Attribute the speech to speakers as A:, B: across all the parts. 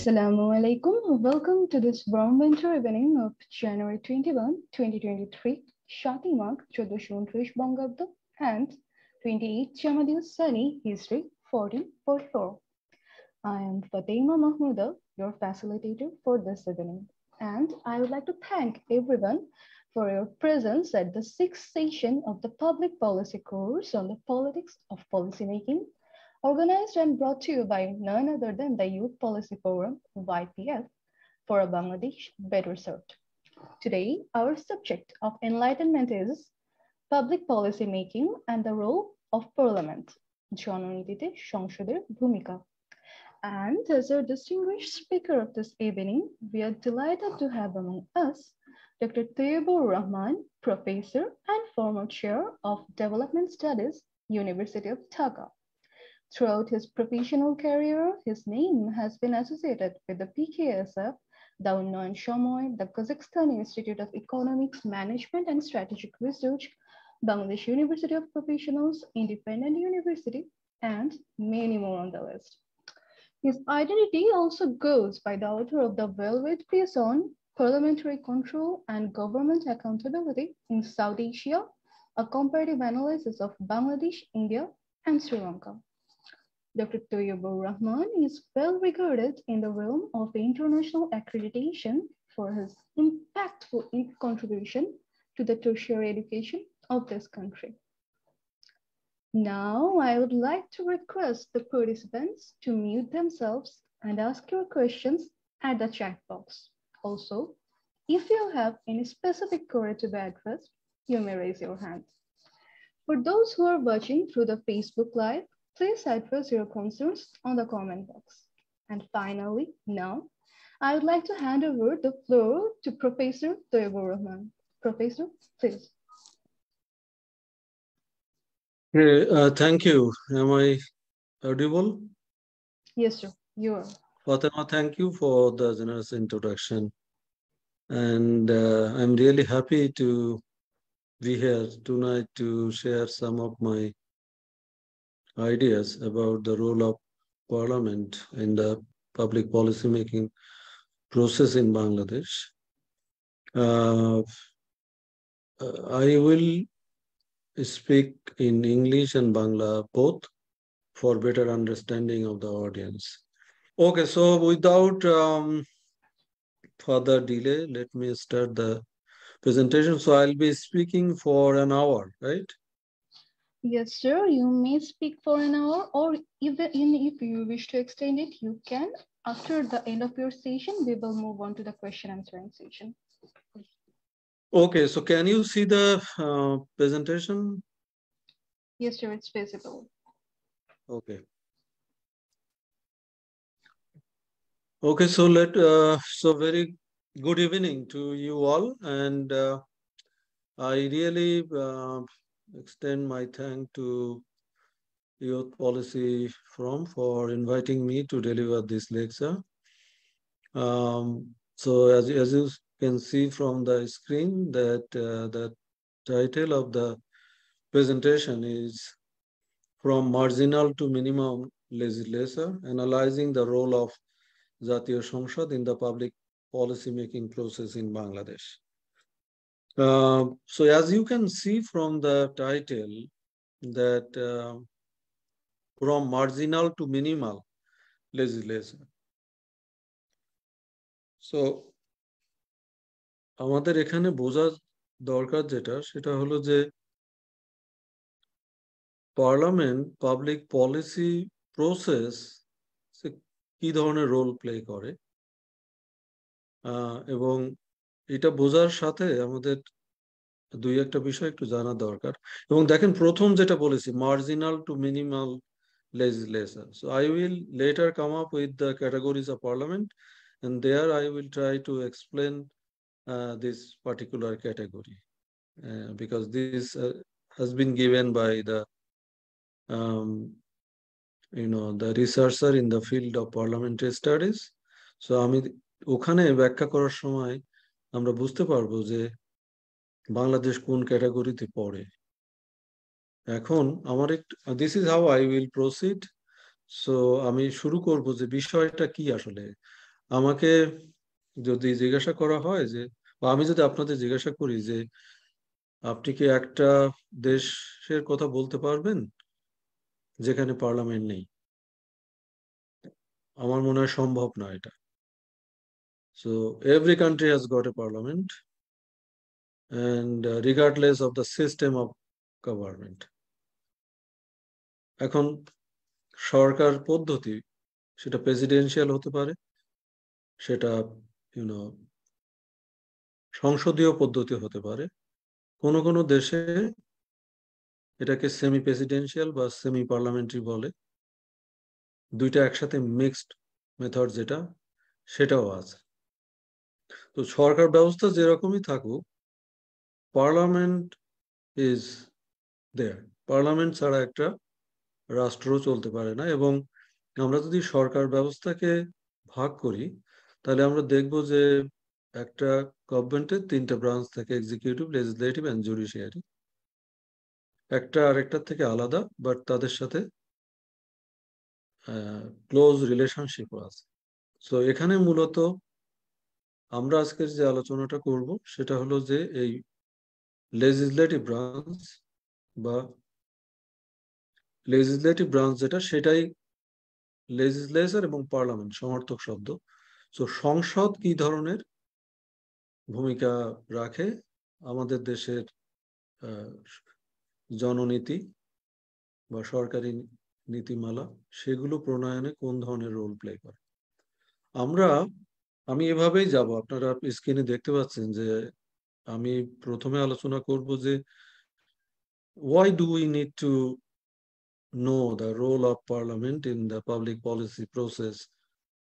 A: Assalamu alaikum. Welcome to this warm winter evening of January 21, 2023, Shati Mark 1429 Bangabda and 28 Jamadil Sani History 1444. I am Fatima Mahmouda, your facilitator for this evening, and I would like to thank everyone for your presence at the 6th session of the Public Policy course on the Politics of Policymaking, organized and brought to you by none other than the Youth Policy Forum, YPF, for a Bangladesh better served. Today, our subject of enlightenment is public policy making and the role of Parliament, জননীতিতে সংসদের ভূমিকা. And as our distinguished speaker of this evening, we are delighted to have among us Dr. Tayyibur Rahman, Professor and former Chair of Development Studies, University of Dhaka. Throughout his professional career, his name has been associated with the PKSF, the Rণয়ন সময়, the Kazakhstan Institute of Economics, Management and Strategic Research, Bangladesh University of Professionals, Independent University, and many more on the list. His identity also goes by the author of the well-read piece on Parliamentary Control and Government Accountability in South Asia, a comparative analysis of Bangladesh, India, and Sri Lanka. Dr. Tayyibur Rahman is well regarded in the realm of international accreditation for his impactful contribution to the tertiary education of this country. Now, I would like to request the participants to mute themselves and ask your questions at the chat box. Also, if you have any specific query to be addressed, you may raise your hand. For those who are watching through the Facebook Live, please address your concerns on the comment box. And finally, now, I would like to hand over the floor to Professor Tayyibur Rahman. Professor, please.
B: Thank you. Am I audible?
A: Yes, sir, you are.
B: Fatima, thank you for the generous introduction. And I'm really happy to be here tonight to share some of my ideas about the role of Parliament in the public policy making process in Bangladesh. I will speak in English and Bangla both for better understanding of the audience. Okay, so without further delay, let me start the presentation. So I'll be speaking for an hour, right?
A: Yes, sir, you may speak for an hour, or even if you wish to extend it, you can. After the end of your session, we will move on to the question answering session.
B: Okay, so can you see the presentation?
A: Yes, sir, it's visible.
B: Okay. Okay, so so very good evening to you all, and I really extend my thanks to Youth Policy Forum for inviting me to deliver this lecture. So as you can see from the screen, that the title of the presentation is From Marginal to Minimum Legislature, Analyzing the Role of Jatiya Sangsad in the Public Policy Making Process in Bangladesh. So as you can see from the title, that from marginal to minimal legislation. So আমাদের এখানে বোঝার দরকার যেটা সেটা হলো যে parliament public policy process কি ধরনের রোল প্লে করে এবং এটা বোঝার সাথে আমাদের দুই একটা বিষয় একটু জানা দরকার এবং দেখেন প্রথম যেটা বলেছি marginal to minimal legislation. So I will later come up with the categories of parliament, and there I will try to explain this particular category because this has been given by the the researcher in the field of parliamentary studies. So আমি ওখানে ব্যাখ্যা করার সময় আমরা বুঝতে পারবো যে বাংলাদেশ কোন ক্যাটাগরিতে পড়ে। এখন আমার this is how I will proceed. So আমি শুরু করব যে বিষয়টা কি আসলে আমাকে যদি জিজ্ঞাসা করা হয় যে, বা আমি যদি আপনাদের জিজ্ঞাসা করি যে আপনি কি একটা দেশের কথা বলতে পারবেন যেখানে পার্লামেন্ট নেই? আমার মনে হয় সম্ভব না এটা। So every country has got a parliament, and regardless of the system of government. এখন সরকার পদ্ধতি সেটা প্রেসিডেন্সিয়াল হতে পারে, সেটা ইউনো সংসদীয় পদ্ধতি হতে পারে, কোনো কোনো দেশে এটাকে সেমি প্রেসিডেন্সিয়াল বা সেমি পার্লামেন্টারি বলে, দুইটা একসাথে মিক্সড মেথড যেটা, সেটাও আছে। তো সরকার ব্যবস্থা যেরকমই থাকুক, পার্লামেন্ট ইজ দেয়ার। পার্লামেন্ট ছাড়া একটা রাষ্ট্র চলতে পারে না। এবং আমরা যদি সরকার ব্যবস্থাকে ভাগ করি, তাহলে আমরা দেখব যে একটা গভর্নমেন্টের তিনটা ব্রাঞ্চ থাকে, এক্সিকিউটিভ, লেজিসলেটিভ এন্ড জুডিশিয়ারি। একটা আরেকটার থেকে আলাদা, বাট তাদের সাথে ক্লোজ রিলেশনশিপও আছে। সো এখানে মূলত আমরা আজকের যে আলোচনাটা করব সেটা হলো যে এই লেজিসলেটিভ ব্রাঞ্চ বা লেজিসলেটিভ ব্রাঞ্চ যেটা, সেটাই লেজিসলেচার এবং পার্লামেন্ট সমার্থক শব্দ। সো সংসদ কি ধরনের ভূমিকা রাখে আমাদের দেশের জননীতি বা সরকারি নীতিমালা, সেগুলো প্রণয়নে কোন ধরনের রোল প্লে করে। আমি এভাবেই যাব, আপনারা স্ক্রিনে দেখতে পাচ্ছেন যে আমি প্রথমে আলোচনা করব যে why do we need to know the role of parliament in the public policy process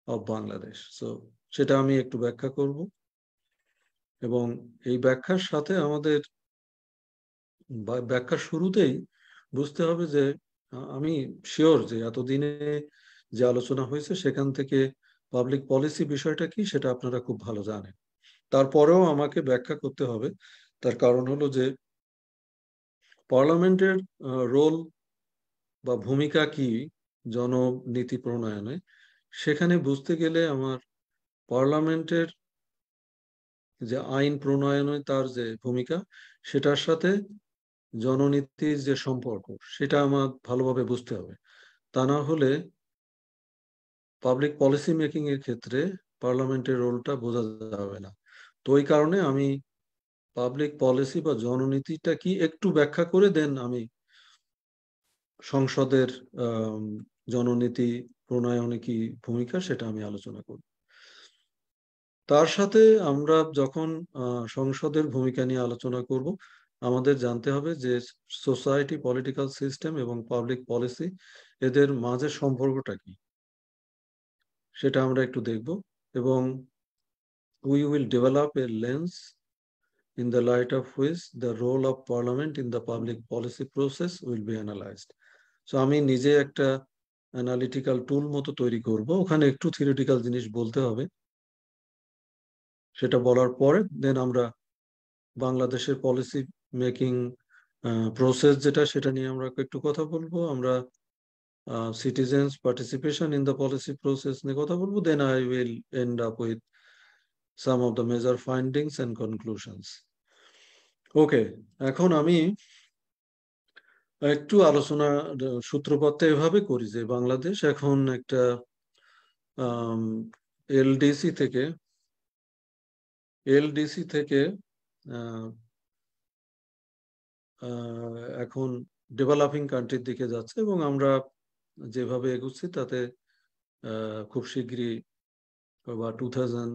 B: of Bangladesh. So সেটা আমি একটু ব্যাখ্যা করব, এবং এই ব্যাখ্যার সাথে আমাদের ব্যাখ্যার শুরুতেই বুঝতে হবে যে আমি শিওর যে এতদিনে যে আলোচনা হয়েছে সেখান থেকে পাবলিক পলিসি বিষয়টা কি সেটা আপনারা খুব ভালো জানেন। তারপরেও আমাকে ব্যাখ্যা করতে হবে, তার কারণ হলো যে পার্লামেন্টের রোল বা ভূমিকা কি জননীতি প্রণয়নে, সেখানে বুঝতে গেলে আমার পার্লামেন্টের যে আইন প্রণয়নে তার যে ভূমিকা, সেটার সাথে জননীতির যে সম্পর্ক, সেটা আমার ভালোভাবে বুঝতে হবে। তা না হলে পাবলিক পলিসি মেকিং এর ক্ষেত্রে পার্লামেন্টের রোলটা বোঝা যাবে না। তো ওই কারণে আমি পাবলিক পলিসি বা জননীতিটা কি একটু ব্যাখ্যা করে দেন আমি সংসদের জননীতি প্রণয়নে কি ভূমিকা সেটা আমি আলোচনা করব। তার সাথে আমরা যখন সংসদের ভূমিকা নিয়ে আলোচনা করব, আমাদের জানতে হবে যে সোসাইটি, পলিটিক্যাল সিস্টেম এবং পাবলিক পলিসি, এদের মাঝে সম্পর্কটা কি সেটা আমরা একটু দেখব। এবং we will develop a lens in the light of which the role of parliament in the public policy process will be analyzed. So আমি নিজে একটা অ্যানালিটিক্যাল টুল মতো তৈরি করব, ওখানে একটু থিওরিটিক্যাল জিনিস বলতে হবে। সেটা বলার পরে দেন আমরা বাংলাদেশের পলিসি মেকিং প্রসেস যেটা, সেটা নিয়ে আমরা একটু কথা বলবো। আমরা citizens participation in the policy process নিয়ে কথা বলবো। Then I will end up with some of the major findings and conclusions. Okay, এখন আমি একটু আলোচনা সূত্রপাতটা এভাবে করি যে বাংলাদেশ এখন একটা এলডিসি থেকে এখন ডেভেলপিং কান্ট্রির দিকে যাচ্ছে, এবং আমরা যেভাবে এগুচ্ছি তাতে খুব শীঘ্রই বা 2000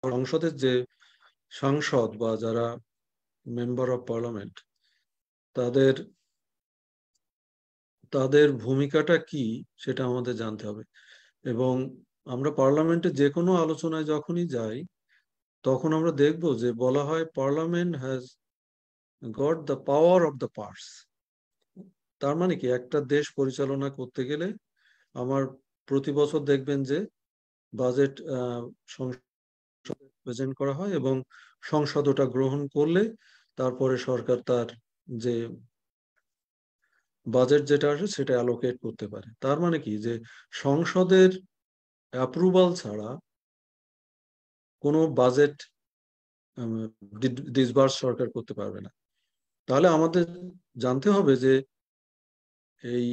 B: সংসদের যে সাংসদ বা যারা মেম্বার অফ পার্লামেন্ট, তাদের তাদের ভূমিকাটা কি সেটা আমাদের জানতে হবে। এবং আমরা পার্লামেন্টে যে কোনো আলোচনায় যখনই যাই, তখন আমরা দেখব যে বলা হয় parliament has got the power of the purse. তার মানে কি, একটা দেশ পরিচালনা করতে গেলে আমার প্রতি বছর দেখবেন যে বাজেট সংসদে প্রেজেন্ট করা হয় এবং সংসদ ওটা গ্রহণ করলে তারপরে সরকার তার যে বাজেট যেটা আসে সেটা অ্যালোকেট করতে পারে। তার মানে কি, যে সংসদের অ্যাপ্রুভাল ছাড়া কোনো বাজেট ডিসবার্স সরকার করতে পারবে না। তাহলে আমাদের জানতে হবে যে এই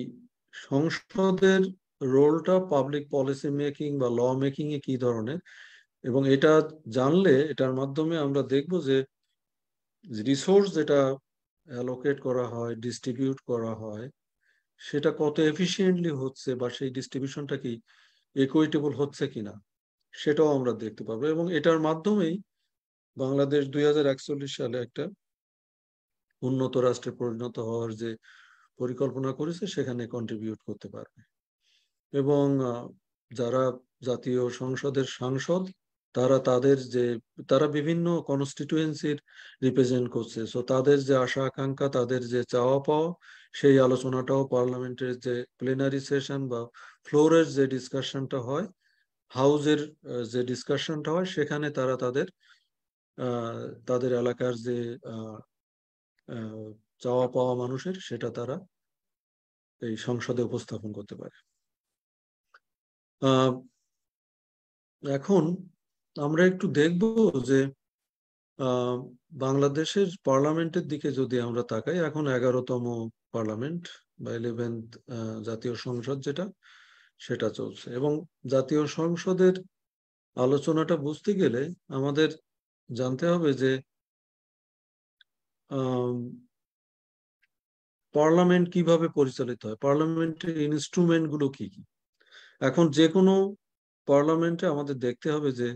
B: সংসদের রোলটা পাবলিক পলিসি মেকিং বা ল মেকিং এ কি ধরনের, এবং এটা জানলে এটার মাধ্যমে আমরা দেখব যে রিসোর্স যেটা অ্যালোকেট করা হয়, ডিস্ট্রিবিউট করা হয়, সেটা কত এফিসিয়েন্টলি হচ্ছে বা সেই ডিস্ট্রিবিউশনটা কি ইকুইটেবল হচ্ছে কিনা সেটাও আমরা দেখতে পাবো। এবং এটার মাধ্যমেই বাংলাদেশ 2041 সালে একটা উন্নত রাষ্ট্রে পরিণত হওয়ার যে পরিকল্পনা করেছে সেখানে কন্ট্রিবিউট করতে পারবে। এবং যারা জাতীয় সংসদের সাংসদ, তারা বিভিন্ন কনস্টিটুয়েন্সির রিপ্রেজেন্ট করছে। সো তাদের যে আশা আকাঙ্ক্ষা, তাদের যে চাওয়া পাওয়া, সেই আলোচনাটাও পার্লামেন্টের যে প্লেনারি সেশন বা ফ্লোরের যে ডিসকাশনটা হয়, হাউজের যে ডিসকাশনটা হয়, সেখানে তারা তাদের এলাকার যে চাওয়া পাওয়া মানুষের, সেটা তারা এই সংসদে উপস্থাপন করতে পারে। এখন আমরা একটু দেখব যে বাংলাদেশের পার্লামেন্টের দিকে যদি আমরা তাকাই, এখন 11তম পার্লামেন্ট বা 11th জাতীয় সংসদ যেটা, সেটা চলছে। এবং জাতীয় সংসদের আলোচনাটা বুঝতে গেলে আমাদের জানতে হবে যে পার্লামেন্ট কিভাবে পরিচালিত হয়, পার্লামেন্টের ইনস্ট্রুমেন্ট গুলো কি কি। এখন যে কোনো পার্লামেন্টে আমাদের দেখতে হবে যে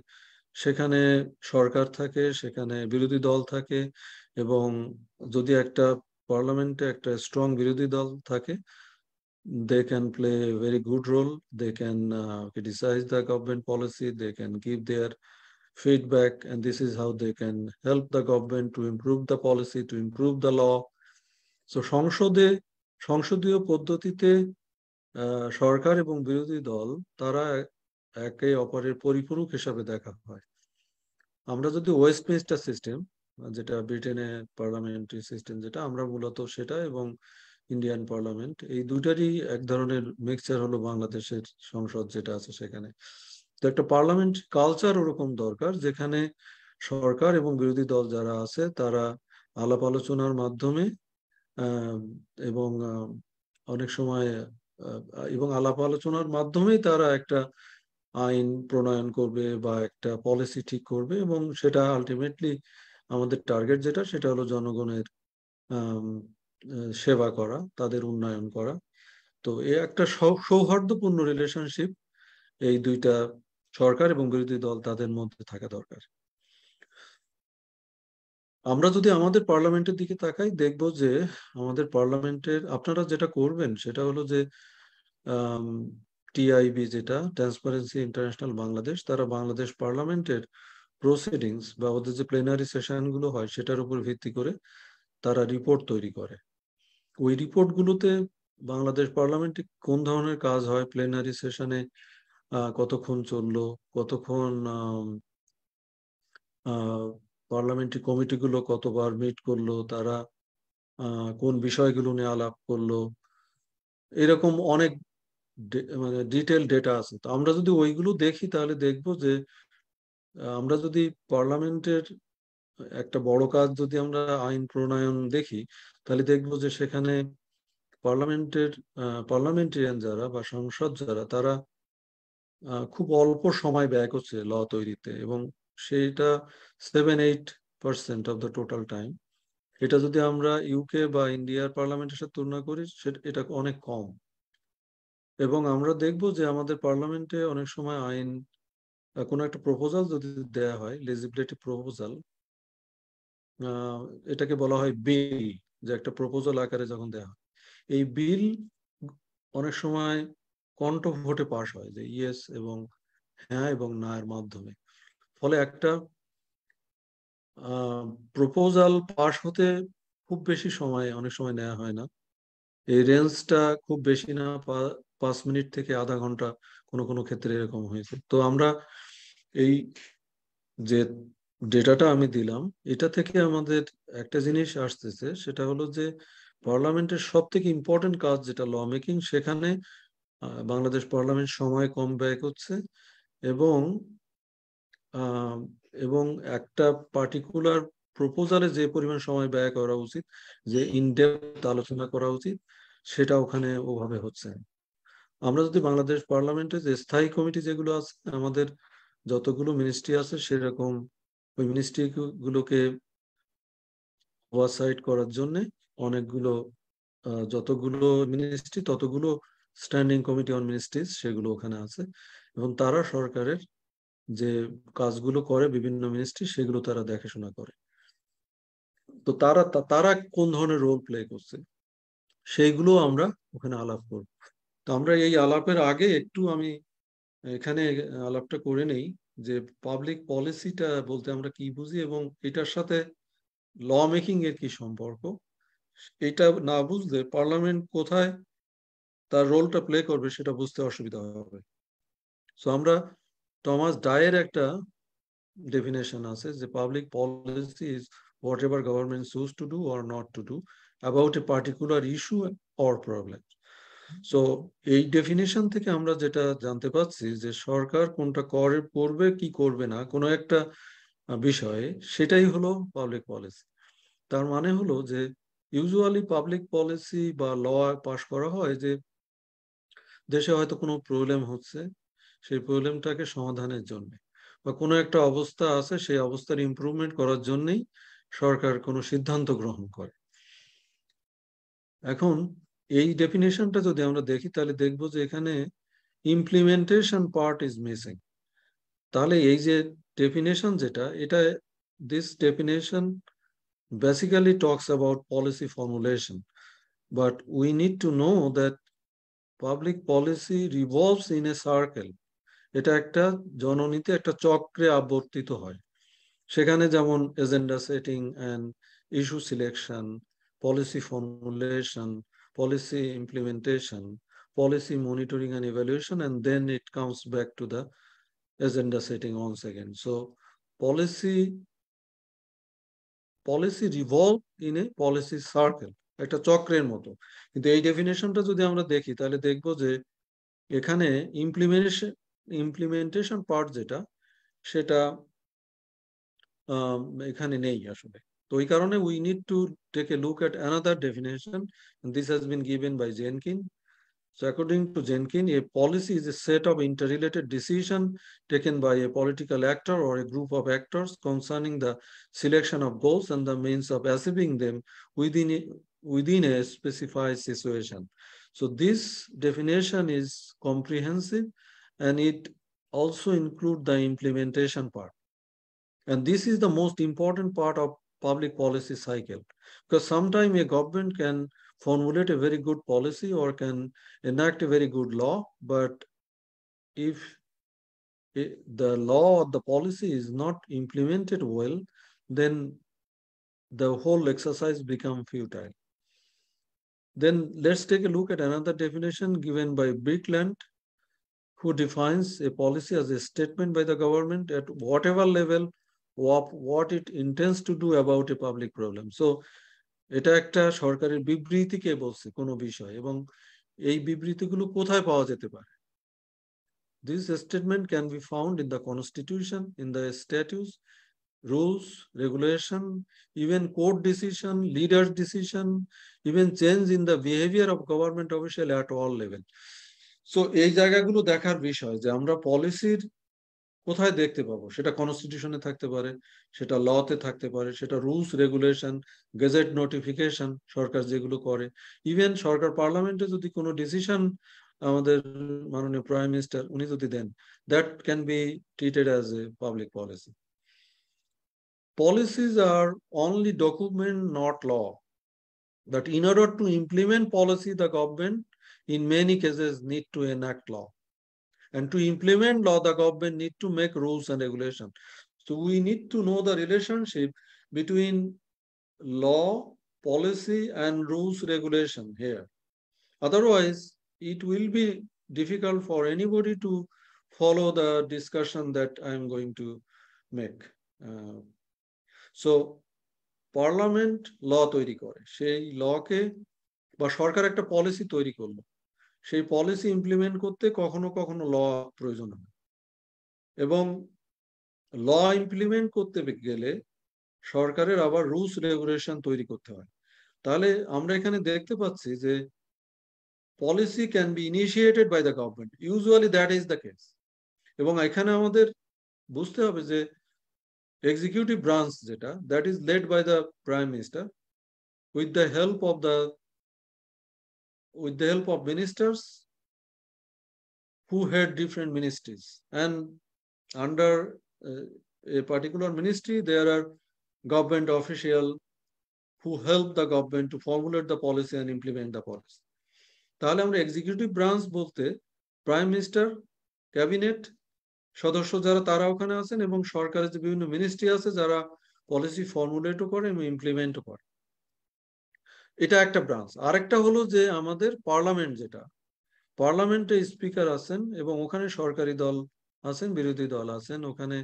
B: সেখানে সরকার থাকে, সেখানে বিরোধী দল থাকে, এবং যদি একটা পার্লামেন্টে একটা স্ট্রং বিরোধী দল থাকে, they can play a very good role. They can criticize the government policy, they can give their feedback, and this is how they can help the government to improve the policy, to improve the law. So সংসদীয় পদ্ধতিতে সরকার এবং বিরোধী দল তারা একে অপরের পরিপূরক হিসাবে দেখা হয়। আমরা যদি ওয়েস্টমিনস্টার সিস্টেম, যেটা ব্রিটেনের পার্লামেন্টারি সিস্টেম, যেটা আমরা মূলত সেটা, এবং ইন্ডিয়ান পার্লামেন্ট, এই দুইটারই এক ধরনের মিক্সচার হলো বাংলাদেশের সংসদ যেটা আছে সেখানে। তো একটা পার্লামেন্ট কালচার ওরকম দরকার, যেখানে সরকার এবং বিরোধী দল যারা আছে তারা আলাপ আলোচনার মাধ্যমে এবং অনেক সময় এবং আলাপ আলোচনার মাধ্যমেই তারা একটা আইন প্রণয়ন করবে বা একটা পলিসি ঠিক করবে, এবং সেটা আলটিমেটলি আমাদের টার্গেট যেটা, সেটা হলো জনগণের সেবা করা, তাদের উন্নয়ন করা। তো এই একটা সৌহার্দ্যপূর্ণ রিলেশনশিপ এই দুইটা সরকার এবং বিরোধী দল তাদের মধ্যে থাকা দরকার। আমরা যদি আমাদের পার্লামেন্টের দিকে তাকাই, দেখব যে আমাদের পার্লামেন্টের আপনারা যেটা করবেন সেটা হলো যে টিআইবি, যেটা ট্রান্সপারেন্সি ইন্টারন্যাশনাল বাংলাদেশ, তারা বাংলাদেশ পার্লামেন্টের প্রসিডিংস বা ওদের যে প্লেনারি সেশন গুলো হয় সেটার উপর ভিত্তি করে তারা রিপোর্ট তৈরি করে। ওই রিপোর্ট গুলোতে বাংলাদেশ পার্লামেন্টে কোন ধরনের কাজ হয়, প্লেনারি সেশনে কতক্ষণ চললো, কতক্ষণ পার্লামেন্টারি কমিটিগুলো কতবার মিট করলো, তারা কোন বিষয়গুলো নিয়ে আলাপ করলো, এরকম অনেক মানে ডিটেল ডেটা আছে। তো আমরা যদি ওইগুলো দেখি তাহলে দেখব যে আমরা যদি পার্লামেন্টের একটা বড় কাজ যদি আমরা আইন প্রণয়ন দেখি, তাহলে দেখব যে সেখানে পার্লামেন্টেরিয়ান যারা বা সংসদ যারা, তারা খুব অল্প সময় ব্যয় করছে ল তৈরিতে, এবং সেইটা 7-8% অফ দ্য টোটাল টাইম। এটা যদি আমরা ইউকে বা ইন্ডিয়ার পার্লামেন্টের সাথে তুলনা করি, এটা অনেক কম। এবং আমরা দেখব যে আমাদের পার্লামেন্টে অনেক সময় আইন, কোনো একটা প্রপোজাল যদি দেয়া হয়, লেজিসলেটিভ প্রপোজাল, এটাকে বলা হয় বিল, যে একটা প্রপোজাল আকারে যখন দেয়া হয়, এই বিল অনেক সময় কন্ঠ ভোটে পাস হয়, যে ইয়েস এবং হ্যাঁ এবং না এর মাধ্যমে। ফলে একটা প্রপোজাল পাস হতে খুব বেশি সময় অনেক সময় নেওয়া হয় না। এই রেঞ্জটা খুব বেশি না, 5 মিনিট থেকে আধা ঘন্টা কোনো কোনো ক্ষেত্রে এরকম হয়েছে। তো আমরা এই যে ডেটাটা আমি দিলাম, এটা থেকে আমাদের একটা জিনিস আসতেছে, সেটা হলো যে পার্লামেন্টের সব থেকে ইম্পর্টেন্ট কাজ যেটা ল মেকিং, সেখানে বাংলাদেশ পার্লামেন্ট সময় কম ব্যয় করছে এবং আহ, এবং একটা পার্টিকুলার প্রপোজালে যে পরিমাণ সময় ব্যয় করা উচিত, যে ইনডেপথ আলোচনা করা উচিত, সেটা ওখানে ওভাবে হচ্ছে না। আমরা যদি বাংলাদেশ পার্লামেন্টে যে স্থায়ী কমিটি যেগুলো আছে, আমাদের যতগুলো মিনিস্ট্রি আছে, সেরকম ওই মিনিস্ট্রি গুলোকে ওভারসাইট করার জন্য অনেকগুলো যতগুলো মিনিস্ট্রি ততগুলো স্ট্যান্ডিং কমিটি অন মিনিস্ট্রিজ সেগুলো ওখানে আছে, এবং তারা সরকারের যে কাজগুলো করে বিভিন্ন মিনিস্ট্রি, সেগুলো তারা দেখাশোনা করে। তো তারা কোন ধরনের রোল প্লে করছে সেইগুলো আমরা ওখানে আলাপ করব। তো আমরা এই আলাপের আগে একটু আমি এখানে আলাপটা করে নেই যে পাবলিক পলিসিটা বলতে আমরা কি বুঝি এবং এটার সাথে ল মেকিং এর কি সম্পর্ক। এটা না বুঝলে পার্লামেন্ট কোথায় তার রোলটা প্লে করবে সেটা বুঝতে অসুবিধা হবে। সো আমরা টমাস ডায়ের একটা definition আছে যে public policy is whatever government choose to do or not to do about a particular issue or problem. So এই ডেফিনেশন থেকে আমরা যেটা জানতে পাচ্ছি যে সরকার কোনটা করবে কি করবে না কোনো একটা বিষয়ে, সেটাই হলো পাবলিক পলিসি। তার মানে হলো যে ইউজুয়ালি পাবলিক পলিসি বা ল পাস করা হয় যে দেশে হয়তো কোনো প্রবলেম হচ্ছে, সেই প্রবলেমটাকে সমাধানের জন্য, বা কোনো একটা অবস্থা আছে সেই অবস্থার ইমপ্রুভমেন্ট করার জন্যই সরকার কোনো সিদ্ধান্ত গ্রহণ করে। এখন এই ডেফিনেশনটা যদি আমরা দেখি তাহলে দেখবো যে এখানে ইমপ্লিমেন্টেশন পার্ট ইজ মিসিং। তাহলে এই যে ডেফিনেশন যেটা, এটা this definition basically talks about policy formulation, but we need to know that public policy revolves in a circle. এটা একটা জননীতি, একটা চক্রে আবর্তিত হয়। সেখানে যেমন agenda setting and issue selection, policy formulation, policy implementation, policy monitoring and evaluation, and then it comes back to the agenda setting once again. So policy revolve in a policy circle, একটা চক্রের মতো। কিন্তু এই ডেফিনেশনটা যদি আমরা দেখি তাহলে দেখবো যে এখানে ইমপ্লিমেন্টেশন পার্ট যেটা, সেটা এখানে নেই আসলে। তো এই কারণে we need to take a look at another definition, and this has been given by Jenkins. So according to Jenkins, a policy is a set of interrelated decisions taken by a political actor or a group of actors concerning the selection of goals and the means of achieving them within a specified situation. So this definition is comprehensive, and it also includes the implementation part. And this is the most important part of public policy cycle, because sometimes a government can formulate a very good policy or can enact a very good law, but if the law or the policy is not implemented well, then the whole exercise becomes futile. Then let's take a look at another definition given by Brickland, who defines a policy as a statement by the government at whatever level of what it intends to do about a public problem. So এটা একটা সরকারের বিবৃতিকে বলছে কোনো বিষয়, এবং এই বিবৃতিগুলো কোথায় পাওয়া যেতে পারে? This statement can be found in the constitution, in the statutes, rules, regulation, even court decision, leaders decision, even change in the behavior of government official at all level. So এই জায়গাগুলো দেখার বিষয় যে আমরা পলিসির কোথায় দেখতে পাবো। সেটা কনস্টিটিউশনে থাকতে পারে, সেটা লতে থাকতে পারে, সেটা রুলস রেগুলেশন, গেজেট নোটিফিকেশন সরকার যেগুলো করে, ইভেন সরকার পার্লামেন্টে যদি কোনো ডিসিশন আমাদের মাননীয় প্রাইম মিনিস্টার উনি যদি দেন, that can be treated as a public policy. Policies are only document, not law. But in order to implement policy, the government in many cases need to enact law. And to implement law, the government need to make rules and regulations. So we need to know the relationship between law, policy, and rules regulation here. Otherwise, it will be difficult for anybody to follow the discussion that I am going to make. So parliament law তৈরি করে, সেই লকে বা সরকার একটা policy তৈরি করলো, সেই policy implement করতে কখনো কখনো ল প্রয়োজন হয়, এবং ল ইমপ্লিমেন্ট করতে গেলে সরকারের আবার রুলস রেগুলেশন তৈরি করতে হয়। তাহলে আমরা এখানে দেখতে পাচ্ছি যে policy can be initiated by the government, usually that is the case. এবং এখানে আমাদের বুঝতে হবে যে এক্সিকিউটিভ ব্রাঞ্চ যেটা, that is led by the prime minister with the help of ministers who head different ministries, and under a particular ministry there are government officials who help the government to formulate the policy and implement the policy. তাহলে আমরা executive branch বলতে prime minister, cabinet সদস্য যারা তারা ওখানে আছেন, এবং সরকারের যে বিভিন্ন মিনিস্ট্রি আছে যারা পলিসি ফর্মুলেটও করে এবং ইমপ্লিমেন্টও করে, এটা একটা ব্রাঞ্চ। আরেকটা হলো যে আমাদের পার্লামেন্ট, যেটা পার্লামেন্টে স্পিকার আছেন এবং ওখানে সরকারি দল আছেন, বিরোধী দল আছেন, ওখানে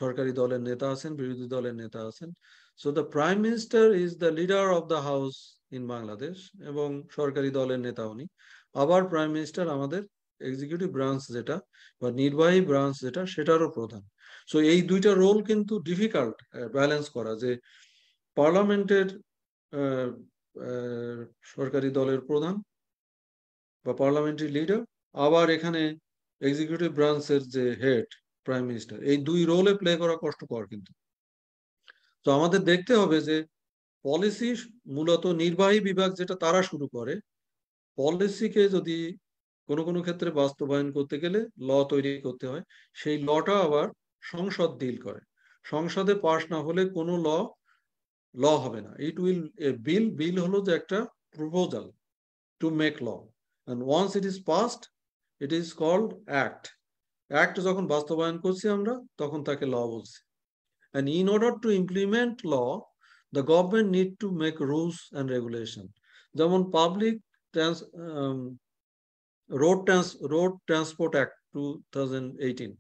B: সরকারি দলের নেতা আছেন, বিরোধী দলের নেতা আছেন। So the prime minister is the leader of the house in Bangladesh, এবং সরকারি দলের নেতা উনি। আবার প্রাইম মিনিস্টার আমাদের এক্সিকিউটিভ ব্রাঞ্চ যেটা বা নির্বাহী ব্রাঞ্চ যেটা, সেটারও প্রধান। সো এই দুইটা রোল কিন্তু ডিফিকাল্ট ব্যালেন্স করা, যে পার্লামেন্টের সরকারি দলের প্রধান বা পার্লামেন্টারি লিডার, আবার এখানে এক্সিকিউটিভ ব্রাঞ্চের যে হেড প্রাইম মিনিস্টার, এই দুই রোলে প্লে করা কষ্টকর কিন্তু। তো আমাদের দেখতে হবে যে পলিসি মূলত নির্বাহী বিভাগ যেটা তারা শুরু করে, পলিসিকে যদি কোনো কোনো ক্ষেত্রে বাস্তবায়ন করতে গেলে ল তৈরি করতে হয়, সেই লটা আবার সংসদ ডিল করে। সংসদে পাশ না হলে কোনো ল হবে না। ইট উইল বিল হলো যে একটা proposal to make law, and once it is passed it is called act যখন বাস্তবায়ন করছি আমরা তখন তাকে ল বলছি। and in order to implement law the government need to make rules and regulation, যেমন পাবলিক রোড ট্রান্সপোর্ট অ্যাক্ট 2018,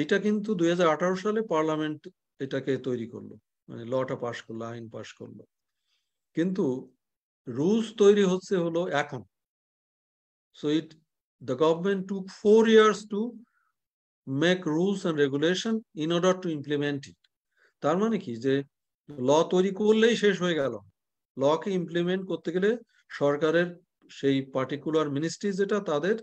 B: এটা কিন্তু 2018 সালে পার্লামেন্ট এটাকে তৈরি করলো, মানে লটা পাস করলো, আইন পাস করলো, কিন্তু রুলস তৈরি হলো এখন। So the government took 4 years to make rules and regulation in order to implement it. তার মানে কি যে ল তৈরি করলেই শেষ হয়ে গেল, লকে ইমপ্লিমেন্ট করতে গেলে সরকারের সেই পার্টিকুলার মিনিস্ট্রি যেটা, তাদের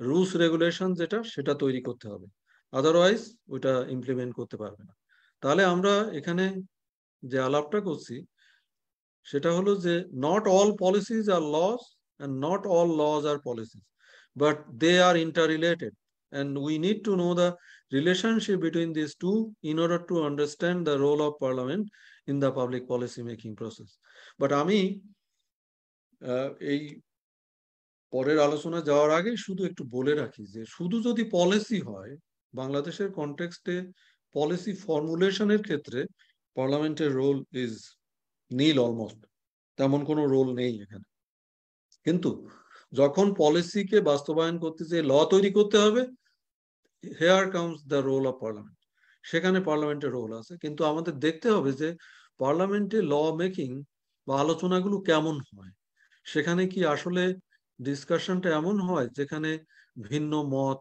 B: রুলস রেগুলেশন যেটা, সেটা তৈরি করতে হবে, আদারওয়াইজ ওইটা ইমপ্লিমেন্ট করতে পারবে না। তাহলে আমরা এখানে যে আলাপটা করছি সেটা হলো যে not all policies are laws and not all laws are policies, but they are interrelated, and we need to know the relationship between these two in order to understand the role of parliament in the public policy making process. But আমি এই পরের আলোচনা যাওয়ার আগে শুধু একটু বলে রাখি যে শুধু যদি পলিসি হয়, বাংলাদেশের কনটেক্সটে পলিসি ফর্মুলেশনের ক্ষেত্রে পার্লামেন্টের রোল ইজ নীল, অলমোস্ট তেমন কোনো রোল নেই এখানে। কিন্তু যখন পলিসিকে বাস্তবায়ন করতে যে ল তৈরি করতে হবে, here comes the role of parliament, সেখানে পার্লামেন্টের রোল আছে। কিন্তু আমাদের দেখতে হবে যে পার্লামেন্টে ল মেকিং বা আলোচনাগুলো কেমন হয়, সেখানে কি আসলে ডিসকাশনটা এমন হয় যেখানে ভিন্ন মত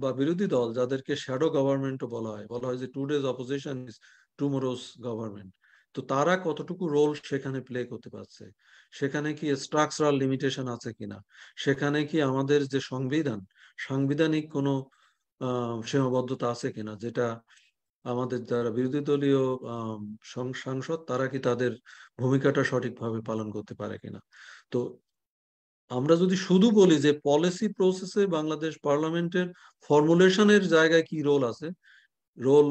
B: বা বিরোধী দল, যাদেরকে শ্যাডো গভর্নমেন্টও বলা হয় যে today's opposition is tomorrow's government, তো তারা কতটুকু রোল সেখানে প্লে করতে পারছে, সেখানে কি স্ট্রাকচারাল লিমিটেশন আছে কিনা, সেখানে কি আমাদের যে সাংবিধানিক কোনো সীমাবদ্ধতা আছে কিনা, যেটা আমাদের যারা বিরোধী দলীয় সাংসদ তারা কি তাদের ভূমিকাটা সঠিকভাবে পালন করতে পারে কিনা। তো আমরা যদি শুধু বলি যে পলিসি প্রসেসে বাংলাদেশ পার্লামেন্টের ফর্মুলেশনের জায়গায় কি রোল আছে, রোল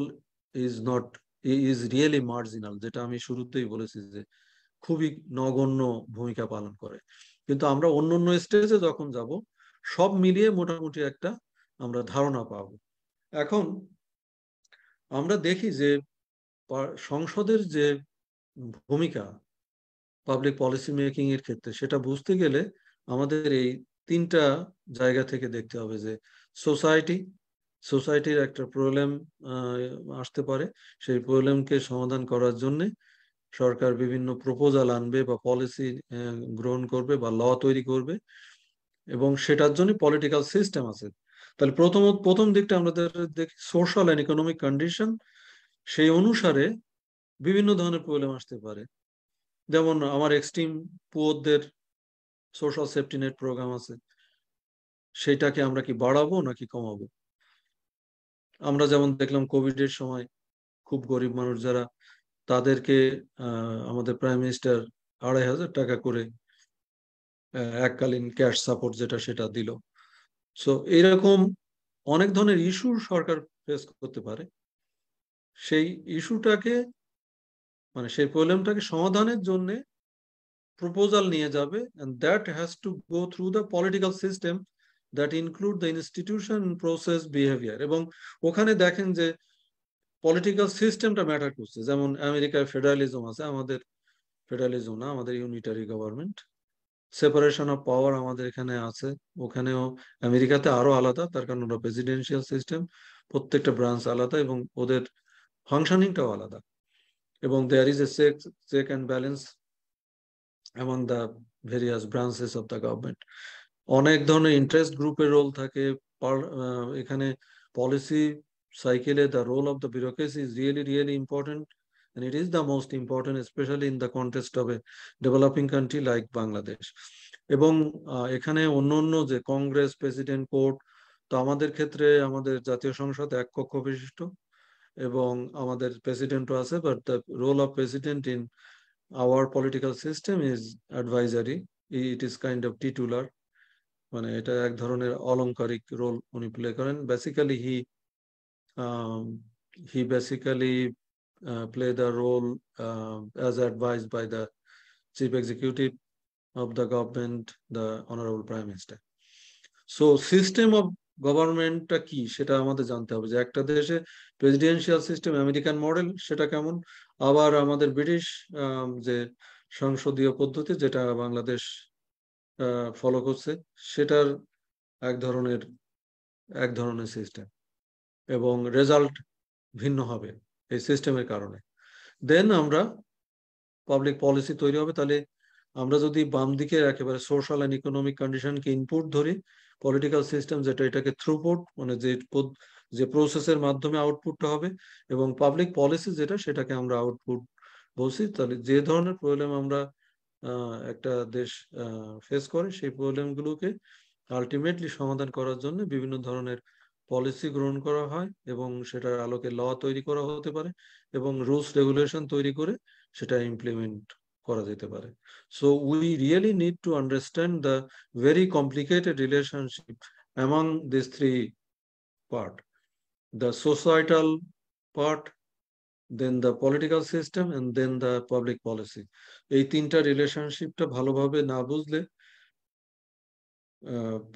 B: ইজ রিয়েলি মার্জিনাল, যেটা আমি শুরুতেই বলেছি যে খুবই নগণ্য ভূমিকা পালন করে। কিন্তু আমরা অন্য স্টেজে যখন যাব, সব মিলিয়ে মোটামুটি একটা আমরা ধারণা পাবো। এখন আমরা দেখি যে সংসদের যে ভূমিকা পাবলিক পলিসি মেকিং এর ক্ষেত্রে, সেটা বুঝতে গেলে আমাদের এই তিনটা জায়গা থেকে দেখতে হবে যে সোসাইটির একটা প্রবলেম আসতে পারে, সেই প্রবলেমকে সমাধান করার জন্য সরকার বিভিন্ন প্রপোজাল আনবে বা পলিসি গ্রহণ করবে বা ল তৈরি করবে, এবং সেটার জন্য পলিটিক্যাল সিস্টেম আছে। তাহলে প্রথম দিকটা আমাদের দেখি সোশ্যাল অ্যান্ড ইকোনমিক কন্ডিশন, সেই অনুসারে বিভিন্ন ধরনের প্রবলেম আসতে পারে। যেমন আমার এক্সট্রিম পুয়ারদের সোশ্যাল সেফটি নেট প্রোগ্রাম আছে, সেইটাকে আমরা কি বাড়াবো নাকি কমাবো? আমরা যেমন দেখলাম কোভিড এর সময় খুব গরিব মানুষ যারা, তাদেরকে আমাদের প্রাইম মিনিস্টার 2,500 টাকা করে এককালীন ক্যাশ সাপোর্ট যেটা সেটা দিল। সো এরকম অনেক ধরনের ইস্যু সরকার ফেস করতে পারে। সেই ইস্যুটাকে মানে সেই প্রবলেমটাকে সমাধানের জন্য প্রপোজাল নিয়ে যাবে, and that has to go through the political system that include the institution, process, behavior. এবং ওখানে দেখেন যে পলিটিক্যাল সিস্টেমটা ম্যাটার করছে। যেমন আমেরিকায় ফেডারালিজম আছে, আমাদের ফেডারালিজম না, আমাদের unitary government. Separation of power আমাদের এখানে আছে, ওখানেও আমেরিকাতে আরো আলাদা, তার কারণ ওরা প্রেসিডেন্সিয়াল সিস্টেম, প্রত্যেকটা ব্রাঞ্চ আলাদা এবং ওদের ফাংশনিংটাও আলাদা। এবং there is a check and balance among the various branches of the government. অনেক ধরনের ইন্টারেস্ট গ্রুপের রোল থাকে এখানে। পলিসি সাইকেলে the role of the bureaucracy is really important, and it is the most important, especially in the context of a developing country like Bangladesh. এবং এখানে অন্য যে কংগ্রেস, প্রেসিডেন্ট, কোর্ট, তো আমাদের ক্ষেত্রে আমাদের জাতীয় সংসদ এক কক্ষ বিশিষ্ট এবং আমাদের প্রেসিডেন্টও আছে, but the role of president in our political system is advisory. It is kind of titular, মানে এটা এক ধরনের অলংকারিক রোল উনি প্লে করেন। Basically he basically play the role as advised by the chief executive of the government, the honorable prime minister. So system of গভর্নমেন্টটা কি সেটা আমাদের জানতে হবে, যে একটা দেশে প্রেসিডেন্সিয়াল সিস্টেম আমেরিকান মডেল সেটা কেমন, আবার আমাদের ব্রিটিশ যে সংসদীয় পদ্ধতি যেটা বাংলাদেশ ফলো করছে সেটার এক ধরনের সিস্টেম, এবং রেজাল্ট ভিন্ন হবে এই সিস্টেমের কারণে। দেন আমরা পাবলিক পলিসি তৈরি হবে। তাহলে আমরা যদি বাম দিকে একেবারে সোশ্যাল অ্যান্ড ইকোনমিক কন্ডিশনকে ইনপুট ধরি, পলিটিক্যাল সিস্টেম যেটা এটাকে থ্রুপুট, মানে যে প্রসেসের মাধ্যমে আউটপুটটা হবে, এবং পাবলিক পলিসি যেটা সেটাকে আমরা আউটপুট বলছি। তাহলে যে ধরনের প্রবলেম আমরা একটা দেশ ফেস করে, সেই প্রবলেমগুলোকে আলটিমেটলি সমাধান করার জন্য বিভিন্ন ধরনের পলিসি গ্রহণ করা হয়, এবং সেটার আলোকে ল তৈরি করা হতে পারে, এবং রুলস রেগুলেশন তৈরি করে সেটা ইমপ্লিমেন্ট করা যেতে পারে। So we really need to understand the very complicated relationship among this three part, the societal part, then the political system, and then the public policy. এই তিনটা রিলেশনশিপটা ভালোভাবে না বুঝলে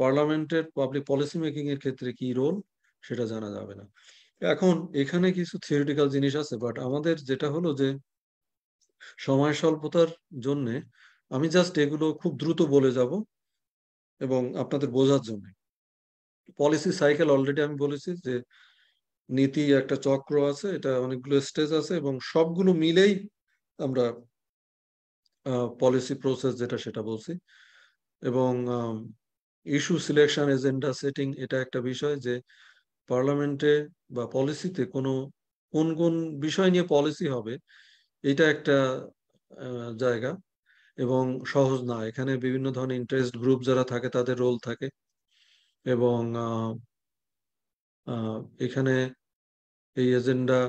B: পার্লামেন্টের পাবলিক পলিসি মেকিং এর ক্ষেত্রে কি রোল সেটা জানা যাবে না। এখন এখানে কিছু থিওরিটিক্যাল জিনিস আছে, বাট আমাদের যেটা হলো যে সময় স্বল্পতার জন্য আমি জাস্ট এগুলো খুব দ্রুত বলে যাব এবং আপনাদের বোঝার জন্য। পলিসি সাইকেল অলরেডি আমি বলেছি যে নীতি একটা চক্র আছে, এটা অনেকগুলো স্টেজ আছে, এবং সবগুলো মিলেই আমরা পলিসি প্রসেস যেটা সেটা বলছি। এবং ইস্যু সিলেকশন, এজেন্ডা সেটিং, এটা একটা বিষয় যে পার্লামেন্টে বা পলিসিতে কোন কোন বিষয় নিয়ে পলিসি হবে, এটা একটা জায়গা, এবং সহজ না। এখানে বিভিন্ন ধরনের ইন্টারেস্ট গ্রুপ যারা থাকে তাদের রোল থাকে, এবং এখানে এই এজেন্ডা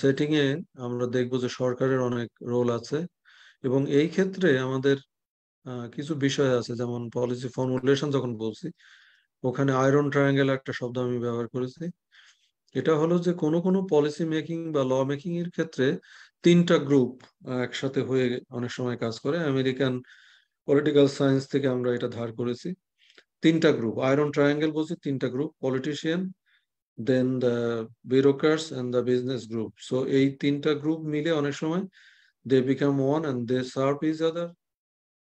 B: সেটিং এ আমরা দেখবো যে সরকারের অনেক রোল আছে, এবং এই ক্ষেত্রে আমাদের কিছু বিষয় আছে, যেমন পলিসি ফর্মুলেশন যখন বলছি ওখানে আয়রন ট্রায়াঙ্গেল একটা শব্দ আমি ব্যবহার করেছি। এটা হলো যে কোনো পলিসি মেকিং বা ল মেকিং এর ক্ষেত্রে তিনটা গ্রুপ একসাথে হয়ে অনেক সময় কাজ করে। আমেরিকান পলিটিক্যাল সায়েন্স থেকে আমরা এটা ধার করেছি। তিনটা গ্রুপ, আয়রন ট্রায়াঙ্গেল বলছি, তিনটা group: politician, then the bureaucrats and the business group. So এই তিনটা গ্রুপ মিলে অনেক সময় they become one and they serve each other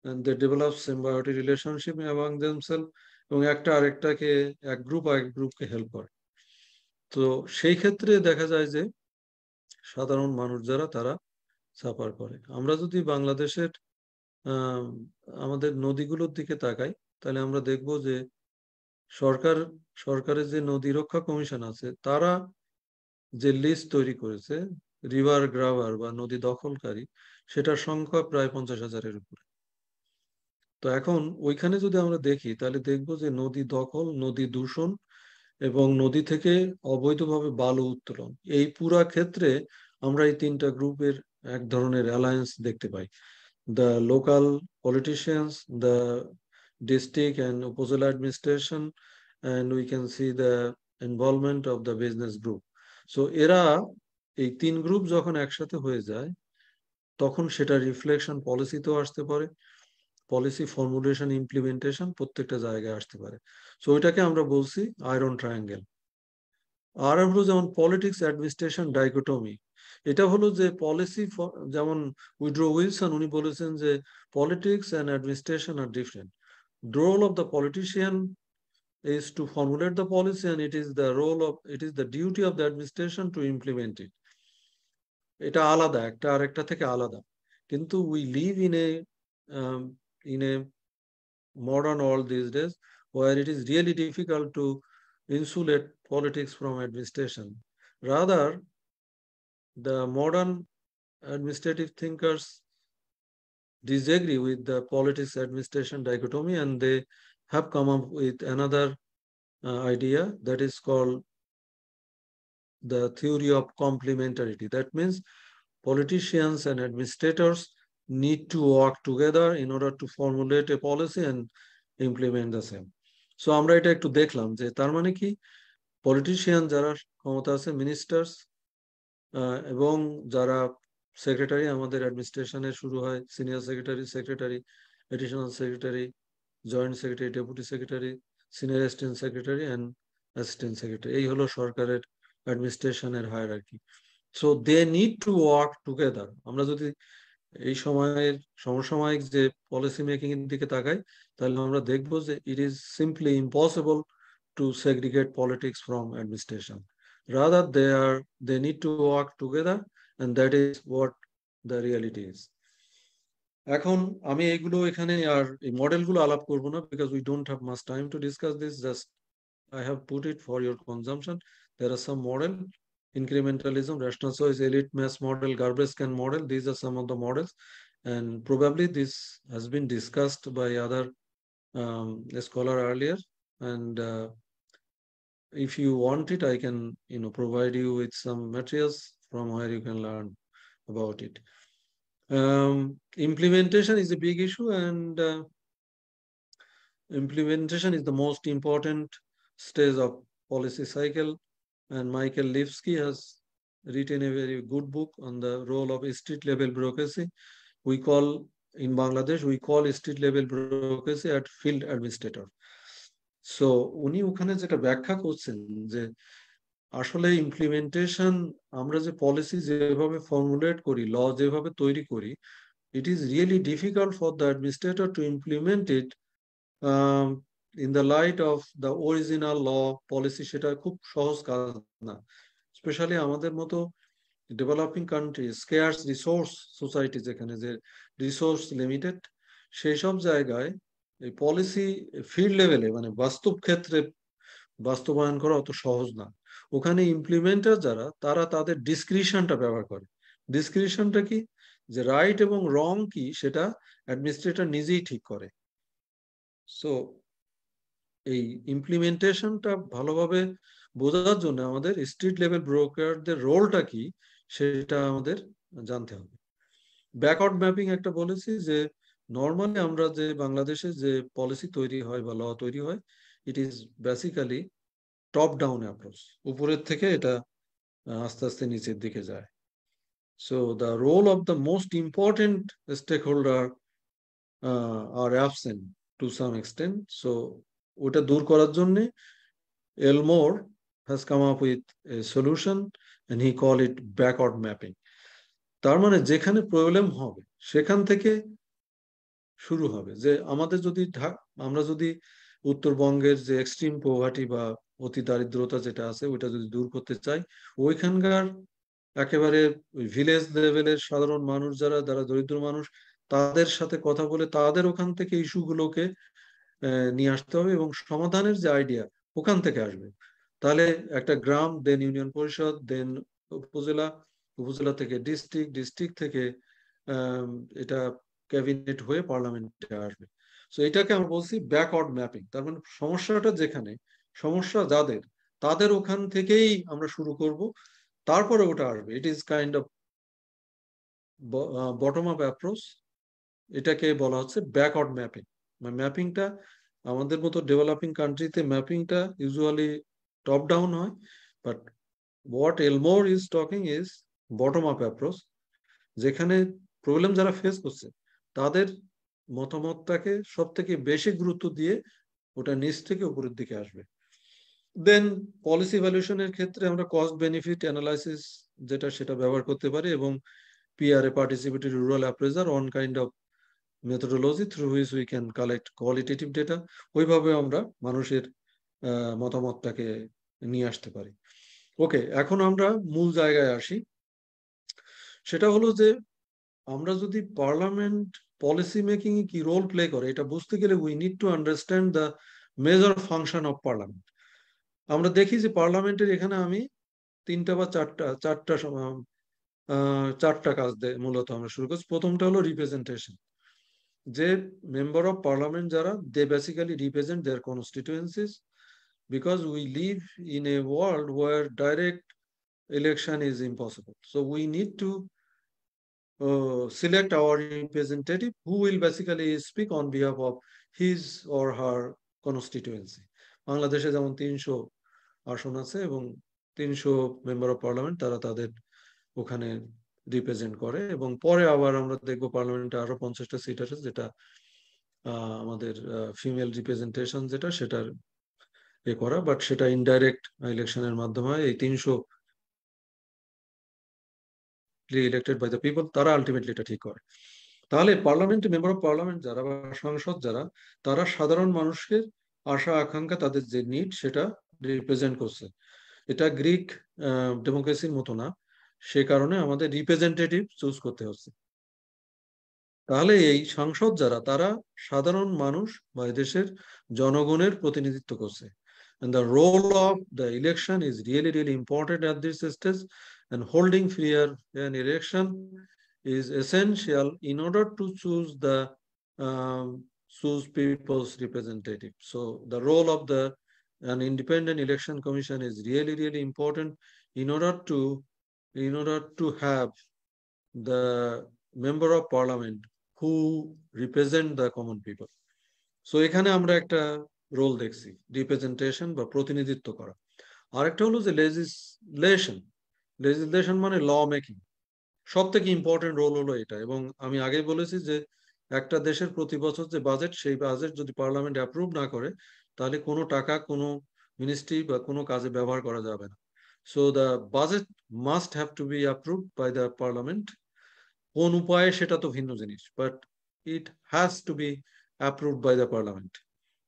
B: and they develop symbiotic relationship among themselves এবং একটা আরেকটাকে এক গ্রুপ আরেক গ্রুপকে হেল্প করে। তো সেই ক্ষেত্রে দেখা যায় যে সাধারণ মানুষ যারা তারা সাফার করে। আমরা যদি বাংলাদেশের আমাদের নদীগুলোর দিকে তাকাই তাহলে আমরা দেখব যে সরকারের যে নদী রক্ষা কমিশন আছে তারা যে লিস্ট তৈরি করেছে রিভার গ্রাবার বা নদী দখলকারী, সেটার সংখ্যা প্রায় 50,000-এর উপরে। তো এখন ওইখানে যদি আমরা দেখি তাহলে দেখব যে নদী দখল, নদী দূষণ এবং নদী থেকে অবৈধভাবে বালু উত্তোলন, এই পুরা ক্ষেত্রে আমরা এই তিনটা গ্রুপের এক ধরনের অ্যালায়েন্স দেখতে পাই। The local politicians, the district and উপজেলা administration, and we can see the involvement of the business group. So এরা এই তিন গ্রুপ যখন একসাথে হয়ে যায় তখন সেটা রিফ্লেকশন পলিসিতেও আসতে পারে, পলিসি ফর্মুলেশন ইমপ্লিমেন্টেশন প্রত্যেকটা জায়গায় আসতে পারে। সো ওইটাকে আমরা বলছি আয়রন ট্রায়াঙ্গেল। আর হলো যেমন পলিটিক্স অ্যাডমিনিস্ট্রেশন ডাইকোটমি, এটা হলো যে পলিসি, যেমন উইড্রো উইলসন উনি বলেছেন যে politics and administration are different. The role of the politician is to formulate the policy and it is the duty of the administration to implement it. এটা আলাদা, একটা আরেকটা থেকে আলাদা। কিন্তু we live in a modern world these days where it is really difficult to insulate politics from administration. Rather, the modern administrative thinkers disagree with the politics administration dichotomy and they have come up with another idea that is called the theory of complementarity. That means politicians and administrators need to work together in order to formulate a policy and implement the same. So আমরা এটা একটু দেখলাম যে তার মানে কি politician যারা ক্ষমতা আছে, মিনিস্টার্স এবং যারা সেক্রেটারি, আমাদের অ্যাডমিনিস্ট্রেশনে শুরু হয় senior secretary, secretary, additional secretary, joint secretary, deputy secretary, senior assistant secretary and assistant secretary, এই হলো সরকারের অ্যাডমিনিস্ট্রেশনের hierarchy. So they need to work together. আমরা যদি এই সময়ের সমসাময়িক যে পলিসি মেকিং এর দিকে তাকাই তাহলে আমরা দেখব যে it is simply impossible to segregate politics from administration. Rather they need to work together and that is what the reality is. এখন আমি এগুলো এখানে আর এই মডেলগুলো আলাপ করব না because we don't have much time to discuss this. Just I have put it for your consumption. There are some model: incrementalism, rational choice, elite mass model, garbage can model. These are some of the models, and probably this has been discussed by other scholar earlier. And if you want it, I can provide you with some materials from where you can learn about it. Implementation is a big issue, and implementation is the most important stage of policy cycle. And Michael Lipsky has written a very good book on the role of street level bureaucracy. In Bangladesh, we call street level bureaucracy at field administrator. So উনি ওখানে যেটা ব্যাখ্যা করছেন যে আসলে implementation, আমরা যে policy যেভাবে ফর্মুলেট করি, ল যেভাবে তৈরি করি, it is really difficult for the administrator to implement it in the light of the original law policy. সেটা খুব সহজ কাজ না, স্পেশালি আমাদের মতো developing country, scarce resource society, যেখানে যে রিসোর্স লিমিটেড, সেই সব জায়গায় এই পলিসি ফিল্ড লেভেলে মানে বাস্তব ক্ষেত্রে বাস্তবায়ন করা অত সহজ না। ওখানে ইমপ্লিমেন্টার যারা, তারা তাদের ডিসক্রিশনটা ব্যবহার করে। ডিসক্রিশনটা কি, যে রাইট এবং রং কি সেটা অ্যাডমিনিস্ট্রেটর নিজেই ঠিক করে। সো এই ইমপ্লিমেন্টেশনটা ভালোভাবে বোঝার জন্য আমাদের স্ট্রিট লেভেল ব্রোকারদের রোলটা কি সেটা আমাদের জানতে হবে। ব্যাকওয়ার্ড ম্যাপিং একটা বলেছি যে নর্মালি আমরা যে বাংলাদেশে যে পলিসি তৈরি হয় বা ল তৈরি হয়, it is basically top down approach, উপরের থেকে এটা আস্তে আস্তে নিচের দিকে যায়। So the role of the most important stakeholder are absent to some extent. So ওটা দূর করার জন্য এলমোর has come up with a solution and he call it backward mapping. তার মানে যেখানে প্রবলেম হবে সেখান থেকে শুরু হবে, যে আমাদের যদি আমরা যদি উত্তরবঙ্গের যে এক্সট্রিম পোভার্টি বা অতি দারিদ্রতা যেটা আছে ওইটা যদি দূর করতে চাই, ওইখানকার একেবারে ভিলেজ লেভেলের সাধারণ মানুষ যারা দরিদ্র মানুষ তাদের সাথে কথা বলে তাদের ওখান থেকে ইস্যুগুলোকে নিয়ে আসতে হবে এবং সমাধানের যে আইডিয়া ওখান থেকে আসবে। তাহলে একটা গ্রাম, দেন ইউনিয়ন পরিষদ, দেন উপজেলা, উপজেলা থেকে ডিস্ট্রিক্ট, ডিস্ট্রিক্ট থেকে এটা ক্যাবিনেট হয়ে পার্লামেন্টে আসবে। সো এটাকে আমরা বলছি ব্যাকওয়ার্ড ম্যাপিং। তার মানে সমস্যাটা যেখানে, সমস্যা যাদের, তাদের ওখান থেকেই আমরা শুরু করব, তারপরে ওটা আসবে। It is kind of bottom up approach. এটাকে বলা হচ্ছে ব্যাকওয়ার্ড ম্যাপিং। ম্যাপিংটা আমাদের মতো ডেভেলপিং কান্ট্রিতে ম্যাপিংটা ইউজুয়ালি টপ ডাউন হয়, but what এলমোর is talking is bottom up approach, যেখানে প্রবলেম যারা ফেস করছে তাদের মতামতটাকে সব থেকে বেশি গুরুত্ব দিয়ে ওটা নিচ থেকে উপরের দিকে আসবে। দেন পলিসি ভ্যালুয়েশনের ক্ষেত্রে আমরা কস্ট বেনিফিট অ্যানালাইসিস যেটা সেটা ব্যবহার করতে পারি, এবং PRA participatory rural appraisal on kind of methodology through which we can collect qualitative data. ওইভাবে আমরা মানুষের মতামতটাকে নিয়ে আসতে পারি। ওকে, এখন আমরা মূল জায়গায় আসি। সেটা হলো যে আমরা যদি পার্লামেন্ট পলিসি মেকিং এ কি রোল প্লে করে এটা বুঝতে গেলে we need to understand the major function of parliament. আমরা দেখি যে পার্লামেন্টের এখানে আমি তিনটা বা চারটা কাজ মূলত আমরা শুরু করছি। প্রথমটা হলো রিপ্রেজেন্টেশন, যে মেম্বার অফ পার্লামেন্ট যারা, they basically represent their constituencies, because we live in a world where direct election is impossible. So we need to select our representative who will basically speak on behalf of his or her constituency. বাংলাদেশে যেমন 300 আসন আছে এবং 300 member of parliament তারা তাদের ওখানে represent করে, এবং পরে আবার আমরা দেখবো পার্লামেন্টে আরো 50টা সিট আছে যেটা আমাদের ফিমেল রিপ্রেজেন্টেশন যেটা সেটার করা, বাট সেটা ইনডাইরেক্ট ইলেকশনের মাধ্যমে হয়। এই 300 elected by the people, তারা আলটিমেটলি এটা ঠিক করে। তাহলে পার্লামেন্টে মেম্বার অফ পার্লামেন্ট যারা বা সাংসদ যারা, তারা সাধারণ মানুষের আশা আকাঙ্ক্ষা, তাদের যে নিড সেটা রিপ্রেজেন্ট করছে। এটা গ্রিক ডেমোক্রেসির মতো না, সে কারণে আমাদের রিপ্রেজেন্টেটিভ চুজ করতে হচ্ছে। তাহলে এই সাংসদ যারা, তারা সাধারণ মানুষ বা দেশের জনগণের প্রতিনিধিত্ব করছে। And the role of the election is really, really important at this stage, and holding fair an election is essential in order to choose people's representative. So the role of an independent election commission is really, really important in order to have the member of parliament who represent the common people. So এখানে আমরা একটা role দেখছি, representation বা প্রতিনিধিত্ব করা। আরেকটা হলো যে লেজিসলেশন। লেজিসলেশন মানে ল মেকিং। সব থেকে ইম্পর্টেন্ট রোল হলো এটা। এবং আমি আগে বলেছি যে একটা দেশের প্রতি বছর যে বাজেট, সেই বাজেট যদি পার্লামেন্ট অ্যাপ্রুভ না করে তাহলে কোনো টাকা কোনো মিনিস্ট্রি বা কোনো কাজে ব্যবহার করা যাবে না। So the budget must have to be approve by the parliament. কোন উপায়ে সেটা তো ভিন্ন জিনিস, but it has to be approved by the parliament.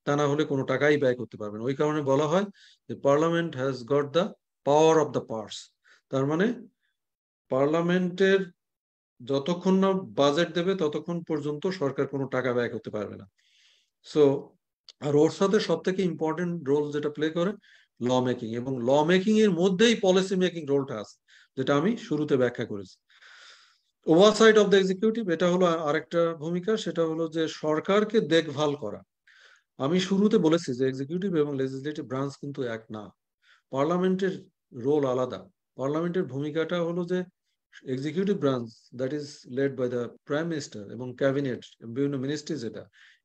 B: তা না হলে কোনো টাকাই ব্যয় করতে পারবে না। ওই কারণে বলা হয় যে parliament has got the power of the purse. তার মানে পার্লামেন্টের যতক্ষণ না বাজেট দেবে ততক্ষণ পর্যন্ত সরকার কোনো টাকা ব্যয় করতে পারবে না। সো আর ওর সাথে সব থেকে ইম্পর্টেন্ট রোল যেটা প্লে করে ল মেকিং, এবং ল মেকিং এর মধ্যেই পলিসি মেকিং রোলটা আছে, যেটা আমি শুরুতে ব্যাখ্যা করেছি। ওভারসাইট অফ দ্য এক্সিকিউটিভ, এটা হলো আরেকটা ভূমিকা, সেটা হলো যে সরকারকে দেখভাল করা। আমি শুরুতে বলেছি যে এক্সিকিউটিভ এবং লেজিসলেটিভ ব্রাঞ্চ কিন্তু এক না, পার্লামেন্টের রোল আলাদা। পার্লামেন্টের ভূমিকাটা হলো যে executive branch that is led by the prime minister এবং ক্যাবিনেট, বিভিন্ন মিনিস্ট্রি, যেটা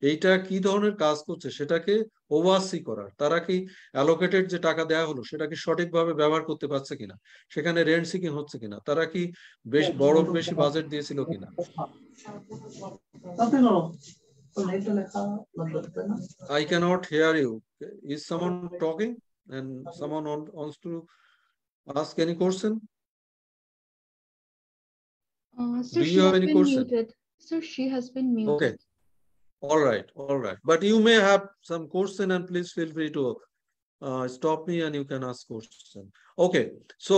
B: এইটা কি ধরনের কাজ করছে সেটাকে ওভারসি করার। তারা কি অ্যালোকেটেড যে টাকা দেওয়া Holo সেটা কি সঠিকভাবে ব্যবহার করতে পারছে কিনা, সেখানে রেন্ট সিকিং হচ্ছে কিনা, তারা কি বেশি বাজেট দিয়েছিল কিনা। I cannot hear you. Is someone talking? And someone wants to ask any question?
A: Sir,
B: Do
A: she
B: you have
A: has
B: any
A: been
B: question?
A: muted. Sir, she has been muted.
B: Okay. All right. All right. But you may have some question, and please feel free to stop me and you can ask question. Okay. So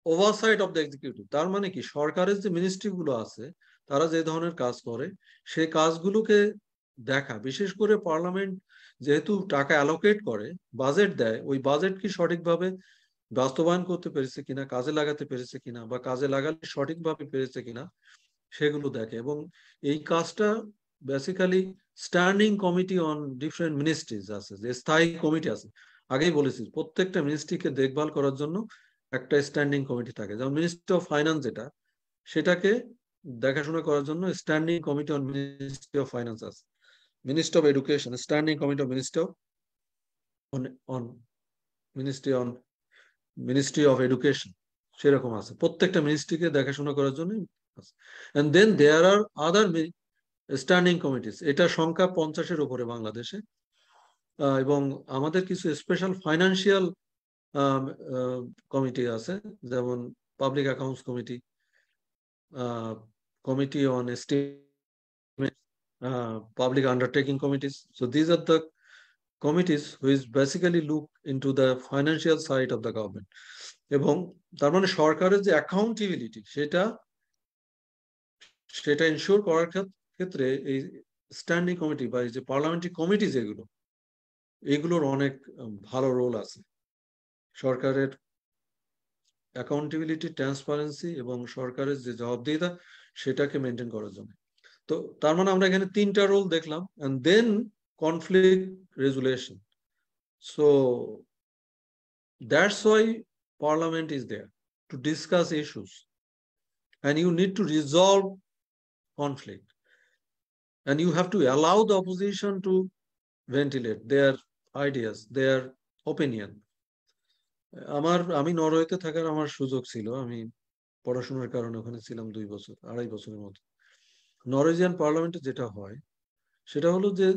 B: oversight of the executive. তার মানে কি সরকারের যে ministry গুলো আছে তারা যে ধরনের কাজ করে সেই কাজগুলোকে দেখা, বিশেষ করে পার্লামেন্ট যেহেতু টাকা অ্যালোকেট করে, বাজেট দেয়, ওই বাজেট কি সঠিকভাবে বাস্তবায়ন করতে পেরেছে কিনা, কাজে লাগাতে পেরেছে কিনা, বা কাজে লাগালে সঠিকভাবে পেরেছে কিনা সেগুলো দেখে। এবং এই কাজটা basically standing committee on different ministries আছে, যে স্থায়ী কমিটি আছে। আগেই বলেছি প্রত্যেকটা মিনিস্ট্রিকে দেখভাল করার জন্য একটা স্ট্যান্ডিং কমিটি থাকে। যেমন মিনিস্ট্রি অফ ফাইন্যান্স যেটা, সেটাকে দেখাশোনা করার জন্য standing committee on ministry of finance আছে। Ministry of education, standing committee of ministry of education সেরকম আছে। প্রত্যেকটা মিনিস্ট্রিকে দেখাশোনা করার জন্য আছে। And then there are other standing committees. এটা সংখ্যা 50-এর উপরে বাংলাদেশে। এবং আমাদের কিছু স্পেশাল ফাইন্যান্সিয়াল কমিটি আছে, যেমন public accounts committee, committee on estimate, public undertaking committees. So these are the committees which basically look into the financial side of the government. এবং তার মানে সরকারের যে অ্যাকাউন্টেবিলিটি সেটা ইনশিওর করার ক্ষেত্রে এই স্ট্যান্ডিং কমিটি বা এই যে পার্লামেন্টারি কমিটি যেগুলো, এগুলোর অনেক ভালো রোল আছে সরকারের অ্যাকাউন্টেবিলিটি, ট্রান্সপারেন্সি এবং সরকারের যে জবাবদিহিতা সেটাকে মেনটেন করার জন্য। তো তার মানে আমরা এখানে 3টা রোল দেখলাম। and then conflict resolution. So that's why parliament is there, to discuss issues, and you need to resolve conflict, and you have to allow the opposition to ventilate their ideas, their opinion. আমি নরওয়েতে থাকার আমার সুযোগ ছিল, আমি পড়াশোনার কারণে ওখানে ছিলাম 2 বছর, 2.5 বছরের মতো। নরওয়েজিয়ান পার্লামেন্টে যেটা হয় সেটা হলো যে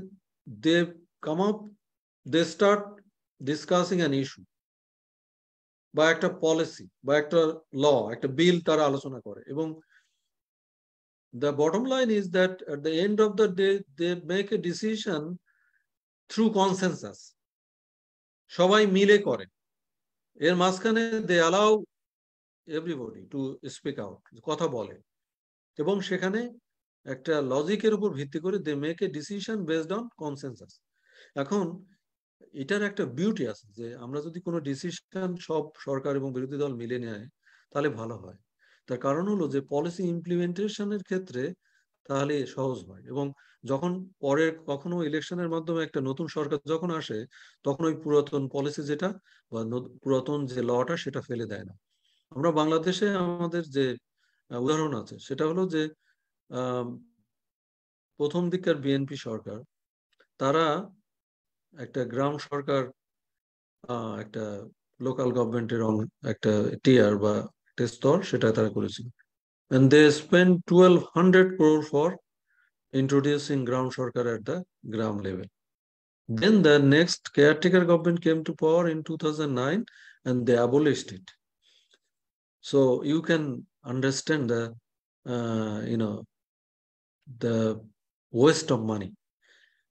B: they start discussing an issue বা একটা পলিসি বা একটা ল, একটা বিল তারা আলোচনা করে, এবং the bottom line is that at the end of the day they make a decision through consensus. সবাই মিলে করে। এর মাঝখানে they allow everybody to speak out, কথা বলে, এবং সেখানে একটা লজিকের উপর ভিত্তি করে they make a decision based on consensus. এখন এটার একটা বিউটি আছে যে আমরা যদি কোনো ডিসিশন সব সরকার এবং বিরোধী দল মিলে নেয় তাহলে ভালো হয়। তার কারণ হলো যে পলিসি ইমপ্লিমেন্টেশনের ক্ষেত্রে তাহলে সহজ হয়, এবং যখন পরে কখনো ইলেকশনের মাধ্যমে একটা নতুন সরকার যখন আসে তখন ওই পুরাতন পলিসি যেটা বা পুরাতন যে লটা সেটা ফেলে দেয় না। আমরা বাংলাদেশে আমাদের যে উদাহরণ আছে সেটা হলো যে প্রথম দিককার বিএনপি সরকার, তারা একটা গ্রাম সরকার, একটা লোকাল গভর্নমেন্টের একটা টিয়ার বা একটা স্তর, সেটা তারা করেছিল। and they spent 1200 crore for introducing ground sarkar at the ground level. Then the next caretaker government came to power in 2009 and they abolished it. So you can understand the the waste of money.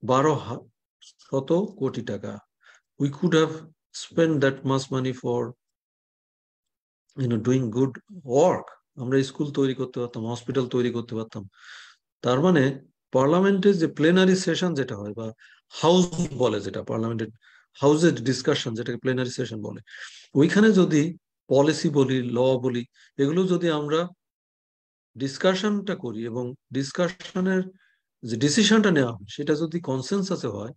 B: 1200 কোটি টাকা, we could have spent that much money for doing good work. আমরা school তৈরি করতে পারতাম, hospital তৈরি করতে পারতাম। তার মানে পার্লামেন্টের যে প্লেনারি সেশন যেটা হয় বা হাউস বলে, যেটা পার্লামেন্টের হাউসের ডিসকাশন যেটাকে প্লেনারি সেশন বলে, ওইখানে যদি পলিসি বলি, ল বলি, এগুলো যদি আমরা ডিসকাশনটা করি এবং ডিসকাশনের যে ডিসিশনটা নেওয়া হয় সেটা যদি কনসেনসাসে হয়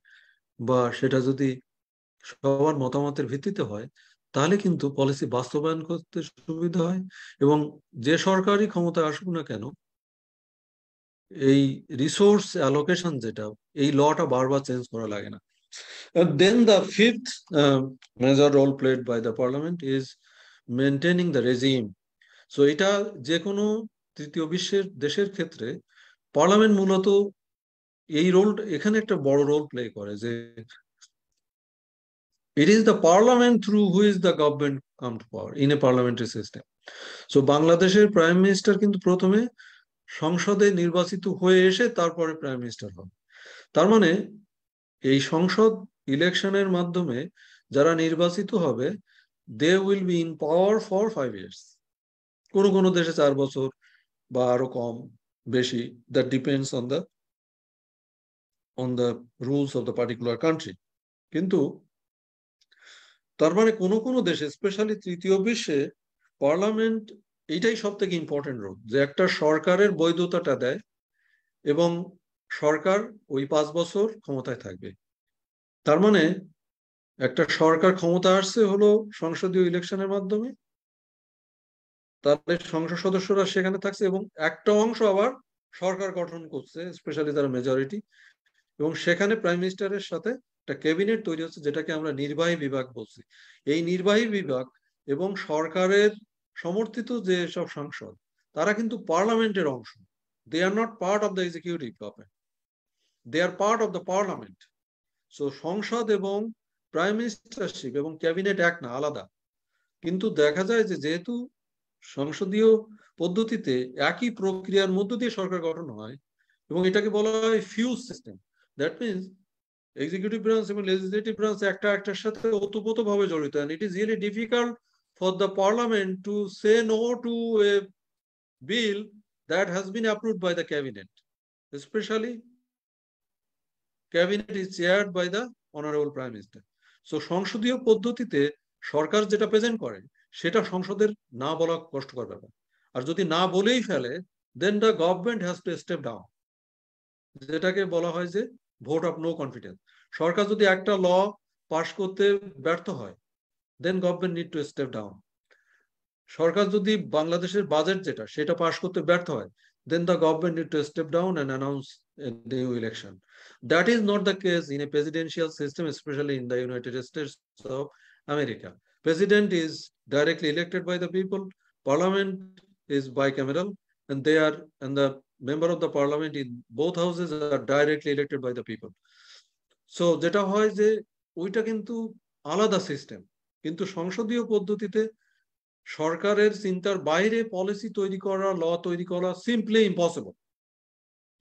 B: বা সেটা যদি সবার মতামতের ভিত্তিতে হয়, তাহলে কিন্তু পলিসি বাস্তবায়ন করতে সুবিধা হয়, এবং যে সরকারি ক্ষমতা আসুক না কেন এই রিসোর্স অ্যালোকেশন যেটা, এই লটা বারবার চেঞ্জ করা লাগে না। And then the fifth major role played by the parliament is maintaining the regime. So এটা যে কোনো তৃতীয় বিশ্বের দেশের ক্ষেত্রে পার্লামেন্ট মূলত এই রোল, এখানে একটা বড় রোল প্লে করে, যে It is the parliament through which the government come to power in a parliamentary system. So বাংলাদেশের প্রাইম মিনিস্টার কিন্তু প্রথমে সংসদে নির্বাচিত হয়ে এসে তারপরে প্রাইম মিনিস্টার হন। তার মানে এই সংসদ ইলেকশনের মাধ্যমে যারা নির্বাচিত হবে, they will be in power for 5 years. কোনো কোনো দেশে 4 বছর বা আরো কম বেশি, that depends on the rules of the particular country. কিন্তু তার মানে কোনো কোনো দেশে, স্পেশালি তৃতীয় বিশ্বে, পার্লামেন্ট এইটাই সব থেকে ইম্পর্টেন্ট রোল, যে একটা সরকারের বৈধতাটা দেয় এবং সরকার ওই 5 বছর ক্ষমতায় থাকবে। তার মানে একটা সরকার ক্ষমতা আসছে হলো সংসদীয় ইলেকশনের মাধ্যমে, তাদের সংসদ সদস্যরা সেখানে থাকছে এবং একটা অংশ আবার সরকার গঠন করছে, স্পেশালি তারা মেজরিটি, এবং সেখানে প্রাইম মিনিস্টারের সাথে একটা ক্যাবিনেট তৈরি হচ্ছে, যেটাকে আমরা নির্বাহী বিভাগ বলছি। এই নির্বাহী বিভাগ এবং সরকারের সমর্থিত যে সব সাংসদ, তারা কিন্তু পার্লামেন্টের অংশ। They are not part of the executive government, they are part of the parliament. সো সংসদ এবং প্রাইম মিনিস্টারশিপ এবং ক্যাবিনেট এক না, আলাদা। কিন্তু দেখা যায় যে যেহেতু সংসদীয় পদ্ধতিতে একই প্রক্রিয়ার মধ্য দিয়ে সরকার গঠন হয় এবং এটাকে বলা হয় fuse system, that means executive branch এবং লেজিসলেটিভ ব্রাঞ্চ একটা একটার সাথে ওতপ্রোতভাবে জড়িত, and it is really difficult for the parliament to say no to a bill that has been approved by the cabinet, especially cabinet is chaired by the honorable prime minister. So সংসদীয় পদ্ধতিতে সরকার যেটা present করে সেটা সংসদের না বলা কষ্টকর ব্যাপার, আর যদি না বলেই ফেলে then the government has to step down, যেটাকে বলা হয় যে ভোট অফ নো কনফিডেন্স। সরকার যদি একটা ল পাস করতে ব্যর্থ হয়, then government need to step down. সরকার যদি বাংলাদেশের বাজেট যেটা সেটা পাস করতে ব্যর্থ হয়, then the government need to step down and announce a new election. That is not the case in a presidential system, especially in the United States of America. President is directly elected by the people, parliament is bicameral, and the member of the parliament in both houses are directly elected by the people. So যেটা হয় যে ওইটা কিন্তু আলাদা system, কিন্তু সংসদীয় পদ্ধতিতে সরকারের চিন্তার বাইরে পলিসি তৈরি করা, ল তৈরি করা সিম্পলি ইম্পসিবল।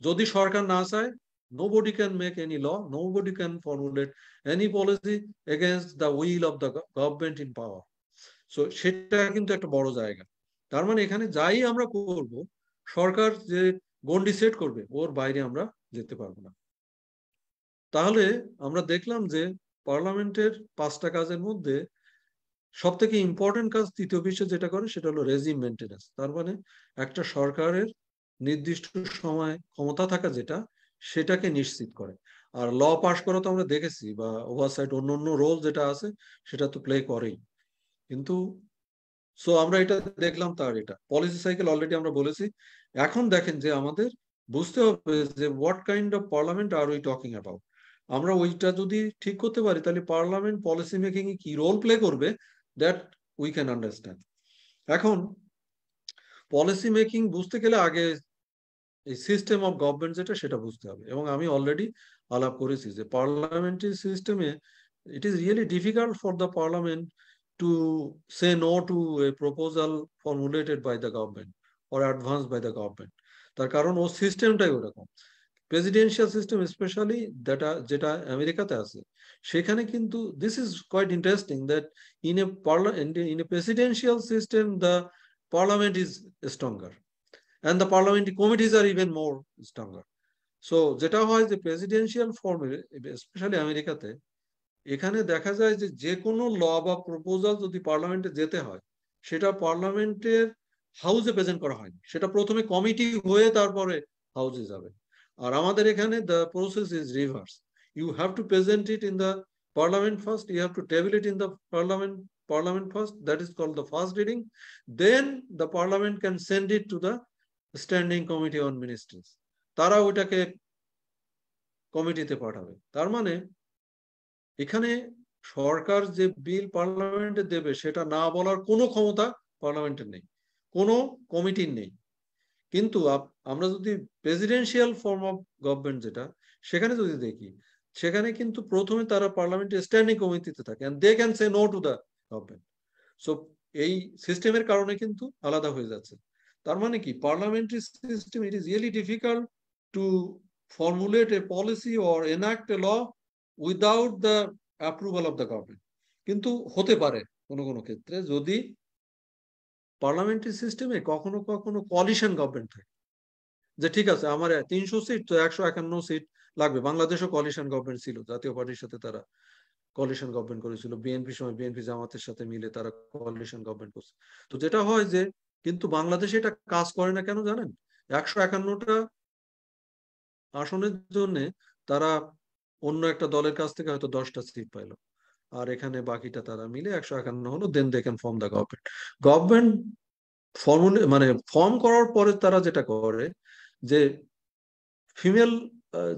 B: যদি সরকার না চায়, nobody can make any law, nobody can formulate any policy against the will of the government in power. So সেটা কিন্তু একটা বড় জায়গা। তার মানে এখানে যাই আমরা করব, সরকার যে গন্ডি সেট করবে ওর বাইরে আমরা যেতে পারবো না। তাহলে আমরা দেখলাম যে পার্লামেন্টের 5টা কাজের মধ্যে সব থেকে ইম্পর্টেন্ট কাজ তৃতীয় বিশ্বে যেটা করে সেটা হলো রেজিম মেনটেন্যান্স। তার মানে একটা সরকারের নির্দিষ্ট সময় ক্ষমতা থাকা যেটা, সেটাকে নিশ্চিত করে। আর ল পাস করা তো আমরা দেখেছি, বা ওভারসাইট অন্য অন্য রোল যেটা আছে সেটা তো প্লে করেই। কিন্তু সো আমরা এটা দেখলাম, তার এটা পলিসি সাইকেল অলরেডি আমরা বলেছি। এখন দেখেন যে আমাদের বুঝতে হবে যে what kind of parliament are we talking about. আমরা ওইটা যদি ঠিক করতে পারি, তাহলে পার্লামেন্ট পলিসি মেকিং এ কি রোল প্লে করবে, দ্যাট উই ক্যান আন্ডারস্ট্যান্ড। এখন পলিসি মেকিং বুঝতে গেলে আগে এই সিস্টেম অফ গভর্নমেন্ট যেটা সেটা বুঝতে হবে। এবং আমি অলরেডি আলাপ করেছি যে পার্লামেন্টারি সিস্টেমে it is really difficult for the parliament to say no to a proposal formulated by the government or advanced by the government. তার কারণ ও সিস্টেমটাই ওরকম। প্রেসিডেন্সিয়াল সিস্টেম স্পেশালি যেটা আমেরিকাতে আছে, সেখানে কিন্তু this is quite interesting that in a presidential system the parliament is stronger and the parliamentary committees are even more stronger. So যেটা হয় যে প্রেসিডেন্সিয়াল ফর্মে, স্পেশালি আমেরিকাতে, এখানে দেখা যায় যে যে কোনো ল বা প্রপোজাল যদি পার্লামেন্টে যেতে হয়, সেটা পার্লামেন্টের হাউসে প্রেজেন্ট করা হয়নি, সেটা প্রথমে কমিটি হয়ে তারপরে হাউসে যাবে। আর আমাদের এখানে the process is reverse, you have to present it in the parliament first, you have to table it in the parliament first, that is called the first reading, then the parliament can send it to the standing committee on ministries, তারা ওইটাকে কমিটিতে পাঠাবে। তার মানে এখানে সরকার যে বিল পার্লামেন্টে দেবে সেটা না বলার কোনো ক্ষমতা পার্লামেন্টের নেই, কোনো কমিটির নেই। কিন্তু আমরা যদি প্রেসিডেন্সিয়াল ফর্ম অফ গভর্নমেন্ট যেটা, সেখানে যদি দেখি সেখানে কিন্তু প্রথমে তারা পার্লামেন্টের স্ট্যান্ডিং কমিটিতে থাকে and they can say no to the government. So এই সিস্টেমের কারণে কিন্তু আলাদা হয়ে যাচ্ছে। তার মানে কি parliamentary system it is really difficult to formulate a policy or enact a law without the approval of the government. কিন্তু হতে পারে কোনো কোনো ক্ষেত্রে যদি পার্লামেন্টারি সিস্টেমে কখনো কখনো কোয়ালিশন গভর্নমেন্ট থাকে, যে ঠিক আছে আমার 300 সিট তো 151 সিট লাগবে। বাংলাদেশও কোয়ালিশন গভর্নমেন্ট ছিল, জাতীয় পার্টির সাথে তারা কোয়ালিশন গভর্নমেন্ট করেছিল, বিএনপি সময় বিএনপি জামাতের সাথে মিলে তারা কোয়ালিশন গভর্নমেন্ট করছে। তো যেটা হয় যে কিন্তু বাংলাদেশে এটা কাজ করে না কেন জানেন? 151টা আসনের জন্য তারা অন্য একটা দলের কাছ থেকে হয়তো 10টা সিট পাইলো, আর এখানে বাকিটা তারা মিলে 151 হলো, then they can form the government. Government মানে ফর্ম করার পরে তারা যেটা করে যে ফিমেল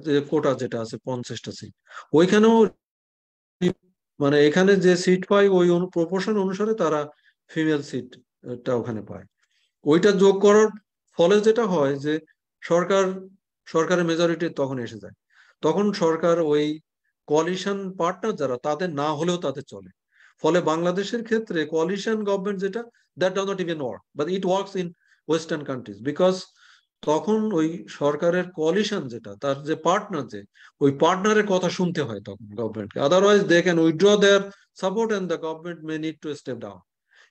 B: যে কোটা যেটা আছে 50টা সিট, ওইখানেও মানে এখানে যে সিট পায় ওই প্রপোর্শন অনুসারে তারা ফিমেল সিটটা ওখানে পায়। ওইটা যোগ করার ফলে যেটা হয় যে সরকারের মেজরিটি তখন এসে যায়, তখন সরকার ওই কোয়ালিশন পার্টনার যারা তাদের না হলেও তাদের চলে। ফলে বাংলাদেশের ক্ষেত্রে কোয়ালিশন গভর্নমেন্ট যেটা that does not even work, but it works in western countries, because তখন ওই সরকারের কোয়ালিশন যেটা তার যে পার্টনার, যে ওই পার্টনারের কথা শুনতে হয় তখন গভর্নমেন্টকে, otherwise they can withdraw their support and the government may need to step down,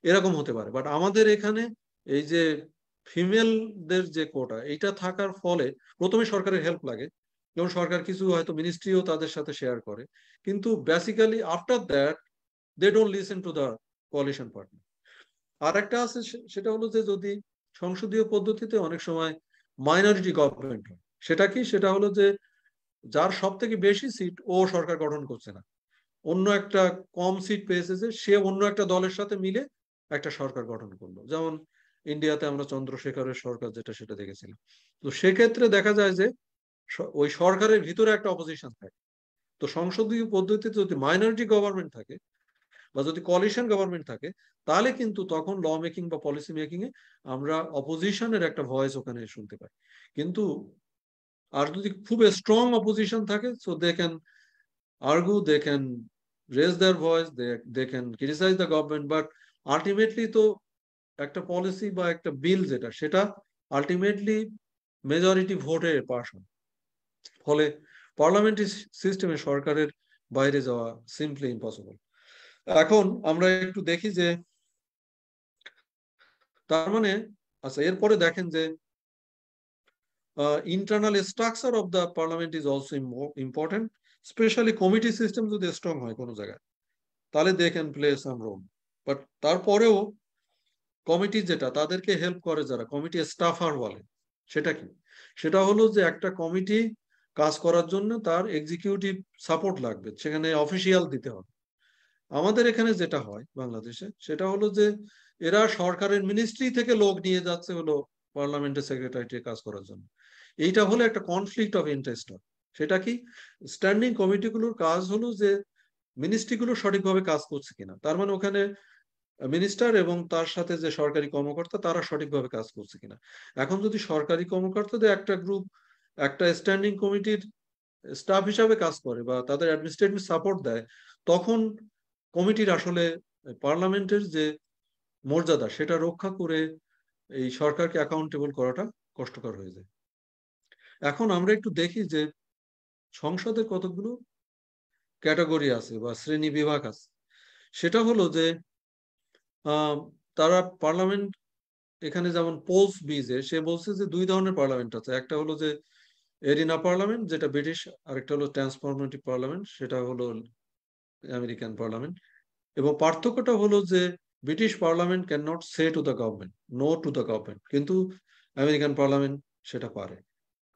B: এরকম হতে পারে। বাট আমাদের এখানে এই যে ফিমেলদের যে কোটা এইটা থাকার ফলে প্রথমে সরকারের হেল্প লাগে, যেমন সরকার কিছু হয়তো মিনিস্ট্রিও তাদের সাথে শেয়ার করে, কিন্তু basically after that they don't listen to the coalition partner. আর একটা আছে সেটা হলো যে যদি সংসদীয় পদ্ধতিতে অনেক সময় মাইনরিটি গভর্নমেন্ট হয়, সেটা কি, সেটা হলো যে যার সব থেকে বেশি সিট ও সরকার গঠন করছে না, অন্য একটা কম সিট পেয়েছে যে সে অন্য একটা দলের সাথে মিলে একটা সরকার গঠন করলো, যেমন ইন্ডিয়াতে আমরা চন্দ্রশেখরের সরকার যেটা সেটা দেখেছিলাম। তো সেক্ষেত্রে দেখা যায় যে ওই সরকারের ভিতরে একটা অপোজিশন থাকে। তো সংসদীয় পদ্ধতিতে যদি মাইনরিটি গভর্নমেন্ট থাকে বা যদি কোয়ালিশন গভর্নমেন্ট থাকে, তাহলে কিন্তু তখন ল মেকিং বা পলিসি মেকিং এ আমরা অপোজিশনের একটা ভয়েস ওখানে শুনতে পাই। কিন্তু আর যদি খুব স্ট্রং অপোজিশন থাকে, so they can argue, they can raise their voice, they can criticize the government, but ultimately তো একটা পলিসি বা একটা বিল যেটা সেটা আলটিমেটলি মেজরিটি ভোটে পাস হয়। ফলে পার্লামেন্টারি সিস্টেমে সরকারের বাইরে যাওয়া সিম্পলি ইম্পসিবল। এখন আমরা একটু দেখি যে তার মানে আচ্ছা এরপরে দেখেন যে internal structure of the parliament is also important, specially committee system যদি স্ট্রং হয় কোনো জায়গায়, তাহলে they can play some role. But তারপরেও কমিটি যেটা তাদেরকে হেল্প করে যারা কমিটি স্টাফার বলে, সেটা কি, সেটা হলো যে একটা কমিটি কাজ করার জন্য তার এক্সিকিউটিভ সাপোর্ট লাগবে, সেখানে অফিসিয়াল দিতে হবে। আমাদের এখানে যেটা হয় বাংলাদেশে সেটা হলো যে এরা সরকারের মিনিস্ট্রি থেকে লোক নিয়ে যাচ্ছে হলো পার্লামেন্টের সেক্রেটারিয়েটে কাজ করার জন্য। এইটা হলো একটা কনফ্লিক্ট অফ ইন্টারেস্ট। সেটা কি, স্ট্যান্ডিং কমিটিগুলোর কাজ হলো যে মিনিস্ট্রিগুলো সঠিকভাবে কাজ করছে কিনা, তার মানে ওখানে মিনিস্টার এবং তার সাথে যে সরকারি কর্মকর্তা তারা সঠিকভাবে কাজ করছে কিনা। এখন যদি সরকারি কর্মকর্তাদের একটা গ্রুপ একটা স্ট্যান্ডিং কমিটির স্টাফ হিসাবে কাজ করে বা তাদের অ্যাডমিনিস্ট্রেটিভ সাপোর্ট দেয়, তখন কমিটির আসলে পার্লামেন্টের যে মর্যাদা সেটা রক্ষা করে এই সরকারকে অ্যাকাউন্টেবল করাটা কষ্টকর হয়ে যায়। এখন আমরা একটু দেখি যে সংসদের কতগুলো ক্যাটাগরি আছে বা শ্রেণী বিভাগ আছে। সেটা হলো যে তারা পার্লামেন্ট এখানে যেমন পোলস বিজে সে বলছে যে দুই ধরনের পার্লামেন্ট আছে, একটা হলো যে এরিনা পার্লামেন্ট যেটা ব্রিটিশ, আরেকটা হলো ট্রান্সফরমেটিভ পার্লামেন্ট সেটা হলো আমেরিকান পার্লামেন্ট। এবং পার্থক্যটা হলো যে British parliament can not say to the government, no to the government, কিন্তু আমেরিকান পার্লামেন্ট সেটা পারে।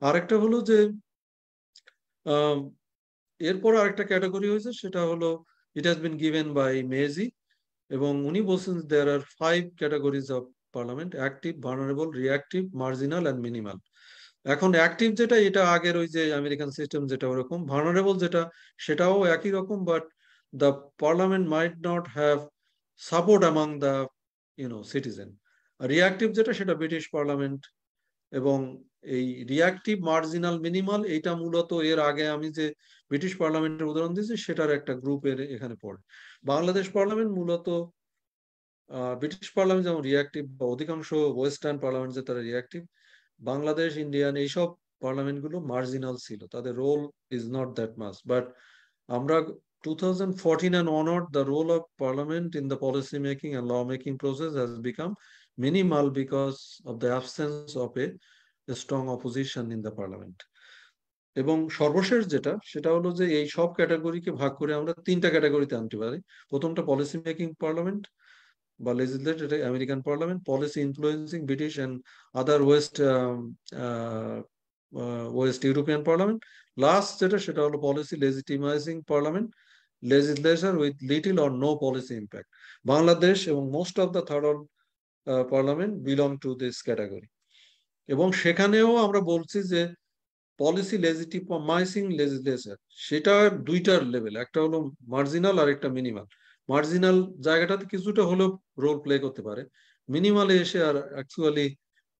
B: আরেকটা হলো যে এরপর আরেকটা ক্যাটাগরি হয়েছে সেটা হলো it has been given by Mezey, এবং উনি বলছেন there are 5 categories of parliament: active, vulnerable, reactive, marginal and minimal. এখন অ্যাক্টিভ যেটা এটা আগের ওই যে আমেরিকান সিস্টেম যেটা ওরকম, ভার্নারেবল যেটা সেটাও একই রকম, but the parliament might not have support among the citizen. Reactive যেটা সেটা ব্রিটিশ পার্লামেন্ট এবং এই রিয়াক্টিভ মার্জিনাল মিনিমাল এইটা মূলত এর আগে আমি যে ব্রিটিশ পার্লামেন্টের উদাহরণ দিয়েছি সেটার একটা গ্রুপের এখানে পড়ে। বাংলাদেশ পার্লামেন্ট মূলত ব্রিটিশ পার্লামেন্ট যেমন রিয়াক্টিভ বা অধিকাংশ ওয়েস্টার্ন পার্লামেন্ট যে তারা রিয়াক্টিভ, বাংলাদেশ, ইন্ডিয়ান এইসব পার্লামেন্ট গুলো মার্জিনাল ছিল, তাদের role is not that much. But আমরা 2014 and onward, the role of Parliament in the policy making and law making process has become minimal because of the absence of a strong opposition in the Parliament. এবং সর্বশেষ যেটা সেটা হলো যে এই সব ক্যাটাগরিকে ভাগ করে আমরা তিনটা ক্যাটাগরিতে আনতে পারি। প্রথমটা পলিসি মেকিং পার্লামেন্ট বা লেজিসলেটিভ, এটা American parliament, policy influencing British and other West European parliament. Last যেটা সেটা হলো policy legitimising parliament, legislature with little or no policy impact. Bangladesh এবং most of the third parliament belong to this category. এবং সেখানেও আমরা বলছি যে policy লেজিটিমাইজিং legislature সেটা দুইটার লেভেল, একটা হলো মার্জিনাল আর একটা মিনিমাল। মার্জিনাল জায়গাটাতে কিছুটা হলেও রোল প্লে করতে পারে, মিনিমালে এসে আর actually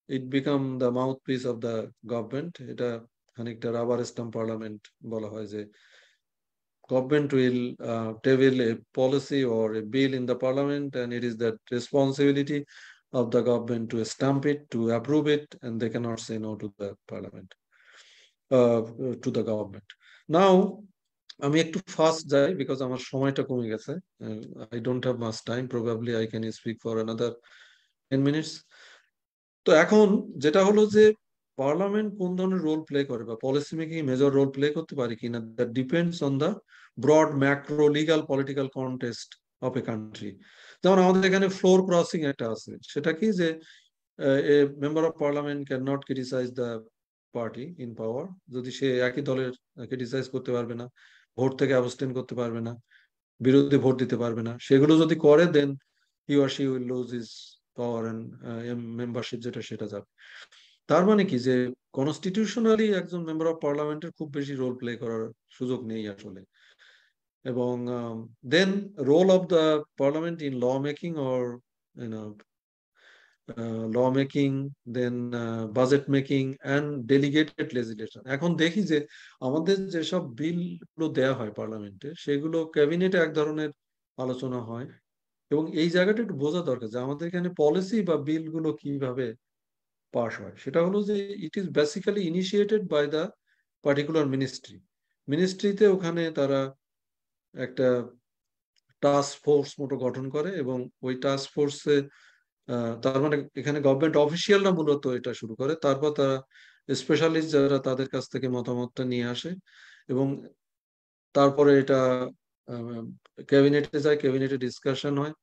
B: it become the mouthpiece of the government. এটা খানিকটা রাবার স্টাম্প পার্লামেন্ট বলা হয়, যে government will table a policy or a bill in the parliament, and it is the responsibility of the government to stamp it, to approve it, and they cannot say no to the parliament, to the government. Now, আমি একটু fast যাই because আমার সময়টা কমে গেছে। I don't have much time, probably I can speak for another 10 minutes. তো এখন যেটা হলো যে পার্লামেন্ট কোন ধরনের রোল প্লে করে বা policy making major role play করতে পারে কিনা, that depends on the broad macro legal political context of a country. যেমন আমাদের এখানে ফ্লোর ক্রসিং একটা আছে, সেটা কি যে a member of parliament can not criticise the party in power, যদি সে একই দলের ক্রিটিসাইজ করতে পারবে না, ভোট থেকে অ্যাবস্টেন করতে পারবে না, বিরোধী ভোট দিতে পারবে না, সেগুলো যদি করে then he or she will lose his power and membership যেটা সেটা যাবে। তার মানে কি যে কনস্টিটিউশনালি একজন মেম্বার অফ পার্লামেন্টের খুব বেশি রোল প্লে করার সুযোগ নেই আসলে। এবং then role of the parliament in law making or law making, then budget making and delegated legislation. এখন দেখি যে আমাদের যেসব বিল গুলো দেওয়া হয় পার্লামেন্টে সেগুলো ক্যাবিনেটে এক ধরনের আলোচনা হয়, এবং এই জায়গাটা একটু বোঝা দরকার যে আমাদের এখানে পলিসি বা বিল গুলো কিভাবে পাস হয়। সেটা হলো যে it is basically initiated by the particular ministry. মিনিস্ট্রিতে ওখানে তারা একটা টাস্ক ফোর্স মতো গঠন করে, এবং ওই টাস্ক ফোর্সে তার মানে এখানে গভর্নমেন্ট অফিসিয়ালরা মূলত এটা শুরু করে, তারপর তারা স্পেশালিস্ট যারা তাদের কাছ থেকে মতামতটা নিয়ে আসে, এবং তারপরে এটা ক্যাবিনেটে যায়, ক্যাবিনেটে ডিসকাশন হয়,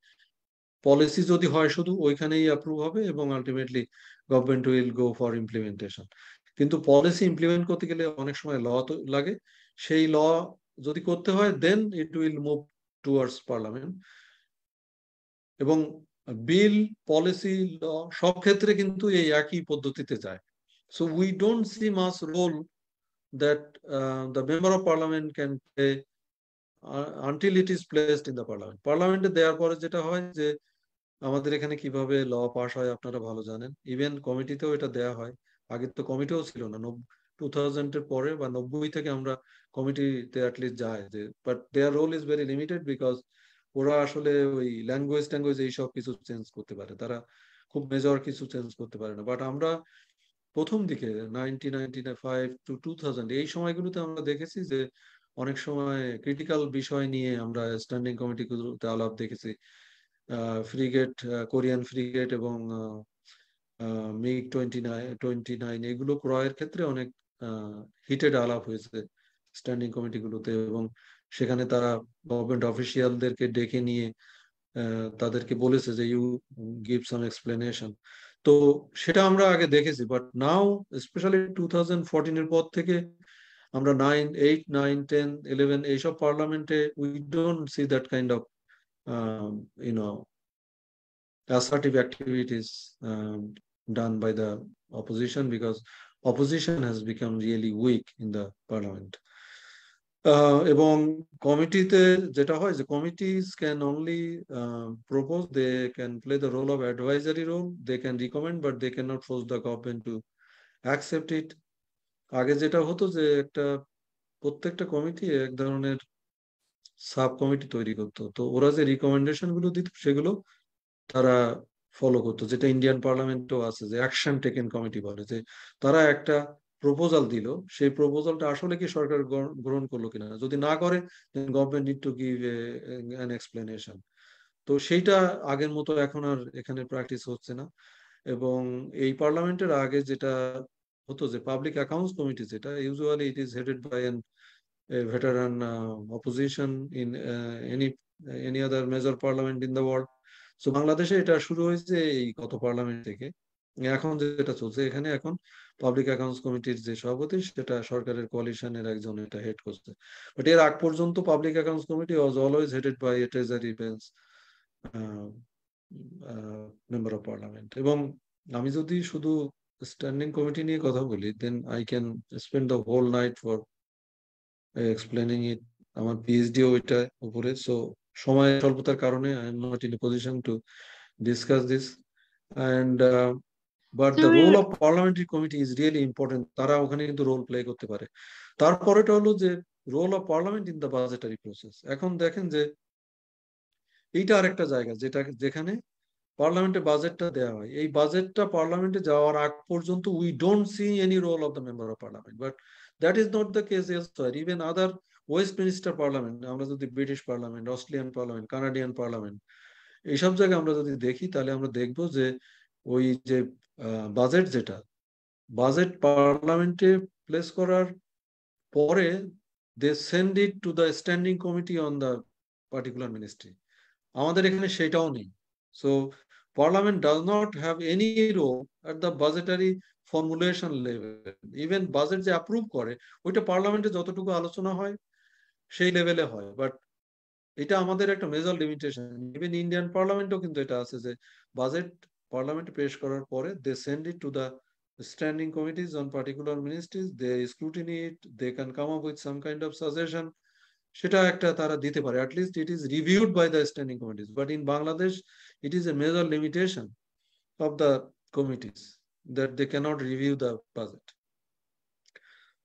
B: পলিসি যদি হয় শুধু ওইখানেই অ্যাপ্রুভ হবে, এবং ultimately government will go for implementation. কিন্তু পলিসি ইমপ্লিমেন্ট করতে গেলে অনেক সময় ল তো লাগে, সেই ল যদি করতে হয় then it will move towards parliament. এবং বিল, পলিসি, ল সব ক্ষেত্রে কিন্তু এই একই পদ্ধতিতে যায়। So we don't see mass role that the member of parliament can play until it is placed in the parliament. পার্লামেন্টে দেওয়ার পরে যেটা হয় যে আমাদের এখানে কিভাবে ল পাস হয় আপনারা ভালো জানেন, ইভেন কমিটিতেও এটা দেয়া হয়। আগে তো কমিটিও ছিল না, 2000 এর পরে বা 90 থেকে আমরা কমিটিতে অ্যাটলিস্ট যাই, যে but their role is very limited because ওরা আসলে ওই ল্যাঙ্গুয়েজ এইসব কিছু চেঞ্জ করতে পারে, তারা খুব মেজর কিছু চেঞ্জ করতে পারে না। বাট আমরা প্রথম দিকে 1995 to 2000 এই সময়গুলোতে আমরা দেখেছি যে অনেক সময় ক্রিটিক্যাল বিষয় নিয়ে আমরা স্ট্যান্ডিং কমিটিগুলোতে আলাপ দেখেছি। ফ্রিগেট, কোরিয়ান ফ্রিগেট এবং মিগ 29 এগুলো ক্রয়ের ক্ষেত্রে অনেক হিটেড আলাপ হয়েছে স্ট্যান্ডিং কমিটিগুলোতে, এবং সেখানে তারা গভর্নমেন্ট অফিসিয়ালদেরকে ডেকে নিয়ে তাদেরকে বলেছে যে ইউ গিভ সাম এক্সপ্লেনেশন। তো সেটা আমরা আগে দেখেছি, বাট নাও স্পেশালি 2014 এর পর থেকে আমরা 9, 8, 9, 10, 11 এইসব পার্লামেন্টে we don't see that kind of assertive activities done by the opposition, because opposition has become really weak in the parliament. এবং কমিটিতে যেটা হয় যে committees can only propose, they can play the role of advisory role, they can recommend, but they can not force the government to accept it. আগে যেটা হতো যে একটা প্রত্যেকটা কমিটি এক ধরনের সাব কমিটি তৈরি করতো, তো ওরা যে রিকমেন্ডেশন গুলো দিত সেগুলো তারা ফলো করতো, যেটা ইন্ডিয়ান পার্লামেন্টও আছে যে অ্যাকশন টেকেন কমিটি বলে, যে তারা একটা প্রপোজাল দিল, সেই প্রপোজালটা আসলে কি সরকার গ্রহণ করলো কিনা, যদি না করে government need to give an explanation. তো সেইটা আগের মতো এখন আর এখানে প্র্যাকটিস হচ্ছে না। এবং এই পার্লামেন্টের আগে যেটা হতো যে পাবলিক অ্যাকাউন্টস কমিটি, যেটা usually it is headed by an veteran opposition in any other major parliament in the world. So বাংলাদেশে এটা শুরু হয়েছে এই গত পার্লামেন্ট থেকে। এখন যেটা চলছে এখানে, এখন পাবলিক অ্যাকাউন্টস কমিটির যে সভাপতি সেটা সরকারের কোয়ালিশনের একজন এটা হেড করছে। বাট এর আগ পর্যন্ত public accounts committee was always headed by a treasury bench member of parliament. এবং আমি যদি শুধু স্ট্যান্ডিং কমিটি নিয়ে কথা বলি, then I can spend the whole night for explaining it. আমার পিএইচডি ওইটা উপরে, সো সময় স্বল্পতার কারণে I am not in a position to discuss this. And but the role of parliamentary committee is really important, তারা ওখানে কিন্তু role play করতে পারে। তারপরেটা হলো যে role of parliament in the budgetary process. এখন দেখেন যে এইটা আরেকটা জায়গা যেখানে পার্লামেন্টে বাজেটটা দেওয়া হয়, এই বাজেটটা পার্লামেন্টে যাওয়ার আগ পর্যন্ত we don't see any role of the member of parliament. But that is not the case elsewhere, even other Westminster parliament, আমরা যদি British parliament, Australian parliament, Canadian parliament, এইসব জায়গায় আমরা যদি দেখি, তাহলে আমরা দেখবো যে ওই যে বাজেট, যেটা বাজেট পার্লামেন্টে প্লেস করার পরে they send it to the standing committee on the particular ministry. আমাদের এখানে সেটাও নেই। So parliament does not have any role at the budgetary formulation level. Even budget যে অ্যাপ্রুভ করে ওইটা পার্লামেন্টে যতটুকু আলোচনা হয় সেই লেভেলে হয়। বাট এটা আমাদের একটা মেজর লিমিটেশন। ইভেন ইন্ডিয়ান পার্লামেন্টও কিন্তু এটা আছে যে বাজেট পার্লামেন্টে পেশ করার পরে they send it to the standing committees on particular ministries, they scrutiny it, they can come up with some kind of suggestion. সেটা একটা তারা দিতে পারে, at least it is reviewed by the standing committees. But in Bangladesh it is a major limitation of the committees that they cannot review the budget.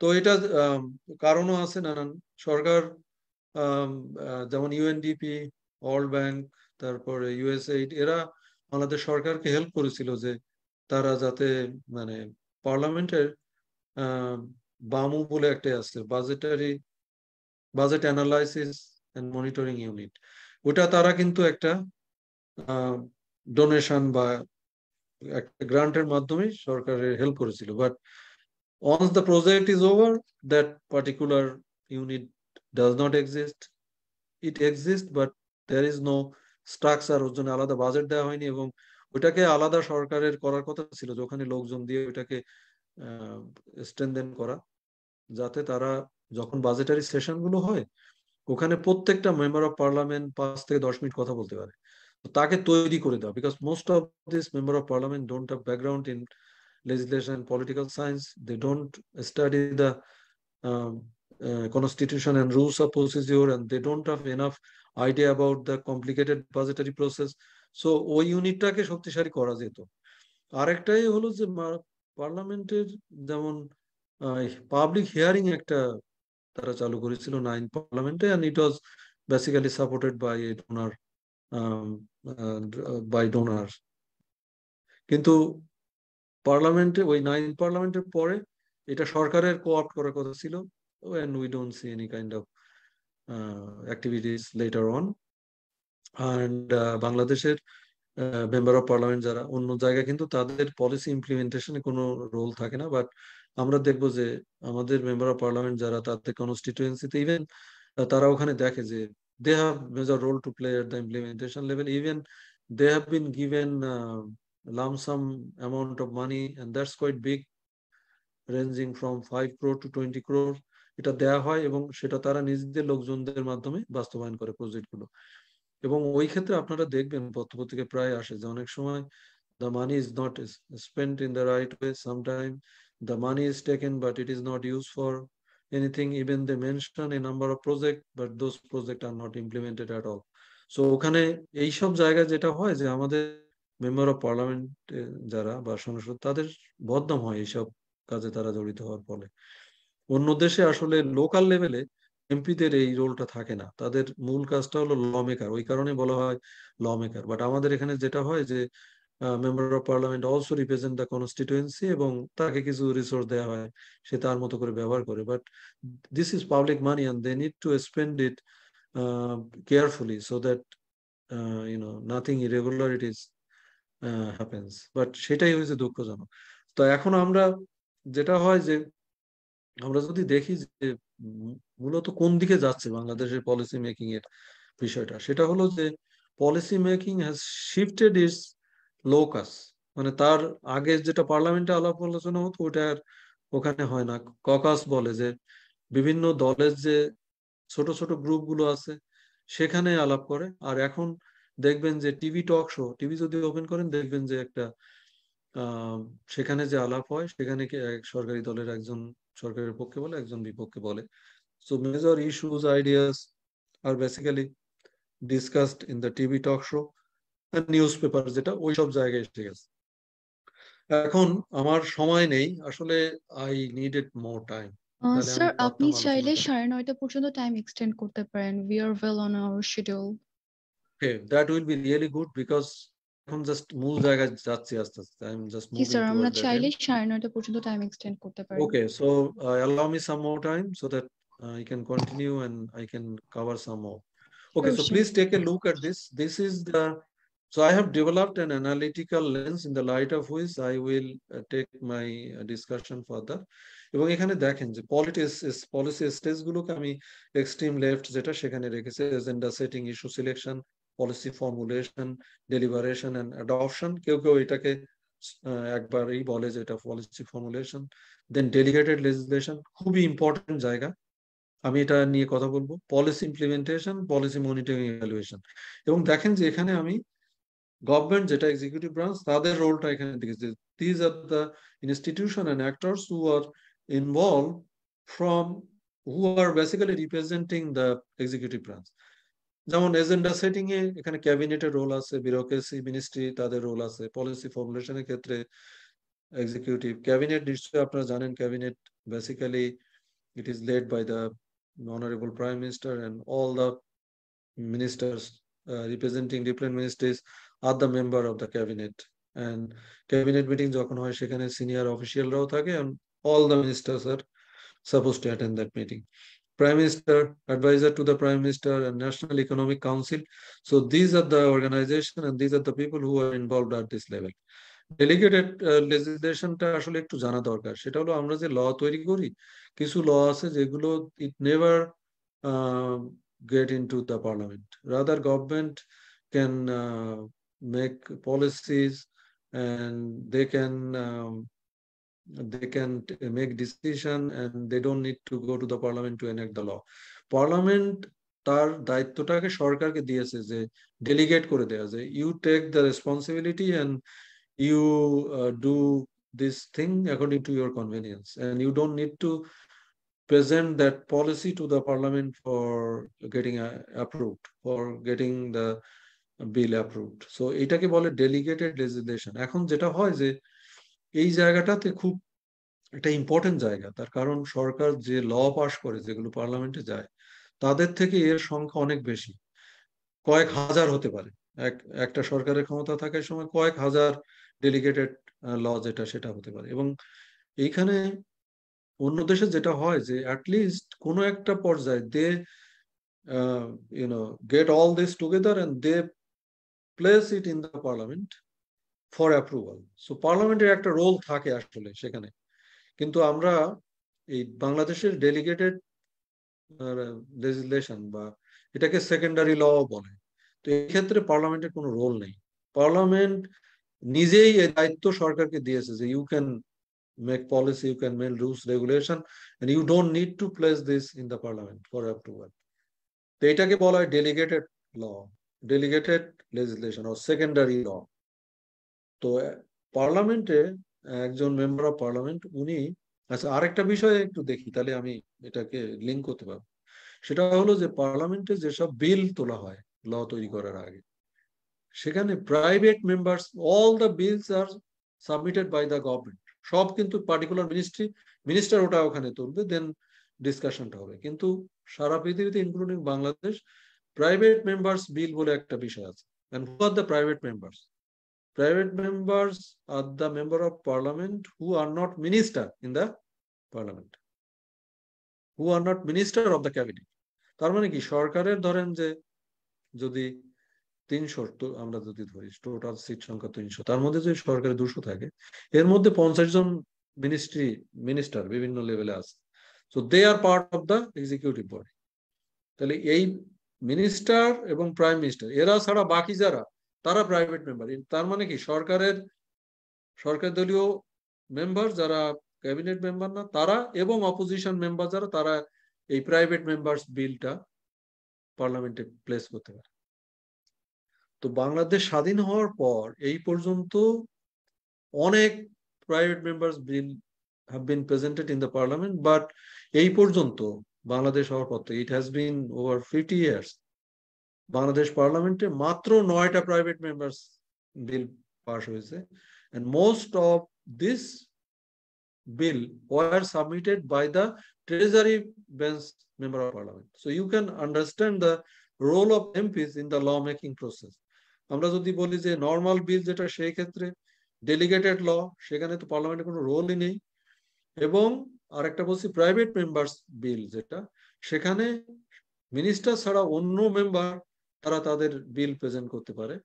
B: তো এটা কারণও আছে নানান। সরকার যেমন ইউএনডিপি, ওয়ার্ল্ড ব্যাংক, তারপরে ইউএসএইড, এরা বাংলাদেশ সরকারকে হেল্প করেছিল যে তারা যাতে মানে পার্লামেন্টের বামু বলে একটা আছে, budget analysis and monitoring unit, ওটা তারা কিন্তু একটা ডোনেশন বা একটা গ্রান্টের মাধ্যমে সরকারের হেল্প করেছিল। But once the project is over, that particular unit does not exist. It exists, but there is no structure, ওর জন্য আলাদা বাজেট দেওয়া হয়নি। এবং ওটাকে আলাদা সরকারের করার কথা ছিল, যে ওখানে লোকজন দিয়ে ওটাকে স্ট্রেনথেন করা, যাতে তারা যখন বাজেটারি সেশন গুলো হয় ওখানে প্রত্যেকটা মেম্বার অফ পার্লামেন্ট 5 থেকে 10 মিনিট কথা বলতে পারে, তাকে তৈরি করে দেওয়া। Because most of this member of parliament don't have background in legislation, political science. They don't study the constitution and rules of procedure, and they don't have enough idea about the complicated budgetary process. So ওই ইউনিটটাকে শক্তিশালী করা যেত। আরেকটাই হলো যে পার্লামেন্টের যেমন public hearing একটা তারা চালু করেছিল 9th পার্লামেন্টে, and it was basically supported by a donor, by donors. কিন্তু পার্লামেন্টে ওই 9th পার্লামেন্টের পরে এটা সরকারের কোঅপ্ট করার কথা ছিল, and we don't see any kind of activities later on. And বাংলাদেশের মেম্বার অফ পার্লামেন্ট যারা অন্য জায়গায়, কিন্তু তাদের পলিসি ইমপ্লিমেন্টেশনে কোনো রোল থাকে না। বাট আমরা দেখবো যে আমাদের মেম্বার অফ পার্লামেন্ট যারা, তাদের কনস্টিটুয়েন্সিতে ইভেন তারা ওখানে দেখে যে they have major role to play at the implementation level. Even they have been given lump sum amount of money, and that's quite big, ranging from 5 crore to 20 crore. এটা দেয়া হয় এবং সেটা তারা নিজেদের লোকজনদের মাধ্যমে বাস্তবায়ন করে প্রজেক্ট গুলো। এবং ওই ক্ষেত্রে আপনারা দেখবেন পত্রপত্রিকায় প্রায় আসে যে অনেক সময় the money is not spent in the right way. Sometimes the money is taken but it is not used for anything. Even they mention a number of projects, but those projects are not implemented at all. So ওখানে এইসব জায়গায় যেটা হয় যে আমাদের member of parliament যারা বা সংসদ, তাদের বদনাম হয় এইসব কাজে তারা জড়িত হওয়ার ফলে। অন্য দেশে আসলে লোকাল লেভেলে এমপিদের এই রোলটা থাকে না, তাদের মূল কাজটা হলো ল মেকার, ওই কারণে বলা হয় ল মেকার। বাট আমাদের এখানে যেটা হয় যে member of parliament also represent the constituency, এবং তাকে কিছু রিসোর্স দেওয়া হয়, সে তার মতো করে ব্যবহার করে। But this is public money and they need to spend it carefully so that nothing irregularities happens. But সেটাই হয়েছে দুঃখজনক। তো এখন আমরা যেটা হয় যে আমরা যদি দেখি যে মূলত কোন দিকে যাচ্ছে বাংলাদেশের পলিসি মেকিং এর বিষয়টা, সেটা হলো যে policy making has shifted it's locus, মানে তার আগে যেটা পার্লামেন্টে আলাপ আলোচনা হতো ওটা আর ওখানে হয় না। ককাস বলে যে বিভিন্ন দলের যে ছোট ছোট গ্রুপ গুলো আছে সেখানে আলাপ করে। আর এখন দেখবেন যে টিভি টক শো, টিভি যদি ওপেন করেন দেখবেন যে একটা সেখানে যে আলাপ হয় সেখানে কি এক সরকারি দলের একজন সরকারের পক্ষে বলে, একজন বিপক্ষে বলে। So major issues ideas are basically discussed in the TV talk show and newspaper, যেটা ওই সব জায়গায় এসে গেছে। এখন আমার সময় নেই আসলে, আই নিডেড মোর টাইম, তাহলে আমি
A: স্যার আপনি
B: পারতাম আলোচনা
A: চাইলে
B: করতে।
A: 9:30 পর্যন্ত টাইম এক্সটেন্ড করতে পারেন। We are well on our schedule.
B: Okay, that will be really good because এখন জাস্ট মূল জায়গায় যাচ্ছি আস্তে আস্তে, আই এম জাস্ট
A: জি
B: মুভিং
A: স্যার, আমরা
B: টুয়ার্ড দ্যাট
A: চাইলে
B: এন্ড।
A: 9:30 পর্যন্ত টাইম এক্সটেন্ড করতে পারি।
B: Okay, so allow me some more time so that I can continue and I can cover some more. Okay,
A: sure
B: so
A: sir.
B: please take a look at this. This is the, so I have developed an analytical lens in the light of which I will take my discussion further. এবং এখানে দেখেন যে policy stage গুলোকে আমি extreme left যেটা সেখানে রেখেছে, agenda setting, issue selection, policy formulation, deliberation and adoption. কেউ কেউ এটাকে একবারই বলে যে এটা policy formulation. Then delegated legislation, খুবই ইম্পর্টেন্ট জায়গা, আমি এটা নিয়ে কথা বলবো। Policy implementation, policy monitoring, evaluation. এবং দেখেন যে এখানে আমি গভর্নমেন্ট যেটা এক্সিকিউটিভ ব্রাঞ্চ তাদের রোলটা এখানে দেখেছি। These are the institution and actors who are involve from, who are basically representing the executive branch. যেমন এজেন্ডা সেটিং এ এখানে ক্যাবিনেটের রোল আছে, বিউরোক্রেসি, মিনিস্ট্রি তাদের রোল আছে। পলিসি ফর্মুলেশনের ক্ষেত্রে এক্সিকিউটিভ, ক্যাবিনেট নিশ্চয়ই আপনারা জানেন, cabinet basically it is led by the Honorable Prime Minister, and all the ministers representing different ministries are the member of the cabinet. And cabinet meeting যখন হয় সেখানে senior officialরাও থাকে, and all the ministers are supposed to attend that meeting. Prime Minister, advisor to the Prime Minister, and National Economic Council. So these are the organization and these are the people who are involved at this level. Delegated লেজিসলেশনটা আসলে একটু জানা দরকার। সেটা হলো আমরা যে ল তৈরি করি, কিছু ল আছে যেগুলো it never gate into the parliament, rather government can make policies and they can um, they can make decision and they don't need to go to the parliament to enact the law. Parliament তার দায়িত্বটাকে সরকারকে দিয়েছে যে delegate করে দেওয়া, যে you take the responsibility and you do this thing according to your convenience, and you don't need to present that policy to the parliament for getting approved, for getting the bill approved. So এটাকে বলে delegated legislation. এখন যেটা হয় যে এই জায়গাটাতে খুব একটা ইম্পর্টেন্ট জায়গা, তার কারণ সরকার যে ল পাস করে যেগুলো পার্লামেন্টে যায় তাদের থেকে এর সংখ্যা অনেক বেশি, কয়েক হাজার হতে পারে। একটা সরকারের ক্ষমতা থাকার সময় কয়েক হাজার ডেলিগেটেড ল যেটা সেটা হতে পারে। এবং এইখানে অন্য দেশে যেটা হয় যে অ্যাটলিস্ট কোনো একটা পর্যায়ে they get all this together and they place it in the parliament for approval. So পার্লামেন্টের একটা রোল থাকে আসলে সেখানে। কিন্তু আমরা এই বাংলাদেশের ডেলিগেটেড লেজিসলেশন বা এটাকে সেকেন্ডারি ল বলে, তো এই ক্ষেত্রে পার্লামেন্টের কোনো রোল নেই। পার্লামেন্ট নিজেই এই দায়িত্ব সরকারকে দিয়েছে যে you can make policy, you can make rules regulation, and you don't need to place this in the parliament for approval. তো এটাকে বলা হয় ডেলিগেটেড ল, ডেলিগেটেড লেজিসলেশন ও সেকেন্ডারি ল। তো পার্লামেন্টে একজন মেম্বার অফ পার্লামেন্ট উনি, আচ্ছা আরেকটা বিষয়ে একটু দেখি তাহলে আমি এটাকে লিঙ্ক করতে পারবো। সেটা হলো যে পার্লামেন্টে যেসব বিল তোলা হয় ল তৈরি করার আগে, সেখানে private members, all the bills are submitted by the government, সব কিন্তু পার্টিকুলার মিনিস্টার ওটা ওখানে তুলবে, দেন ডিসকাশনটা হবে। কিন্তু সারা পৃথিবীতে ইনক্লুডিং বাংলাদেশ প্রাইভেট মেম্বার্স বিল বলে একটা বিষয় আছে। And who are the private members? Private members are the member of parliament who are not minister in the parliament, who are not minister of the cabinet. তার মানে কি, সরকারের ধরেন যে যদি 300, তো আমরা যদি ধরি টোটাল সিট সংখ্যা 300, তার মধ্যে যদি সরকারের 200 থাকে, এর মধ্যে 50 জন মিনিস্টার বিভিন্ন লেভেলে আছে। So they are part of the executive body. তাহলে এই মিনিস্টার এবং প্রাইম মিনিস্টার এরা ছাড়া বাকি যারা, তারা প্রাইভেট মেম্বার। তার মানে কি, সরকার দলীয় মেম্বার যারা ক্যাবিনেট মেম্বার না তারা, এবং অপোজিশন মেম্বার যারা, তারা এই প্রাইভেট মেম্বার্স বিলটা পার্লামেন্টে প্লেস করতে পারে। তো বাংলাদেশ স্বাধীন হওয়ার পর এই পর্যন্ত অনেক private members bill have been presented in the parliament, but এই পর্যন্ত বাংলাদেশ হওয়ার পর, ইট has been over 50 years, Bangladesh পার্লামেন্টে মাত্র 9টা প্রাইভেট মেম্বার্স বিল পাস হয়েছে। and most of this bill were submitted by the treasury bench member of parliament. So you can understand the role of MPs in the law making process. আমরা যদি বলি যে normal বিল যেটা, সেই ক্ষেত্রে delegated ল, সেখানে তো পার্লামেন্টের কোনো রোলই নেই। এবং আরেকটা বলছি প্রাইভেট মেম্বার্স বিল যেটা, সেখানে মিনিস্টার ছাড়া অন্য মেম্বার তারা তাদের বিল প্রেজেন্ট করতে পারে।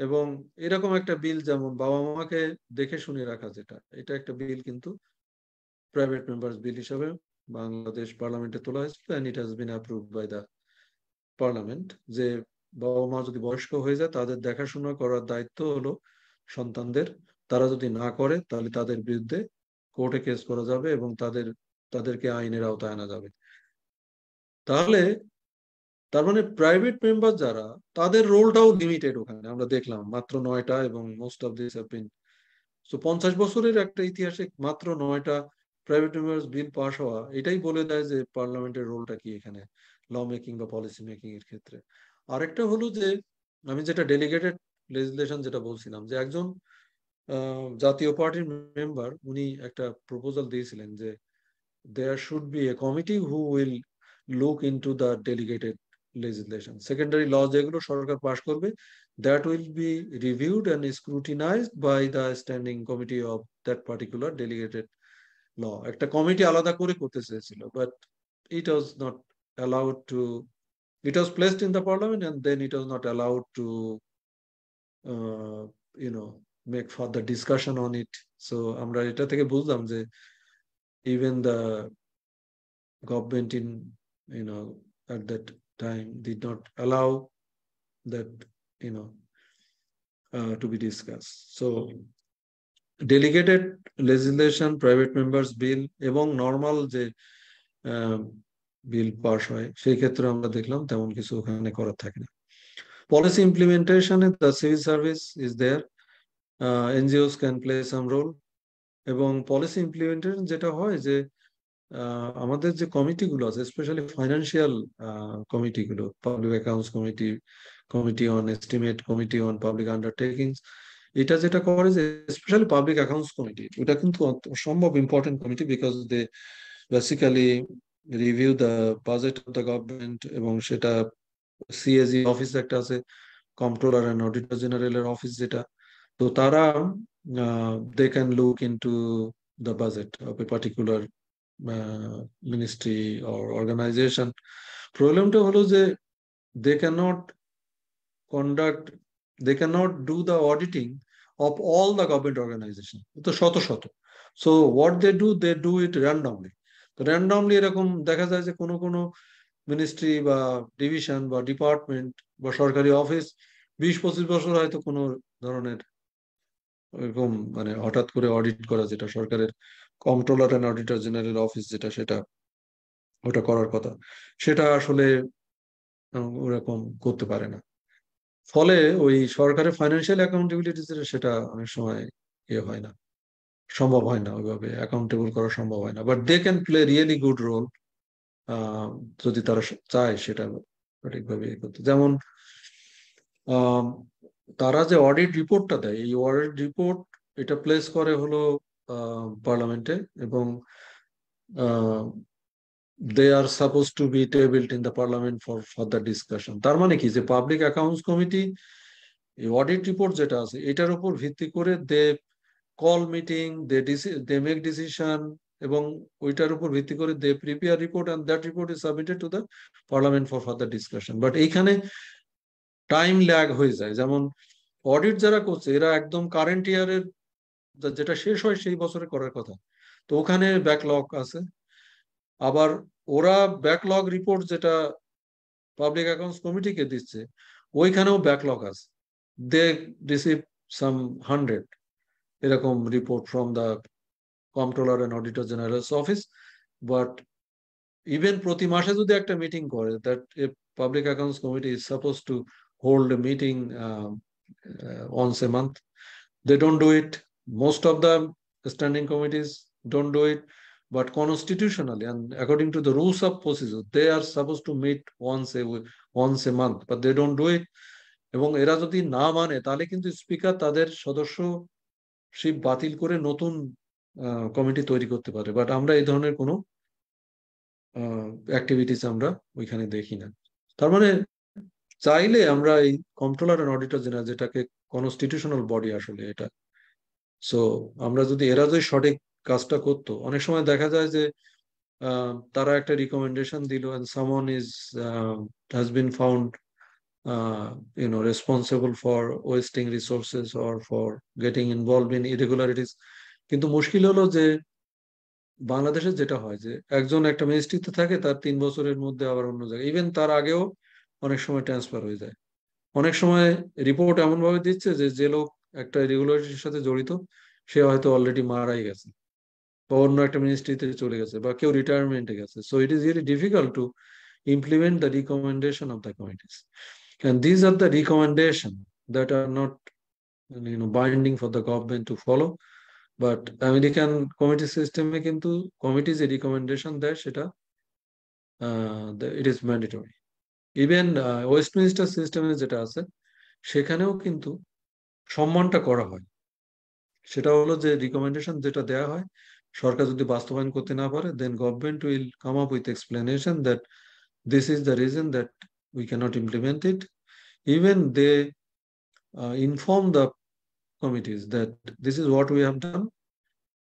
B: এবং এরকম একটা বিল যেমন বাবা মাকে দেখে শুনে রাখা, যেটা, এটা একটা বিল কিন্তু প্রাইভেট মেম্বার্স বিল হিসাবে বাংলাদেশ পার্লামেন্টে তোলা হয়েছিল, and it has been approved by the parliament, যে বাবা মা যদি বয়স্ক হয়ে যায় তাদের দেখাশোনা করার দায়িত্ব হলো সন্তানদের। তারা যদি না করে তাহলে তাদের বিরুদ্ধে কোর্টে কেস করা যাবে এবং তাদেরকে আইনের আওতায় আনা যাবে। তার মানে প্রাইভেট মেম্বার যারা, তাদের রোলটাও লিমিটেড ওখানে আমরা দেখলাম, মাত্র 9টা, এবং most of this have been. So 50 বছরের একটা ইতিহাসে মাত্র 9টা প্রাইভেট মেম্বার্স বিল পাস হওয়া, এটাই বলে দেয় যে পার্লামেন্টের রোলটা কি এখানে ল মেকিং বা পলিসি মেকিং এর ক্ষেত্রে। আরেকটা হলো যে আমি যেটা ডেলিগেটেড লেজিসলেশন যেটা বলছিলাম, যে একজন জাতীয় পার্টির মেম্বার উনি একটা প্রপোজাল দিয়েছিলেন যে there should be a committee who will look into the delegated legislation. Secondary laws যেগুলো সরকার পাস করবে, that will be reviewed and scrutinized by the standing committee of that particular delegated law. একটা committee আলাদা করে করতে চেয়েছিল, but it was not allowed to, it was placed in the parliament and then it was not allowed to make further discussion on it. So আমরা এটা থেকে বুঝলাম যে even the government in at that time did not allow that to be discussed. So delegated legislation, private members bill এবং normal যে bill pass হয়, সেই ক্ষেত্রে আমরা দেখলাম তেমন কিছু ওখানে করার থাকে না। পলিসি ইমপ্লিমেন্টেশনে the civil service is there, NGOs can play some role। এবং পলিসি ইমপ্লিমেন্টেশন যেটা হয় যে আমাদের যে কমিটিগুলো আছে, স্পেশালি ফাইন্যান্সিয়াল কমিটিগুলো, public accounts committee, committee on estimate, committee on public undertakings, এটা যেটা করে যে স্পেশালি পাবলিক অ্যাকাউন্টস কমিটি, এটা কিন্তু অসম্ভব important committee, because they basically review the budget of the government. এবং সেটা সিএজি অফিস একটা আছে, কন্ট্রোলার অ্যান্ড অডিটর জেনারেলের অফিস যেটা, তো তারা they can look into the budget of a particular ministry or organization. প্রবলেমটা হলো যে they cannot do the auditing of all the government organization, তো শত শত। So what they do it randomly. তো randomly এরকম দেখা যায় যে কোনো মিনিস্ট্রি বা ডিভিশন বা ডিপার্টমেন্ট বা সরকারি অফিস 20-25 বছর হয়তো কোনো ধরনের এরকম হঠাৎ করে অডিট করা, যেটা সরকারের controller and auditor general office যেটা, ওটা করার কথা, সেটা আসলে ওরকম করতে পারে না। ফলে ওই সরকারের ফাইন্যান্সিয়াল অ্যাকাউন্টেবিলিটি সেটা অনেক সময় হয় না, সম্ভব হয় না, ওইভাবে অ্যাকাউন্টেবল করা সম্ভব হয় না। But they can play really good role যদি তারা চায় সেটা সঠিকভাবে করতে। যেমন তারা যে অডিট রিপোর্টটা দেয়, এই অডিট রিপোর্ট এটা প্লেস করে হলো পার্লামেন্টে, এবং they are supposed to be tabled in the parliament for further discussion. তার মানে কি, যে public accounts committee audit report যেটা আছে এটার উপর ভিত্তি করে they call meeting, they make decision, এবং ওইটার উপর ভিত্তি করে they prepare report, and that report is submitted to the parliament for further discussion. But এইখানে টাইম ল্যাগ হয়ে যায়। যেমন অডিট যারা করছে এরা একদম কারেন্ট ইয়ারের যেটা শেষ হয় সেই বছরে করার কথা, তো ওখানে ব্যাকলগ আছে। আবার ওরা ব্যাকলগ রিপোর্ট যেটা পাবলিক অ্যাকাউন্টস কমিটিকে দিচ্ছে ওইখানেও ব্যাকলগ আছে। দে রিসিভ সাম 100 এরকম report from the controller and auditor general's office. But even প্রতি মাসে যদি একটা মিটিং করে, that a public accounts committee is suppose to hold a meeting once a month, they don't do it. Most of the standing committees don't do it. But constitutionally and according to the rules of procedure, they are supposed to meet once a month, but they don't do it. এবং এরা যদি না মানে তাহলে কিন্তু speaker তাদের সদস্যশিপ বাতিল করে নতুন কমিটি তৈরি করতে পারে। বাট আমরা এই ধরনের কোনো অ্যাক্টিভিটিস আমরা ওইখানে দেখি না। তার মানে চাইলে আমরা এই কন্ট্রোলার এন্ড অডিটর জেনারেল, যেটাকে কনস্টিটিউশনাল বডি আসলে এটা, সো আমরা যদি এরা যদি সঠিক কাজটা করতো, অনেক সময় দেখা যায় যে তারা একটা রিকমেন্ডেশন দিল and someone has been found responsible for wasting resources or for getting involved in irregularities. কিন্তু মুশকিল হলো যে বাংলাদেশে যেটা হয় যে একজন একটা মিনিস্ট্রিতে থাকে, তার 3 বছরের মধ্যে আবার অন্য জায়গায়, ইভেন তার আগেও অনেক সময় ট্রান্সফার হয়ে যায়। অনেক সময় রিপোর্ট এমন ভাবে দিচ্ছে যে লোক একটা ইরেগুলারিটির সাথে জড়িত সে হয়তো অলরেডি মারাই গেছে, বা অন্য একটা মিনিস্ট্রিতে চলে গেছে, বা কেউ রিটায়ারমেন্টে গেছে। So it is really difficult to implement the recommendation of the committees, and these are the recommendation that are not binding for the government to follow. But American committee system এ কিন্তু কমিটি যে recommendation দেয় সেটা it is mandatory. Even Westminster সিস্টেমে যেটা আছে সেখানেও কিন্তু সম্মানটা করা হয়। সেটা হলো যে রিকমেন্ডেশন যেটা দেয়া হয়, সরকার যদি বাস্তবায়ন করতে না পারে, then government will come up with explanation that this is the reason that we cannot implement it. Even they inform the committees that this is what we have done.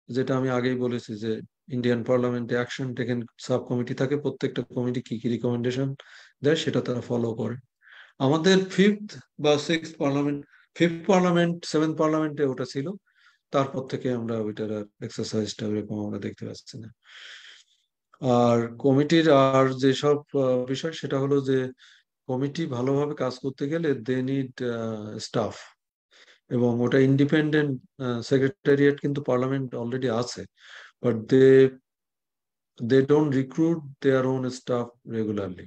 B: যেটা আমি আগেই বলেছি যে ইন্ডিয়ান পার্লামেন্টে অ্যাকশন টেকেন সাব কমিটি থাকে, প্রত্যেকটা committee কি কি রিকমেন্ডেশন দেয় সেটা তারা ফলো করে। আমাদের ফিফথ পার্লামেন্ট 7th পার্লামেন্টে ওটা ছিল, তারপর থেকে আমরা ওইটার এক্সারসাইজটা এরকম আমরা দেখতে পাচ্ছি না। আর কমিটির আর যেসব বিষয়, সেটা হলো যে কমিটি ভালোভাবে কাজ করতে গেলে দে নিড স্টাফ, এবং ওটা ইন্ডিপেন্ডেন্ট সেক্রেটারিয়েট কিন্তু পার্লামেন্ট অলরেডি আছে, but they don't recruit their own staff regularly.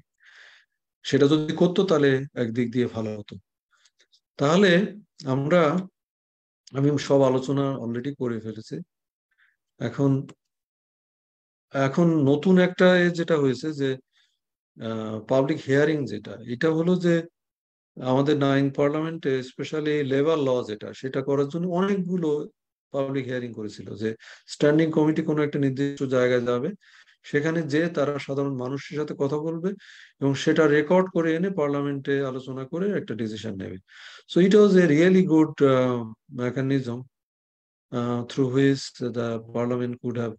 B: সেটা যদি করতো তাহলে একদিক দিয়ে ভালো হতো। তাহলে আমি সব আলোচনা অলরেডি করে ফেলেছি। এখন নতুন একটা যেটা হয়েছে যে পাবলিক হিয়ারিং, যেটা এটা হলো যে আমাদের 9th পার্লামেন্টে স্পেশালি লেবার ল সেটা করার জন্য অনেকগুলো পাবলিক হিয়ারিং করেছিল। যে স্ট্যান্ডিং কমিটি কোনো একটা নির্দিষ্ট জায়গায় যাবে, সেখানে যে তারা সাধারণ মানুষের সাথে কথা বলবে এবং সেটা রেকর্ড করে এনে পার্লামেন্টে আলোচনা করে একটা ডিসিশন নেবে। So it was a really good mechanism through which the parliament could have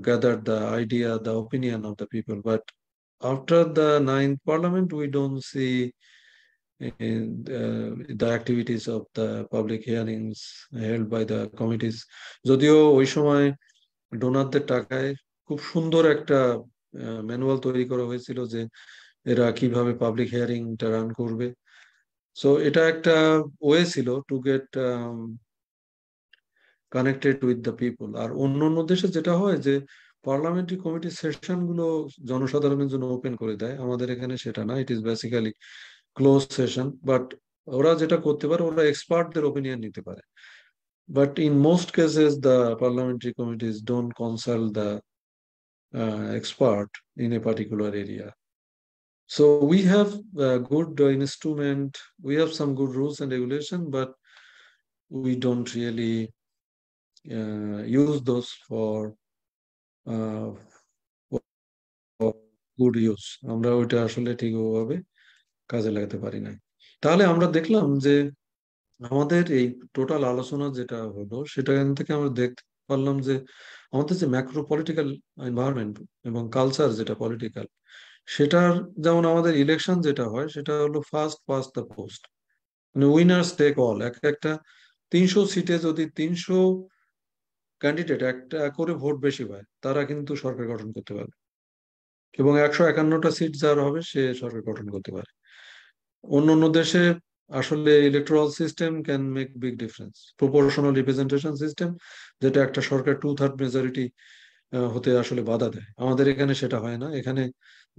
B: gathered the idea, the opinion of the people. But after the 9th parliament, we don't see the activities of the public hearings held by the committees. যদিও ওই সময় ডোনারদের টাকায় খুব সুন্দর একটা manual তৈরি করা হয়েছিল যে এরা কিভাবে পাবলিক হিয়ারিংটা রান করবে। সো এটা একটা ওয়ে ছিল to get connected with the people. আর অন্য দেশে যেটা হয় যে পার্লামেন্টারি কমিটি সেশন গুলো জনসাধারণের জন্য ওপেন করে দেয়, আমাদের এখানে সেটা না, ইট is basically close session. But ওরা যেটা করতে পারে, ওরা এক্সপার্টদের ওপিনিয়ন নিতে পারে। But in most cases the parliamentary committees don't consult the expert in a particular area. So we have a good instrument, we have some good rules and regulation, but we don't really use those for good use, আমরা ওইটা আসলে ঠিকভাবে কাজে লাগাতে পারি না। তাহলে আমরা দেখলাম যে আমাদের এই টোটাল আলোচনা যেটা হলো সেটা থেকে আমরা দেখতে পারলাম যে আমাদের যে ম্যাক্রো পলিটিক্যাল এনভায়রনমেন্ট এবং কালচার যেটা পলিটিক্যাল, সেটার যেমন আমাদের ইলেকশন যেটা হয় সেটা হলো ফার্স্ট পাস্ট দ্য পোস্ট, মানে উইনার্স টেক অল। একটা 300 সিটে যদি 300 ক্যান্ডিডেট একটা করে ভোট বেশি পায়, তারা কিন্তু সরকার গঠন করতে পারে, এবং 151টা সিট যার হবে সে সরকার গঠন করতে পারে। অন্য অন্য দেশে আসলে electoral system can make big difference, proportional representation system, যেটা একটা সরকার 2/3 মেজরিটি হতে আসলে বাধা দেয়। আমাদের এখানে সেটা হয় না। এখানে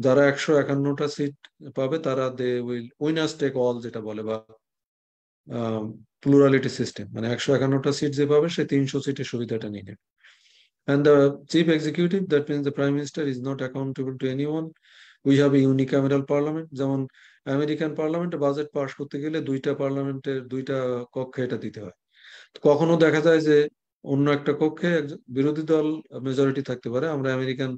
B: যারা 151টা সিট পাবে তারা they will winners take all যেটা বলে, বা প্লুরালিটি সিস্টেম, মানে 151টা সিট যে পাবে সে 300 সিটের সুবিধাটা নিয়ে নেবে। And the chief executive, that means the prime minister, is not accountable to anyone. We have a unicameral parliament. যেমন আমেরিকান পার্লামেন্টে বাজেট পাস করতে গেলে দুইটা পার্লামেন্টের দুইটা কক্ষে এটা দিতে হয়। কখনো দেখা যায় যে অন্য একটা কক্ষে বিরোধী দল মেজরিটি থাকতে পারে। আমরা আমেরিকান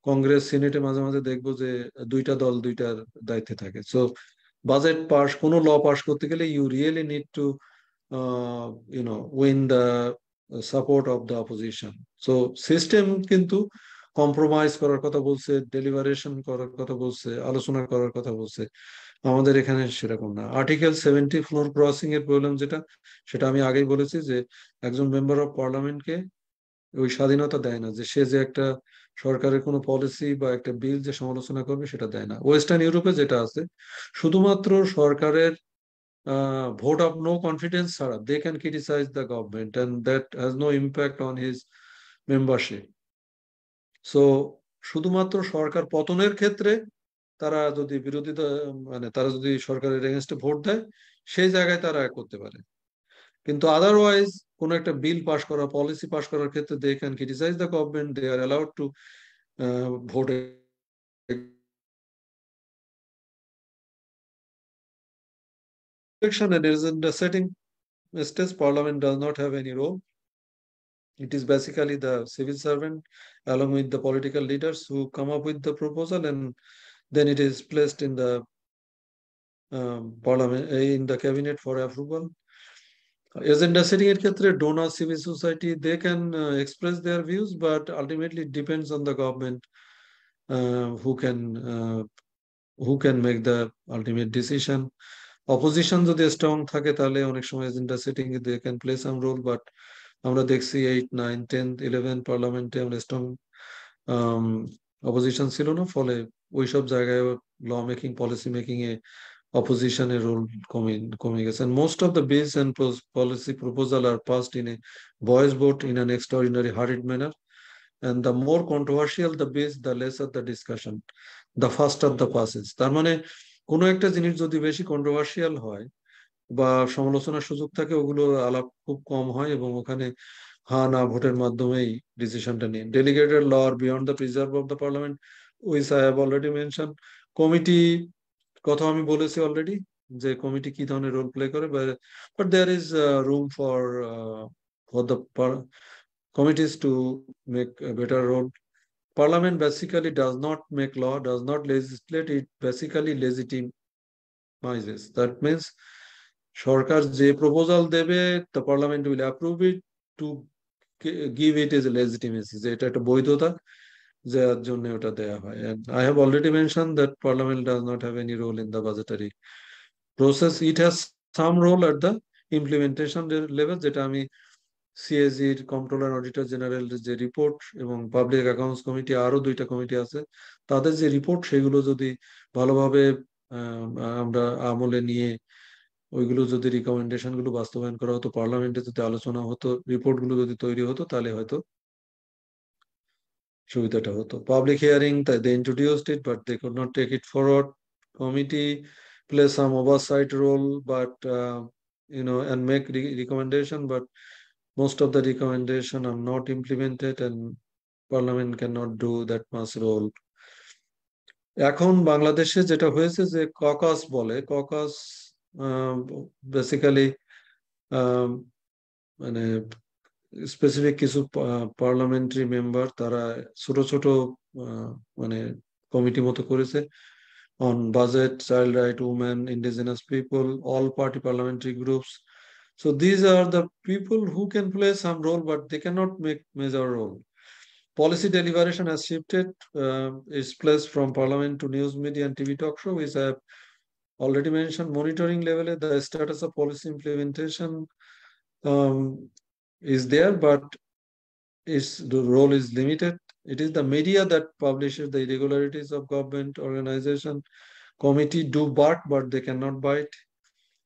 B: কংগ্রেস সিনেটে মাঝে মাঝে দেখবো যে দুইটা দল দুইটার দায়িত্বে থাকে। সো বাজেট পাস, কোনো ল পাস করতে গেলে you really need to win the support of the opposition. So system কিন্তু কম্প্রোমাইজ করার কথা বলছে, ডেলিভারেশন করার কথা বলছে, আলোচনা করার কথা বলছে। আমাদের এখানে সেরকম না। আর্টিকেল 70 ফ্লোর ক্রসিং এর প্রবলেম যেটা, সেটা আমি আগেই বলেছি যে একজন মেম্বার অফ পার্লামেন্টকে ওই স্বাধীনতা দেয় না যে সে যে একটা সরকারের কোনো পলিসি বা একটা বিল যে সমালোচনা করবে সেটা দেয় না। ওয়েস্টার্ন ইউরোপে যেটা আছে, শুধুমাত্র সরকারের ভোট অফ নো কনফিডেন্স ছাড়া they can criticise the government and that has no impact on his membership. So শুধুমাত্র সরকার পতনের ক্ষেত্রে তারা যদি মানে তারা যদি সরকারের এগেনস্টে ভোট দেয়, সেই জায়গায় তারা করতে পারে। কিন্তু আদারওয়াইজ কোন একটা বিল পাস করা, পলিসি পাস করার ক্ষেত্রে they can criticise the government, they are allowed to vote. Election and agenda setting stage, parliament does not have any role. It is basically the civil servant along with the political leaders who come up with the proposal, and then it is placed in the parliament, in the cabinet for approval. Agenda setting এর ক্ষেত্রে donor civil society, they can express their views, but ultimately it depends on the government who can make the ultimate decision. Opposition যদি strong থাকে তাহলে অনেক সময় agenda setting A they can play some role, but আমরা দেখছি 8, 9, 10, 11 পার্লামেন্টে আমরা strong opposition ছিল না, ফলে ওইসব জায়গায় ল মেকিং, পলিসি মেকিং এ opposition role কমে গেছে। And most of the bills and policy proposal are passed in a voice vote in an extraordinary hurried manner. And the more controversial the bills, the lesser the discussion, the faster the passes. তার মানে কোনো একটা জিনিস যদি বেশি controversial হয় বা সমালোচনার সুযোগ থাকে, ওগুলো আলাপ খুব কম হয় এবং ওখানে হ্যাঁ না ভোটের মাধ্যমেই ডিসিশনটা নিয়ে। Delegated law are beyond the preserve of the parliament, which I have already mention. Committee কথা আমি বলেছি অলরেডি যে কমিটি কি ধরনের রোল প্লে করে, but there is room for the committees to make a better role. Parliament basically does not make law, does not legislate, it basically legitimizes. That means সরকার যে proposal দেবে, the parliament will approve it to give it as a legitimacy, যে এটা একটা বৈধতা যার জন্য ওটা দেয়া হয়। And I have already mentioned that parliament does not have any role in the budgetary process. It has some role at the implementation level, যেটা আমি সিএজির কন্ট্রোলার অডিটর জেনারেল যে রিপোর্ট এবং পাবলিক অ্যাকাউন্টস কমিটি, আরো 2টা committee আছে, তাদের যে report সেগুলো যদি ভালোভাবে আমরা আমলে নিয়ে ওইগুলো যদি রিকমেন্ডেশন গুলো বাস্তবায়ন করা হতো, পার্লামেন্টে যদি আলোচনা হতো, রিপোর্ট গুলো যদি তৈরি হতো, তাহলে হয়তো সুবিধাটা হতো। Public hearing, they introduced it but they could not take it forward. Committee play some oversight role, but and make recommendation, but most of the recommendation are not implemented and parliament cannot do that much role. এখন বাংলাদেশে যেটা হয়েছে যে caucus বলে, caucus basically মানে specific কিছু parliamentary member তারা ছোট ছোট মানে কমিটি মতো করেছে on budget, child right, women, indigenous people, all party parliamentary groups. So these are the people who can play some role, but they cannot make major role. Policy deliberation has shifted its place from parliament to news media and TV talk show, which I have already mentioned. Monitoring level, the status of policy implementation is there, but the role is limited. It is the media that publishes the irregularities of government organization. Committee do bark, but they cannot bite.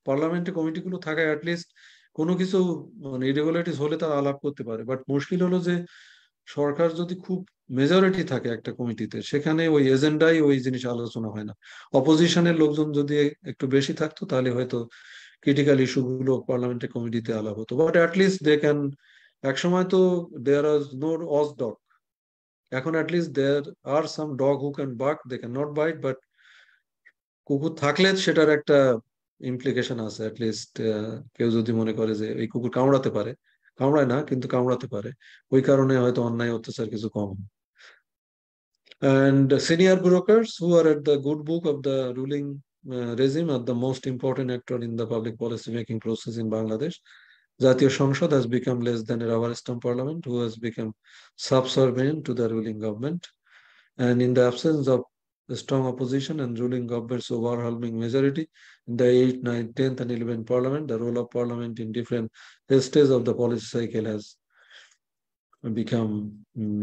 B: পার্লামেন্টে কমিটিগুলো থাকায় at least কোনো কিছু মানে irregularities হলে তারা আলাপ করতে পারে, বাট মুশকিল হলো যে সরকার যদি খুব মেজরিটি থাকে একটা কমিটিতে, সেখানে ওই এজেন্ডাই ওই জিনিস আলোচনা হয় না। অপোজিশনের লোকজন যদি একটু বেশি থাকতো তাহলে হয়তো ক্রিটিক্যাল ইস্যুগুলো পার্লামেন্টের কমিটিতে আলাপ হতো, বাট অ্যাটলিস্ট দে ক্যান। একসময় তো দেয়ার ওয়াজ নো অজ ডগ, এখন at least there are some dog who can bark, they can not bite, but কুকুর থাকলে সেটার একটা ইমপ্লিকেশন আছে। অ্যাটলিস্ট কেউ যদি মনে করে যে এই কুকুর কামড়াতে পারে, কামড়ায় না কিন্তু কামড়াতে পারে, ওই কারণে হয়তো অন্যায় অত্যাচার কিছু কম। And senior brokers who are at the good book of the ruling regime are the most important actor in the public policy making process in Bangladesh. Jatiya Sangsad has become less than a rubber stamp parliament who has become subservient to the ruling government. And in the absence of the strong opposition and ruling government's overwhelming majority in the 8th, 9th, 10th, and 11th parliament, the role of parliament in different stages of the policy cycle has become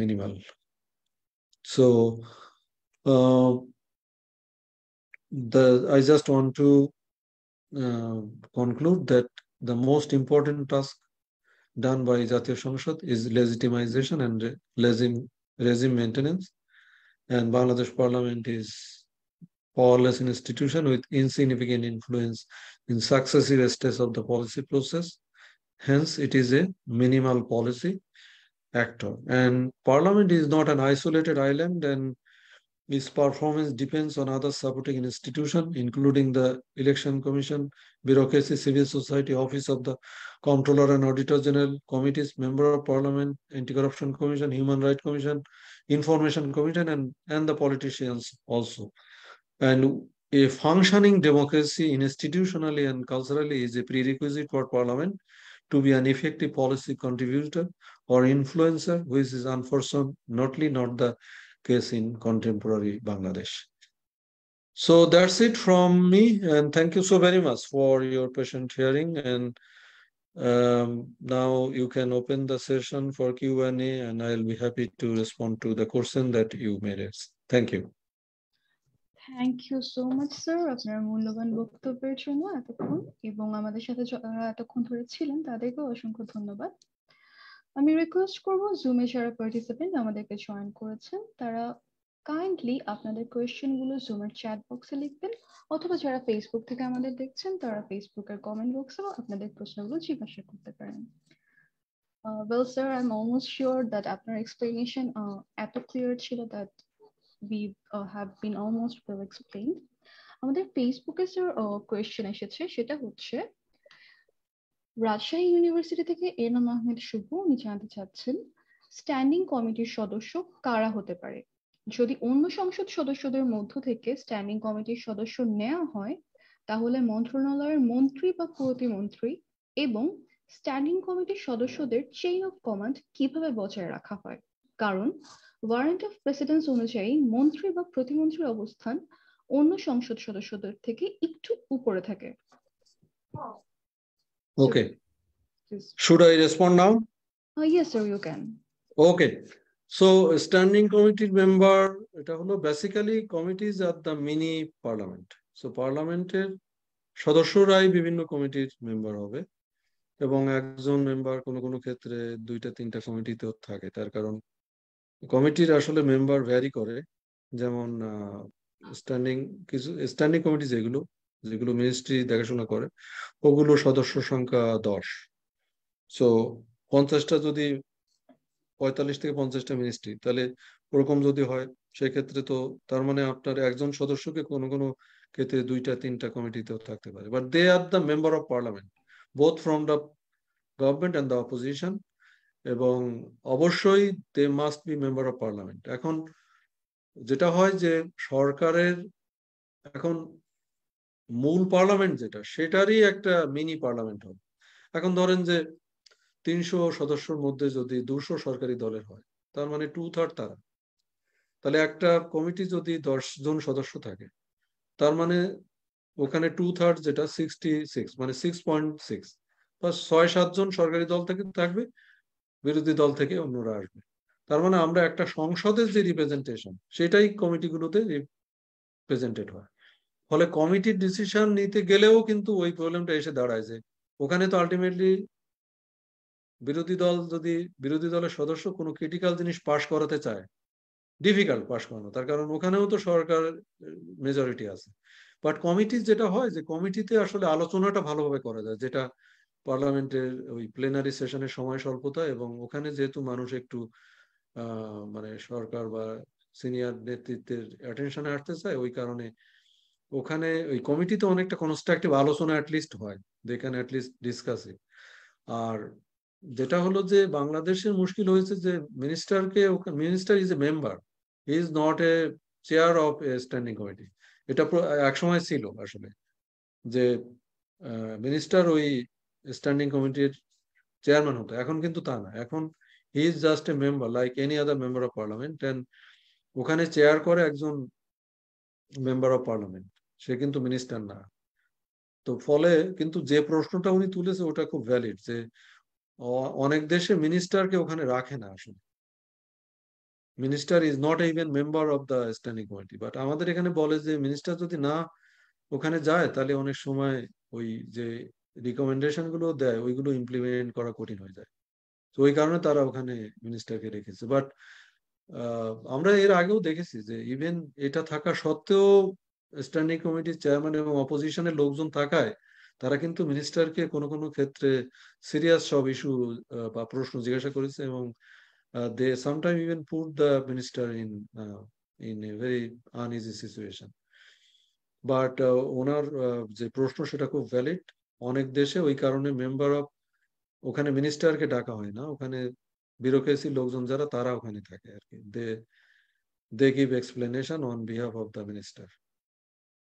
B: minimal. So, I just want to conclude that the most important task done by Jatiya Sangsad is legitimization and regime maintenance. And Bangladesh Parliament is powerless institution with insignificant influence in successive stages of the policy process. Hence, it is a minimal policy actor. And Parliament is not an isolated island, and its performance depends on other supporting institutions, including the Election Commission, bureaucracy, civil society, Office of the Comptroller and Auditor General, committees, Member of Parliament, Anti-Corruption Commission, Human Rights Commission, Information Commission, and the politicians also. And a functioning democracy institutionally and culturally is a prerequisite for Parliament to be an effective policy contributor or influencer, which is unfortunately not the case in contemporary Bangladesh. So that's it from me, and thank you so very much for your patient hearing. And now you can open the session for Q&A, and I'll be happy to respond to the question that you may raise. Thank you.
A: Thank you so much sir আপনার মূল্যবান বক্তব্যের জন্য এতক্ষণ, এবং আমাদের সাথে যারা এতক্ষণ ধরে ছিলেন তাদেরকেও অসংখ্য ধন্যবাদ। আমি রিকোয়েস্ট করব জুমে যারা পার্টিসিপেন্ট আমাদেরকে জয়েন করেছেন তারা কাইন্ডলি আপনাদের কোয়েশ্চেন গুলো জুমের চ্যাট বক্সে লিখবেন, অথবা যারা ফেসবুক থেকে আমাদের দেখছেন তারা ফেসবুকের কমেন্ট বক্সেও আপনাদের প্রশ্নগুলো জিজ্ঞাসা করতে পারেন। Well sir, I'm almost sure that আপনার explanation এত ক্লিয়ার ছিল that we have been almost well explained. আমাদের ফেসবুকে স্যার কোয়েশ্চেন এসেছে, সেটা হচ্ছে রাজশাহী ইউনিভার্সিটি থেকে এনাম আহমেদ শুভ, উনি জানতে চাচ্ছেন স্ট্যান্ডিং কমিটির সদস্য কারা হতে পারে? যদি অন্য সংসদ সদস্যদের মধ্য থেকে স্ট্যান্ডিং কমিটির সদস্য নেওয়া হয় তাহলে মন্ত্রণালয়ের মন্ত্রী বা প্রতিমন্ত্রী এবং স্ট্যান্ডিং কমিটির সদস্যদের চেইন অফ কমান্ড কিভাবে বজায় রাখা হয়? কারণ ওয়ারেন্ট অফ প্রেসিডেন্স অনুযায়ী মন্ত্রী বা প্রতিমন্ত্রীর অবস্থান অন্য সংসদ সদস্যদের থেকে একটু উপরে থাকে।
B: Okay. Should I respond now?
A: Yes, sir, you can.
B: Okay. So, standing committee member, এটা হলো basically committees are the mini parliament. So, parliamented সদস্যরাই বিভিন্ন কমিটির মেম্বার হবে, এবং একজন মেম্বার কোনো কোনো ক্ষেত্রে 2-3টা কমিটিতেও থাকে। তার কারণ কমিটির আসলে মেম্বার ভ্যারি করে, যেমন স্ট্যান্ডিং কমিটি যেগুলো মিনিস্ট্রি দেখাশোনা করে ওগুলো সদস্য সংখ্যা 10। সো 50টা যদি 45 থেকে 50টা মিনিস্ট্রি, তাহলে ওরকম যদি হয় সেক্ষেত্রে তো তার মানে আপনার একজন সদস্যকে কোনো কোনো ক্ষেত্রে 2-3টা কমিটিতেও থাকতে পারে, but they are the member of parliament both from the government and the opposition, এবং অবশ্যই they must be member of parliament. এখন যেটা হয় যে সরকারের এখন মূল পার্লামেন্ট যেটা, সেটারই একটা মিনি পার্লামেন্ট হবে। এখন ধরেন যে 300 সদস্যর মধ্যে যদি 200 সরকারি দলের হয়, তার মানে 2/3 তারা। তাহলে একটা কমিটি যদি 10 জন সদস্য থাকে, তার মানে ওখানে 2/3 যেটা 66, মানে 6.6, বা 6-7 জন সরকারি দল থেকে থাকবে, বিরোধী দল থেকে অন্যরা আসবে। তার মানে আমরা একটা সংসদের যে রিপ্রেজেন্টেশন, সেটাই কমিটিগুলোতে রিপ্রেজেন্টেড হয়। ফলে কমিটির ডিসিশন নিতে গেলেও কিন্তু ওই প্রবলেমটা এসে দাঁড়ায় যে ওখানে তো আলটিমেটলি বিরোধী দলের সদস্য কোনো ক্রিটিক্যাল জিনিস পাশ করাতে চায়, ডিফিকাল্ট পাশ করানো, তার কারণ ওখানেও তো সরকার মেজরিটি আছে। বাট কমিটি যেটা হয় যে কমিটিতে আসলে আলোচনাটা ভালোভাবে করা যায়, যেটা পার্লামেন্টের ওই প্লেনারি সেশনের সময় স্বল্পতা, এবং ওখানে যেহেতু মানুষ একটু মানে সরকার বা সিনিয়র নেতৃত্বের অ্যাটেনশনে আসতে চায়, ওই কারণে ওখানে ওই কমিটিতে অনেকটা কনস্ট্রাকটিভ আলোচনা অ্যাটলিস্ট হয়, they can at least discuss it. আর যেটা হলো যে বাংলাদেশের মুশকিল হয়েছে যে minister is a member, he is not a chair of a standing committee. এটা এক সময় ছিল আসলে যে মিনিস্টার ওই স্ট্যান্ডিং কমিটির চেয়ারম্যান হতো, এখন কিন্তু তা না। এখন he is just a member like any other member of parliament, and ওখানে চেয়ার করে একজন মেম্বার অফ পার্লামেন্ট, সে কিন্তু মিনিস্টার না। তো ফলে কিন্তু যে প্রশ্নটা উনি তুলেছে ওটা খুব ভ্যালিড, যে অনেক দেশে মিনিস্টারকে ওখানে রাখে না আসলে, minister is not even member of the standing committee. But আমাদের এখানে বলে যে মিনিস্টার যদি না ওখানে যায়, তাহলে অনেক সময় ওই যে রিকমেন্ডেশন গুলো দেয় ওইগুলো ইমপ্লিমেন্ট করা কঠিন হয়ে যায়। তো ওই কারণে তারা ওখানে মিনিস্টারকে রেখেছে। বাট আমরা এর আগেও দেখেছি যে ইভেন এটা থাকা সত্ত্বেও স্ট্যান্ডিং কমিটির চেয়ারম্যান এবং অপোজিশনের লোকজন থাকায় তারা কিন্তু মিনিস্টারকে কোনো কোনো ক্ষেত্রে সিরিয়াস সব ইস্যু বা প্রশ্ন জিজ্ঞাসা করেছে, এবং they sometimes even put the minister in a very uneasy situation. But ওনার যে প্রশ্ন সেটা খুব ভ্যালিড। অনেক দেশে ওই কারণে মেম্বার অফ, ওখানে মিনিস্টারকে ডাকা হয় না, ওখানে ব্যুরোক্রেসি লোকজন যারা তারা ওখানে থাকে আর কি, they give explanation on behalf of the minister.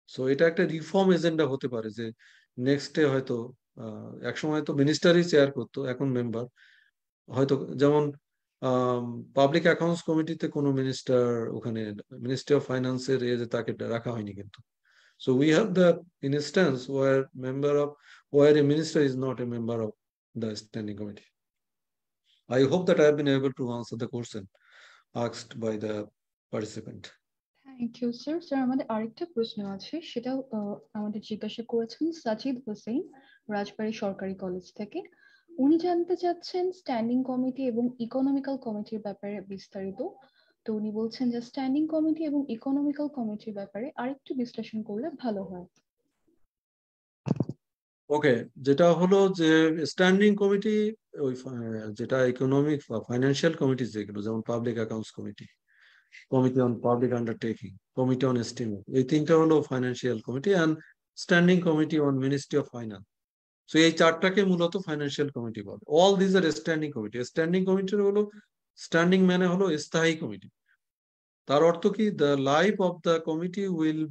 B: So এটা একটা রিফর্ম এজেন্ডা হতে পারে যে নেক্সটে হয়তো একসময় তো মিনিস্টারই চেয়ার করতো, এখন মেম্বার হয়তো, যেমন পাবলিক অ্যাকাউন্টস কমিটিতে কোনো মিনিস্টার, ওখানে মিনিস্ট্রি অফ ফাইন্যান্সের তাকে রাখা হয়নি কিন্তু। So we have the instance where a minister is not a member of the standing committee. I hope that I have been able to answer the question asked by the participant.
A: Thank you sir. Sir আমাদের আরেকটা প্রশ্ন আছে, সেটাও আমাদের জিজ্ঞাসা করেছেন সাজিদ হোসেন, রাজবাড়ী সরকারি college থেকে। উনি জানতে চাচ্ছেন স্ট্যান্ডিং কমিটি এবং ইকোনমিক্যাল কমিটির ব্যাপারে বিস্তারিত। তো উনি বলছেন যে স্ট্যান্ডিং কমিটি এবং ইকোনমিক্যাল কমিটির ব্যাপারে আরেকটু বিশ্লেষণ করলে ভালো হয়।
B: ওকে, যেটা হলো যে স্ট্যান্ডিং কমিটি, ওই যেটা ইকোনমিক বা ফাইন্যান্সিয়াল কমিটি যেগুলো, যেমন public accounts committee, committee on public undertaking, committee on estimate, এই তিনটা হলো financial committee, and standing committee on ministry of finance. So এই চারটাকে মূলত ফাইন্যান্সিয়াল কমিটি বলে। All this are standing committee. Standing কমিটির হলো, স্ট্যান্ডিং মানে হলো স্থায়ী কমিটি। তার অর্থ কি, the life of the committee will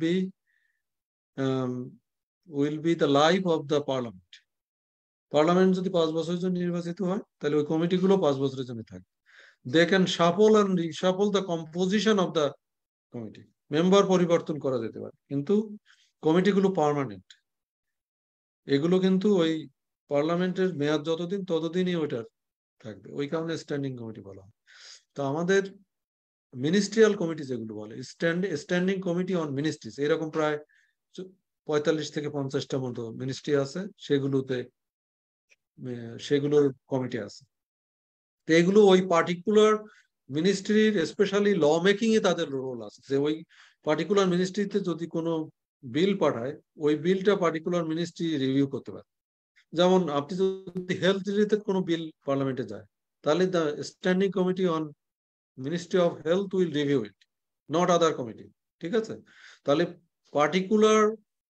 B: be the life of the parliament. Parliament যদি 5 বছরের জন্য নির্বাচিত হয়, তাহলে ওই কমিটিগুলো 5 বছরের জন্য থাকে। They can shuffle and reshuffle the composition of the committee. Member পরিবর্তন করা যেতে পারে, কিন্তু কমিটিগুলো পার্মানেন্ট। এগুলো কিন্তু ওই পার্লামেন্টের মেয়াদ যতদিন ততদিনই ওইটার থাকবে, ওই কারণে স্ট্যান্ডিং কমিটি বলা হয়। তো আমাদের মিনিস্ট্রিয়াল কমিটি যেগুলো বলে, স্ট্যান্ডিং কমিটি অন মিনিস্ট্রিজ, এরকম প্রায় 45 থেকে 50টা মতো মিনিস্ট্রি আছে, সেগুলোর কমিটি আছে। তো এগুলো ওই পার্টিকুলার মিনিস্ট্রির স্পেশালি ল মেকিং এ তাদের রোল আছে, যে ওই পার্টিকুলার মিনিস্ট্রিতে যদি কোনো বিল পাঠায়, ওই বিলটা পার্টিকুলার মিনিস্ট্রি রিভিউ করতে পারে। যেমন আপনি যদি হেলথ রিলেটেড কোনো বিল পার্লামেন্টে যায়, তাহলে the standing committee on ministry of health will review it, not other committee. ঠিক আছে? তাহলে পার্টিকুলার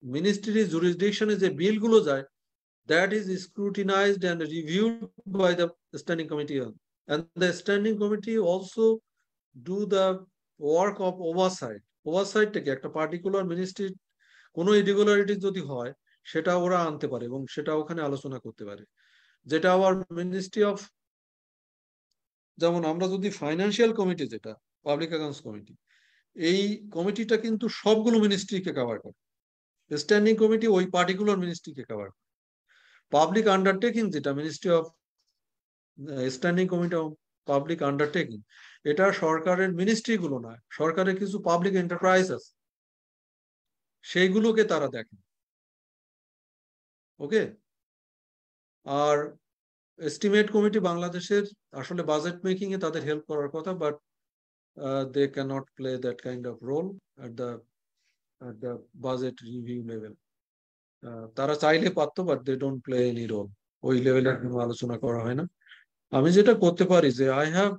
B: মিনিস্ট্রির জুরিসডিকশনে যে বিলগুলো যায়, that is scrutinized and reviewed by the standing committee And the standing committee also do the work of oversight. Oversight থেকে একটা particular মিনিস্ট্রির কোনো irregularity যদি হয় সেটা ওরা আনতে পারে এবং সেটা ওখানে আলোচনা করতে পারে, যেটা আবার মিনিস্ট্রি অফ, যেমন আমরা যদি ফাইন্যান্সিয়াল কমিটি, যেটা পাবলিক অ্যাকাউন্টস কমিটি, এই কমিটিটা কিন্তু সবগুলো মিনিস্ট্রিকে কভার করে। স্ট্যান্ডিং কমিটি ওই পার্টিকুলার মিনিস্ট্রিকে কভার করে। পাবলিক আন্ডারটেকিং যেটা ministry of standing committee of public undertaking, এটা সরকারের মিনিস্ট্রি গুলো নয়, সরকারের কিছু পাবলিক এন্টারপ্রাইজ আছে, সেইগুলোকে তারা দেখেন। ওকে। আর এস্টিমেট কমিটি বাংলাদেশের আসলে বাজেট মেকিং এ তাদের হেল্প করার কথা, but they cannot play that kind of role at the budget review level. তারা চাইলে পারতো, but they don't play any role. ওই লেভেলে কোনো আলোচনা করা হয় না। আমি যেটা করতে পারি যে I have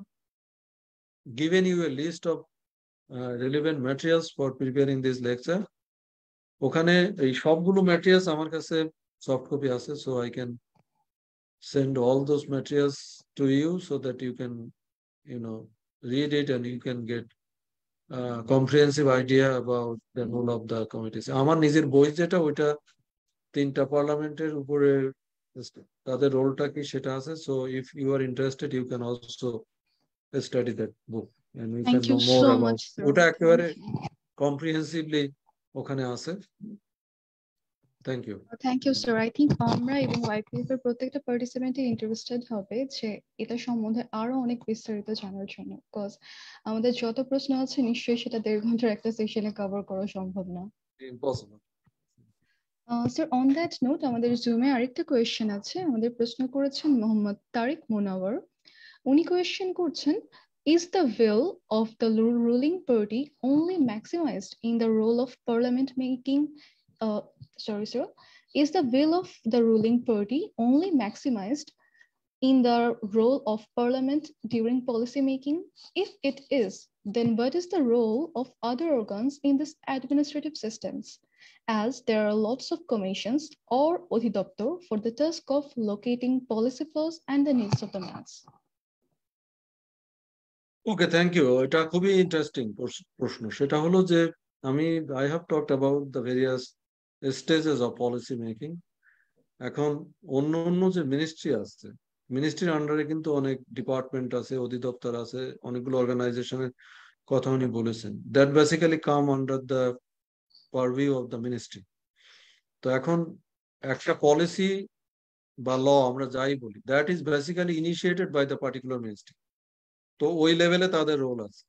B: given you a list of relevant materials for preparing this lecture. ওখানে এই সবগুলো ম্যাটেরিয়ালস আমার কাছে সফট কপি আছে, so I can send all those materials to you so that you can, read it and you can get comprehensive idea about the role of the committees. আমার নিজের বই যেটা, ওইটা 3টা পার্লামেন্টের উপরে তাদের রোলটা কি সেটা আছে, so if you are interested you can also study that book and you can know more about. ওটা একেবারে comprehensively ওখানে আছে। Thank you.
A: Thank you, sir. I think আমরা এবং হোয়াইট পেপার প্রত্যেকটা পার্টিসিপেন্টই ইন্টারেস্টেড হবে যে এটা সম্বন্ধে আরো অনেক বিস্তারিত জানার জন্য, বিকজ আমাদের যত প্রশ্ন আছে নিশ্চয়ই সেটা 1.5 ঘন্টার একটা সেশনে কভার করা সম্ভব না।
B: Impossible.
A: Sir, on that note আমাদের জুমে আরেকটা কোয়েশ্চেন আছে। আমাদের প্রশ্ন করেছেন মোহাম্মদ তারিক মোনাওয়ার। উনি কোয়েশ্চেন করছেন, is the will of the ruling party only maximized in the role of parliament making? Is the will of the ruling party only maximized in the role of parliament during policy making? If it is, then what is the role of other organs in this administrative systems, as there are lots of commissions or অধিদপ্তর for the task of locating policy flows and the needs of the mass?
B: Okay, thank you. এটা খুবই interesting প্রশ্ন। সেটা হলো যে I have talked about the various stages of policy making. এখন অন্য যে মিনিস্ট্রি আছে, মিনিস্ট্রির আন্ডারে কিন্তু অনেক ডিপার্টমেন্ট আছে, অধিদপ্তর আছে, অনেকগুলো অর্গানাইজেশনের কথা উনি বলেছেন, that basically come under the purview of the ministry. তো এখন একটা পলিসি বা ল আমরা যাই বলি, that is basically initiated by the particular ministry. তো ওই লেভেলে তাদের রোল আছে।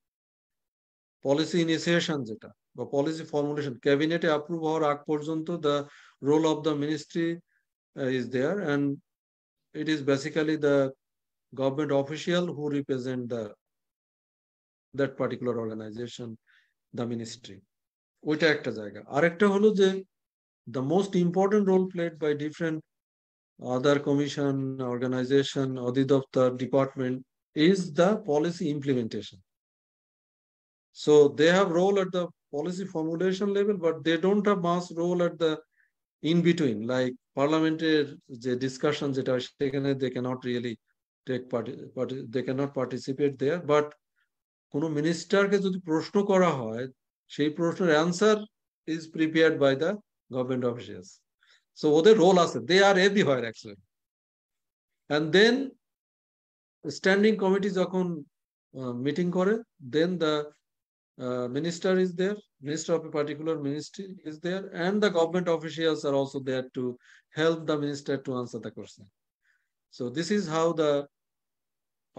B: পলিসি ইনিশিয়েশন যেটা বা পলিসি ফর্মুলেশন, ক্যাবিনেটে অ্যাপ্রুভ হওয়ার আগ পর্যন্ত the role of the ministry is there, and it is basically the government official who represent that particular organization, the ministry. ওইটা একটা জায়গা। আরেকটা হলো যে the most important role played by different other commission, organization, অধিদপ্তর, department is the policy implementation. So they have role at the policy formulation level, but they don't have much role at the in between, like parliamented discussion যেটা সেখানে they cannot really take part, they cannot participate there. But কোনো মিনিস্টারকে যদি প্রশ্ন করা হয়, সেই প্রশ্নের answer is prepared by the government officials. So ওদের রোল আছে, they are everywhere actually. And then standing committee যখন মিটিং করে, then the minister is there, minister of a particular ministry is there, and the government officials are also there to help the minister to answer the question. So this is how the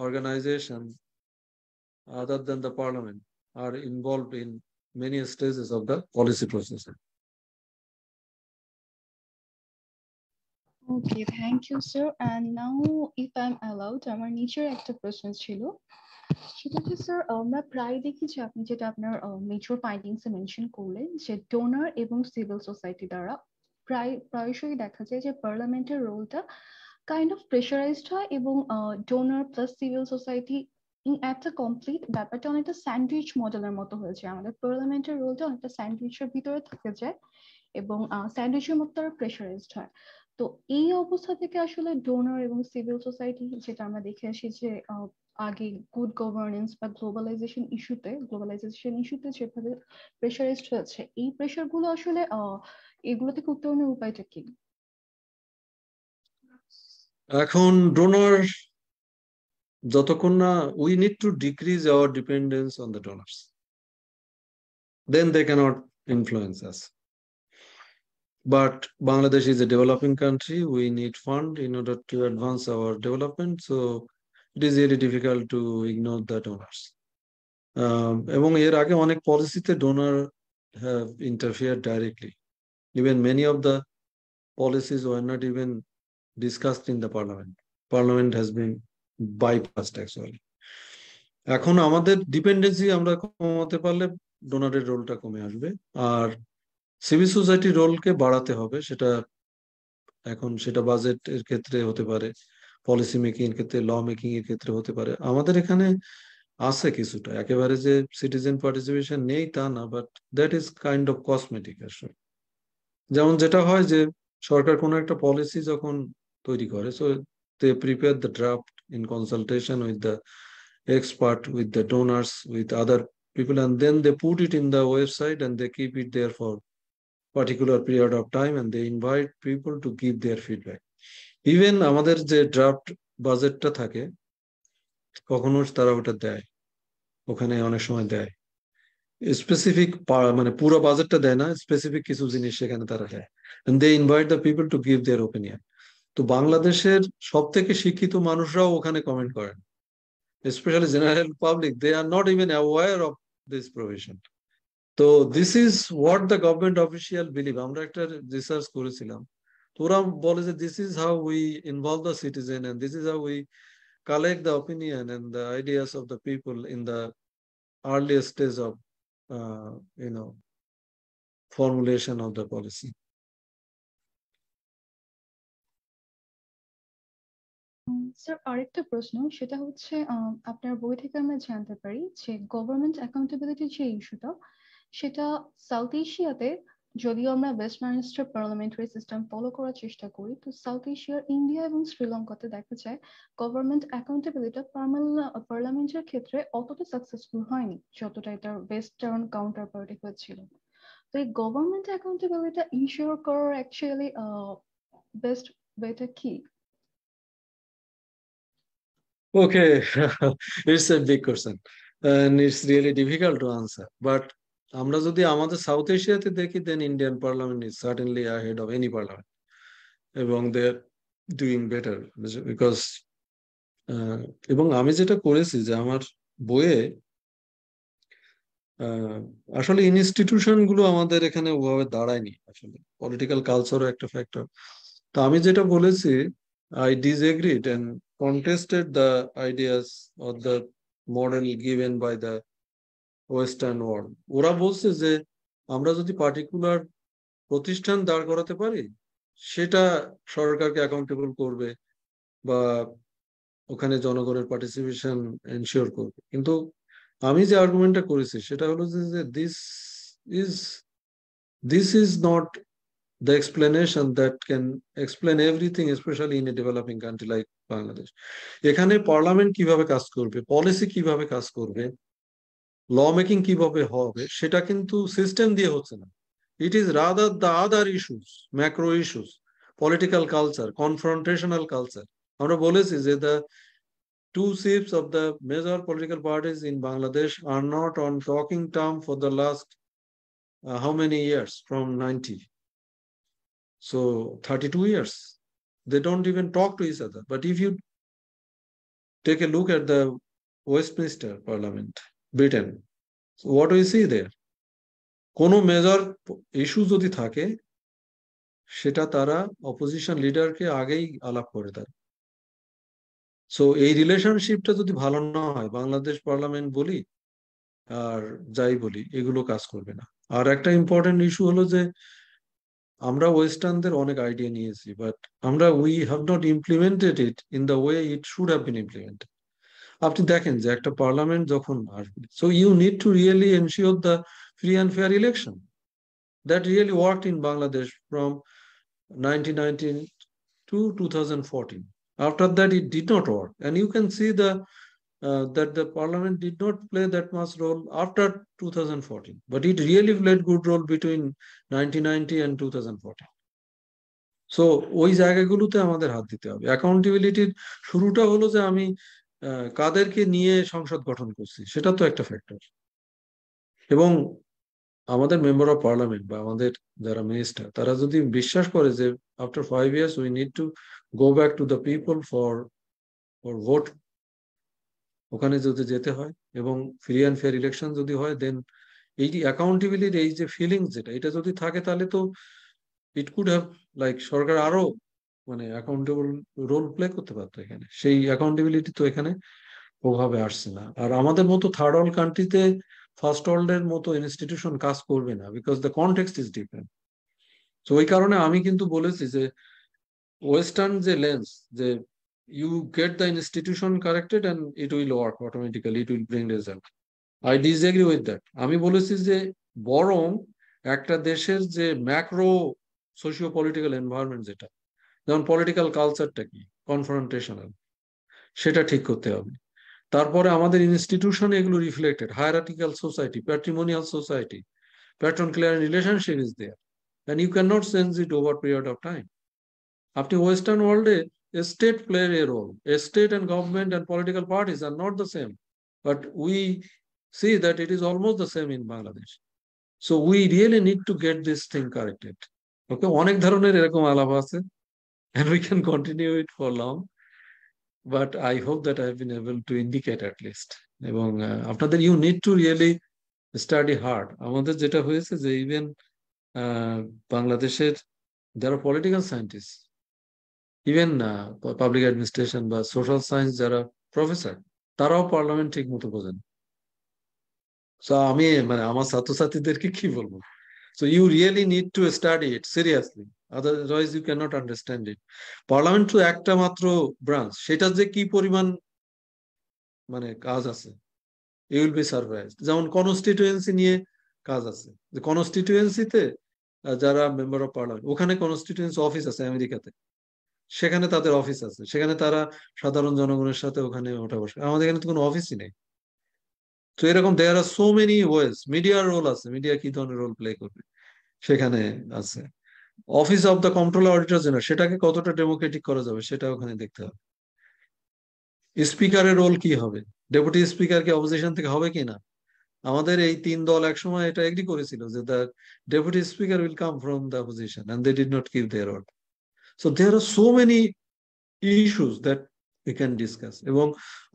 B: organization, other than the parliament, are involved in many stages of the policy process.
A: Okay, thank you, sir. And now, if I'm allowed, আমার নিচের একটা প্রশ্ন ছিল, সেটা হচ্ছে sir, আমরা প্রায় দেখি যে আপনি যেটা আপনার মেজর ফাইন্ডিংসে মেনশন করলেন যে ডোনার এবং সিভিল সোসাইটি দ্বারা প্রায়শই দেখা যায় যে পার্লামেন্টের রোলটা কাইন্ড অফ প্রেশারাইজড হয় এবং ডোনার প্লাস সিভিল সোসাইটি একটা কমপ্লিট ব্যাপারটা অনেকটা স্যান্ডউইচ মডেলের মতো হয়েছে। আমাদের পার্লামেন্টের রোলটা অনেকটা স্যান্ডউইচের ভিতরে থেকে যায় এবং স্যান্ডউইচের মতো তারা প্রেশারাইজড হয়। তো এই অবস্থা থেকে আসলে ডোনার এবং সিভিল সোসাইটি, যেটা আমরা দেখে আসি যে আগে গুড গভর্নেন্স বা গ্লোবালাইজেশন ইস্যুতে যেভাবে প্রেশারাইজড হয়েছে, এই প্রেশার গুলো আসলে এগুলো থেকে উত্তরণের উপায়টা কি?
B: এখন ডোনার যতক্ষণ না, we need to decrease our dependence on the donors, then they cannot influence us. But Bangladesh is a developing country. We need fund in order to advance our development. So it is really difficult to ignore the donors. এবং এর আগে অনেক পলিসিতে donor have interfered directly. Even many of the policies were not even discussed in the parliament. Parliament has been bypassed actually. এখন আমাদের dependency আমরা কমাতে পারলে ডোনারের রোলটা কমে আসবে, আর সিভিল সোসাইটির রোলকে বাড়াতে হবে। সেটা বাজেটের ক্ষেত্রে হতে পারে, পলিসি মেকিং এর ক্ষেত্রে, ল মেকিং এর ক্ষেত্রে হতে পারে। আমাদের এখানে আছে কিছুটা, একেবারে যে সিটিজেন পার্টিসিপেশন নেই তা না, but that is kind of cosmetic আসলে। যেমন যেটা হয় যে সরকার কোনো একটা পলিসি যখন তৈরি করে, so they prepare the draft in consultation with the expert, with the donors, with other people, and then they put it in the website and they keep it there for particular period of time, and they invite people to give their feedback. Even আমাদের যে draft বাজেটটা থাকে, কখনো তারা ওটা দেয়, ওখানে অনেক সময় দেয় স্পেসিফিক, মানে পুরো বাজেটটা দেয় না, স্পেসিফিক কিছু জিনিস সেখানে তারা দেয়, and they invite the people to give their opinion. তো বাংলাদেশের সব থেকে শিক্ষিত মানুষরাও ওখানে কমেন্ট করেন, especially general public, they are not even aware of this provision. So this is what the government official believe. আমরা একটা রিসার্চ করেছিলাম, তো ওরা বলে যে this is how we involve the citizen, and this is how we collect the opinion and the ideas of the people in the earliest stage of formulation of the policy.
A: Sir, আরেকটা প্রশ্ন, সেটা হচ্ছে আপনার বই থেকে আমরা জানতে পারি যে গভর্নমেন্ট অ্যাকাউন্টেবিলিটি যে ইস্যুটা, সেটা সাউথ এশিয়াতে, যদিও আমরা ওয়েস্টমিনস্টার পার্লামেন্টারি সিস্টেম ফলো করার চেষ্টা করি, তো সাউথ এশিয়ার ইন্ডিয়া এবং শ্রীলঙ্কাতে দেখা যায় গভর্নমেন্ট অ্যাকাউন্টেবিলিটি পার্লামেন্টের ক্ষেত্রে অতটা সাকসেসফুল হয়নি যতটা এটার ওয়েস্টার্ন কাউন্টার পার্টি হয়েছিল। তো এই গভর্নমেন্ট অ্যাকাউন্টেবিলিটি ইনশিওর করার অ্যাকচুয়ালি বেস্ট ওয়েটা কি?
B: Okay, it's a big question and it's really difficult to answer. But আমরা যদি আমাদের সাউথ এশিয়াতে দেখি, then Indian parliament is certainly ahead of any parliament, এবং they're doing better because এবং আমি যেটা করেছি যে আমার বইয়ে আসলে ইনস্টিটিউশন গুলো আমাদের এখানে ওভাবে দাঁড়ায়নি, আসলে পলিটিক্যাল কালচারও একটা ফ্যাক্টর। তো আমি যেটা বলেছি, I disagreed and contested the ideas or the model given by the Western world. ওরা বলছে যে আমরা যদি পার্টিকুলার প্রতিষ্ঠান দাঁড় করাতে পারি, সেটা সরকারকে অ্যাকাউন্টেবল করবে বা ওখানে জনগণের পার্টিসিপেশন এনশিওর করবে। কিন্তু আমি যে আর্গুমেন্টটা করেছি সেটা হলো যে this is not the explanation that can explain everything, especially in a developing country like Bangladesh. এখানে পার্লামেন্ট কিভাবে কাজ করবে, পলিসি কিভাবে কাজ করবে, ল মেকিং কিভাবে হবে, সেটা কিন্তু সিস্টেম দিয়ে হচ্ছে না। It is rather the other issues, macro issues, political culture, confrontational culture. আমরা বলেছি যে the two chiefs of the major political parties in Bangladesh are not on talking term for the last how many years, from 90. So 32 years, they don't even talk to each other. But if you take a look at the Westminster Parliament, Britain, so what do you see there? কোনো major issue যদি থাকে, সেটা তারা opposition লিডারকে আগেই আলাপ করে তারা। So এই রিলেশনশিপটা যদি ভালো না হয়, বাংলাদেশ পার্লামেন্ট বলি আর যাই বলি, এগুলো কাজ করবে না। আর একটা ইম্পর্টেন্ট ইস্যু হলো যে আমরা ওয়েস্টার্নদের অনেক আইডিয়া নিয়েছি, but we have not implemented it in the way it should have been implemented. আপনি দেখেন যে একটা পার্লামেন্ট যখন আসবে, so you need to really ensure the free and fair election that really worked in Bangladesh from 1990 to 2014. After that, it did not work. And you can see that the parliament did not play that much role after 2014. But it really played good role between 1990 and 2014. So ওই জায়গাগুলোতে আমাদের হাত দিতে হবে। অ্যাকাউন্টেবিলিটির শুরুটা হলো যে আমি কাদেরকে নিয়ে সংসদ গঠন করছি, সেটা তো একটা ফ্যাক্টর। এবং আমাদের মেম্বার অফ পার্লামেন্ট বা আমাদের যারা মিনিস্টার, তারা যদি বিশ্বাস করে যে after 5 years we need to go back to the people for vote, ওখানে যদি যেতে হয় এবং ফ্রি অ্যান্ড ফেয়ার ইলেকশন যদি হয়, দেন এই যে অ্যাকাউন্টেবিলিটির এই যে ফিলিংস, যেটা এটা যদি থাকে, তাহলে তো ইট কুড হ্যাভ লাইক সরকার আরো মানে অ্যাকাউন্টেবল রোল প্লে করতে পারতো এখানে। সেই অ্যাকাউন্টেবিলিটি তো এখানে ওভাবে আসছে না। আর আমাদের মতো থার্ড ওয়ার্ল্ড কান্ট্রিতে ফার্স্ট ওয়ার্ল্ডের মতো ইনস্টিটিউশন কাজ করবে না, because the context is different. তো ওই কারণে আমি কিন্তু বলেছি যে ওয়েস্টার্ন যে লেন্স, যে you get the institution corrected and it will work automatically, it will bring result. I disagree with that. আমি বলেছি যে বরং একটা দেশের যে ম্যাক্রো সোশিও পলিটিক্যাল এনভায়রনমেন্ট, যেটা যেমন পলিটিক্যাল কালচারটা কি, কনফ্রন্টেশনাল, সেটা ঠিক করতে হবে। তারপরে আমাদের ইনস্টিটিউশন এগুলো reflected, hierarchical society, patrimonial society, patron client relationship is there, and you can not change it over period of time. আপনি ওয়েস্টার্ন ওয়ার্ল্ডে state play a role, state and government and political parties are not the same, but we see that it is almost the same in Bangladesh. So we really need to get this thing corrected. Okay, অনেক ধরনের এরকম আলাপ আছে, and we can continue it for long, but I hope that I have been able to indicate at least. এবং আপনাদের you need to really study hard. আমাদের যেটা হয়েছে যে ইভেন বাংলাদেশের যারা political scientist, even public administration বা social science যারা প্রফেসর, তারাও পার্লামেন্ট ঠিক মতো বোঝেন। সো আমি মানে আমার ছাত্রছাত্রীদেরকে কি বলবো, so you really need to study it seriously, otherwise you can not understand it. Parliament তো একটা মাত্র ব্রাঞ্চ, সেটা যে কি পরিমাণ মানে কাজ আছে, ইউ উইল বি সারপ্রাইজড। যেমন কনস্টিটিউয়েন্সি নিয়ে কাজ আছে, যে কনস্টিটিউয়েন্সিতে যারা মেম্বার অফ পার্লামেন্ট, ওখানে কনস্টিটিউয়েন্সি অফিস আছে আমেরিকাতে, সেখানে তাদের অফিস আছে, সেখানে তারা সাধারণ জনগণের সাথে ওখানে ওঠা বসে। আমাদের এখানে তো কোনো অফিসই নেই। তো এরকম দেয়ার আর সো মেনি ওয়েজ। মিডিয়ার রোল আছে, মিডিয়া কি ধরনের রোল প্লে করবে সেখানে আছে। Office of the controller auditor general, সেটাকে কতটা ডেমোক্রেটিক করা যাবে সেটা ওখানে দেখতে হবে। স্পিকারের রোল কি হবে, ডেপুটি স্পিকার কি অপোজিশন থেকে হবে কিনা। আমাদের এই 3 দল একসময় এটা এগ্রি করেছিল যে the deputy speaker will come from the opposition, and they did not keep their word. So there are so many issues that we can discuss. এবং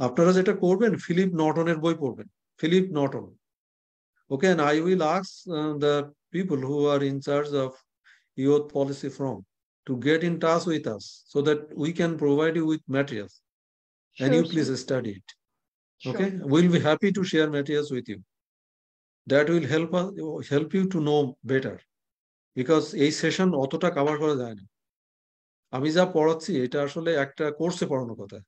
B: আপনারা যেটা করবেন, ফিলিপ নর্টনের বই পড়বেন, Philip Norton. Okay, and I will ask the people who are in charge of youth policy from to get in touch with us so that we can provide you with materials, and you please study it. Okay, we'll be happy to share materials with you. That will help you to know better, because এই session অতটা cover করা যায় না। আমি যা পড়াচ্ছি এটা আসলে একটা কোর্সে পড়ানোর কথা।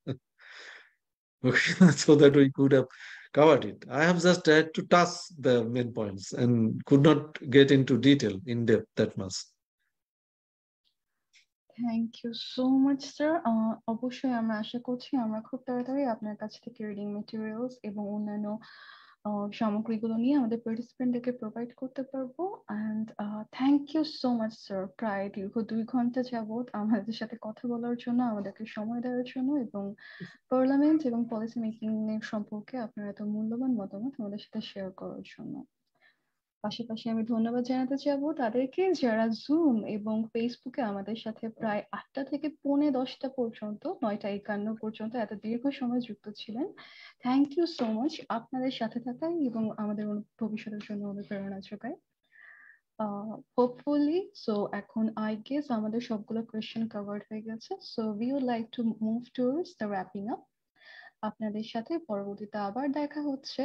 B: So that we could have covered it. I have just tried to touch the main points and could not get into detail in depth that much.
A: Thank you so much, sir. অবশ্যই আমরা আশা করছি আমরা খুব তাড়াতাড়ি আপনার কাছ থেকে reading materials এবং অন্যান্য সামগ্রীগুলো নিয়ে আমাদের পার্টিসিপেন্টদেরকে প্রোভাইড করতে পারবো। And thank you so much sir, প্রায় দীর্ঘ 2 ঘন্টা যাবত আমাদের সাথে কথা বলার জন্য, আমাদেরকে সময় দেওয়ার জন্য, এবং পার্লামেন্ট এবং পলিসি মেকিং এর সম্পর্কে আপনার এত মূল্যবান মতামত আমাদের সাথে শেয়ার করার জন্য। পাশাপাশি আমি ধন্যবাদ জানাতে চাইবো তাদেরকে যারা জুম এবং ফেসবুকে আমাদের সাথে প্রায় 8টা থেকে 9:45 পর্যন্ত 9:51 পর্যন্ত এত দীর্ঘ সময় যুক্ত ছিলেন। থ্যাংক ইউ সো মাচ আপনাদের সাথে থাকায় এবং আমাদের ভবিষ্যতের জন্য অনুপ্রেরণা যোগায়। হোপফুলি সো এখন আই গেস আমাদের সবগুলো কোয়েশ্চেন কভার্ড হয়ে গেছে। So we would like to move towards the wrapping up. আপনাদের সাথে পরবর্তীতে আবার দেখা হচ্ছে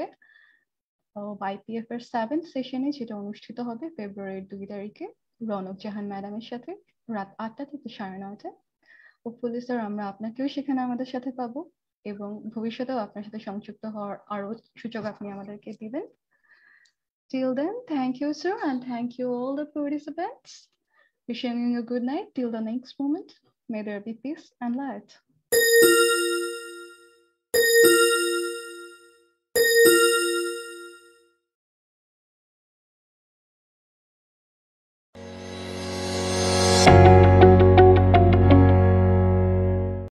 A: YPF এর 7th সেশনে, যেটা অনুষ্ঠিত হবে ফেব্রুয়ারির 2 তারিখে রনক জাহান ম্যাডামের সাথে রাত 8টা থেকে 9:30। হোপফুলি স্যার আমরা আপনাকেও সেখানে আমাদের সাথে পাবো এবং ভবিষ্যতেও আপনার সাথে সংযুক্ত হওয়ার আরো সুযোগ আপনি আমাদেরকে দিবেন। Till then, thank you sir, and thank you all the participants. Wishing you a good night till the next moment. May there be peace and light.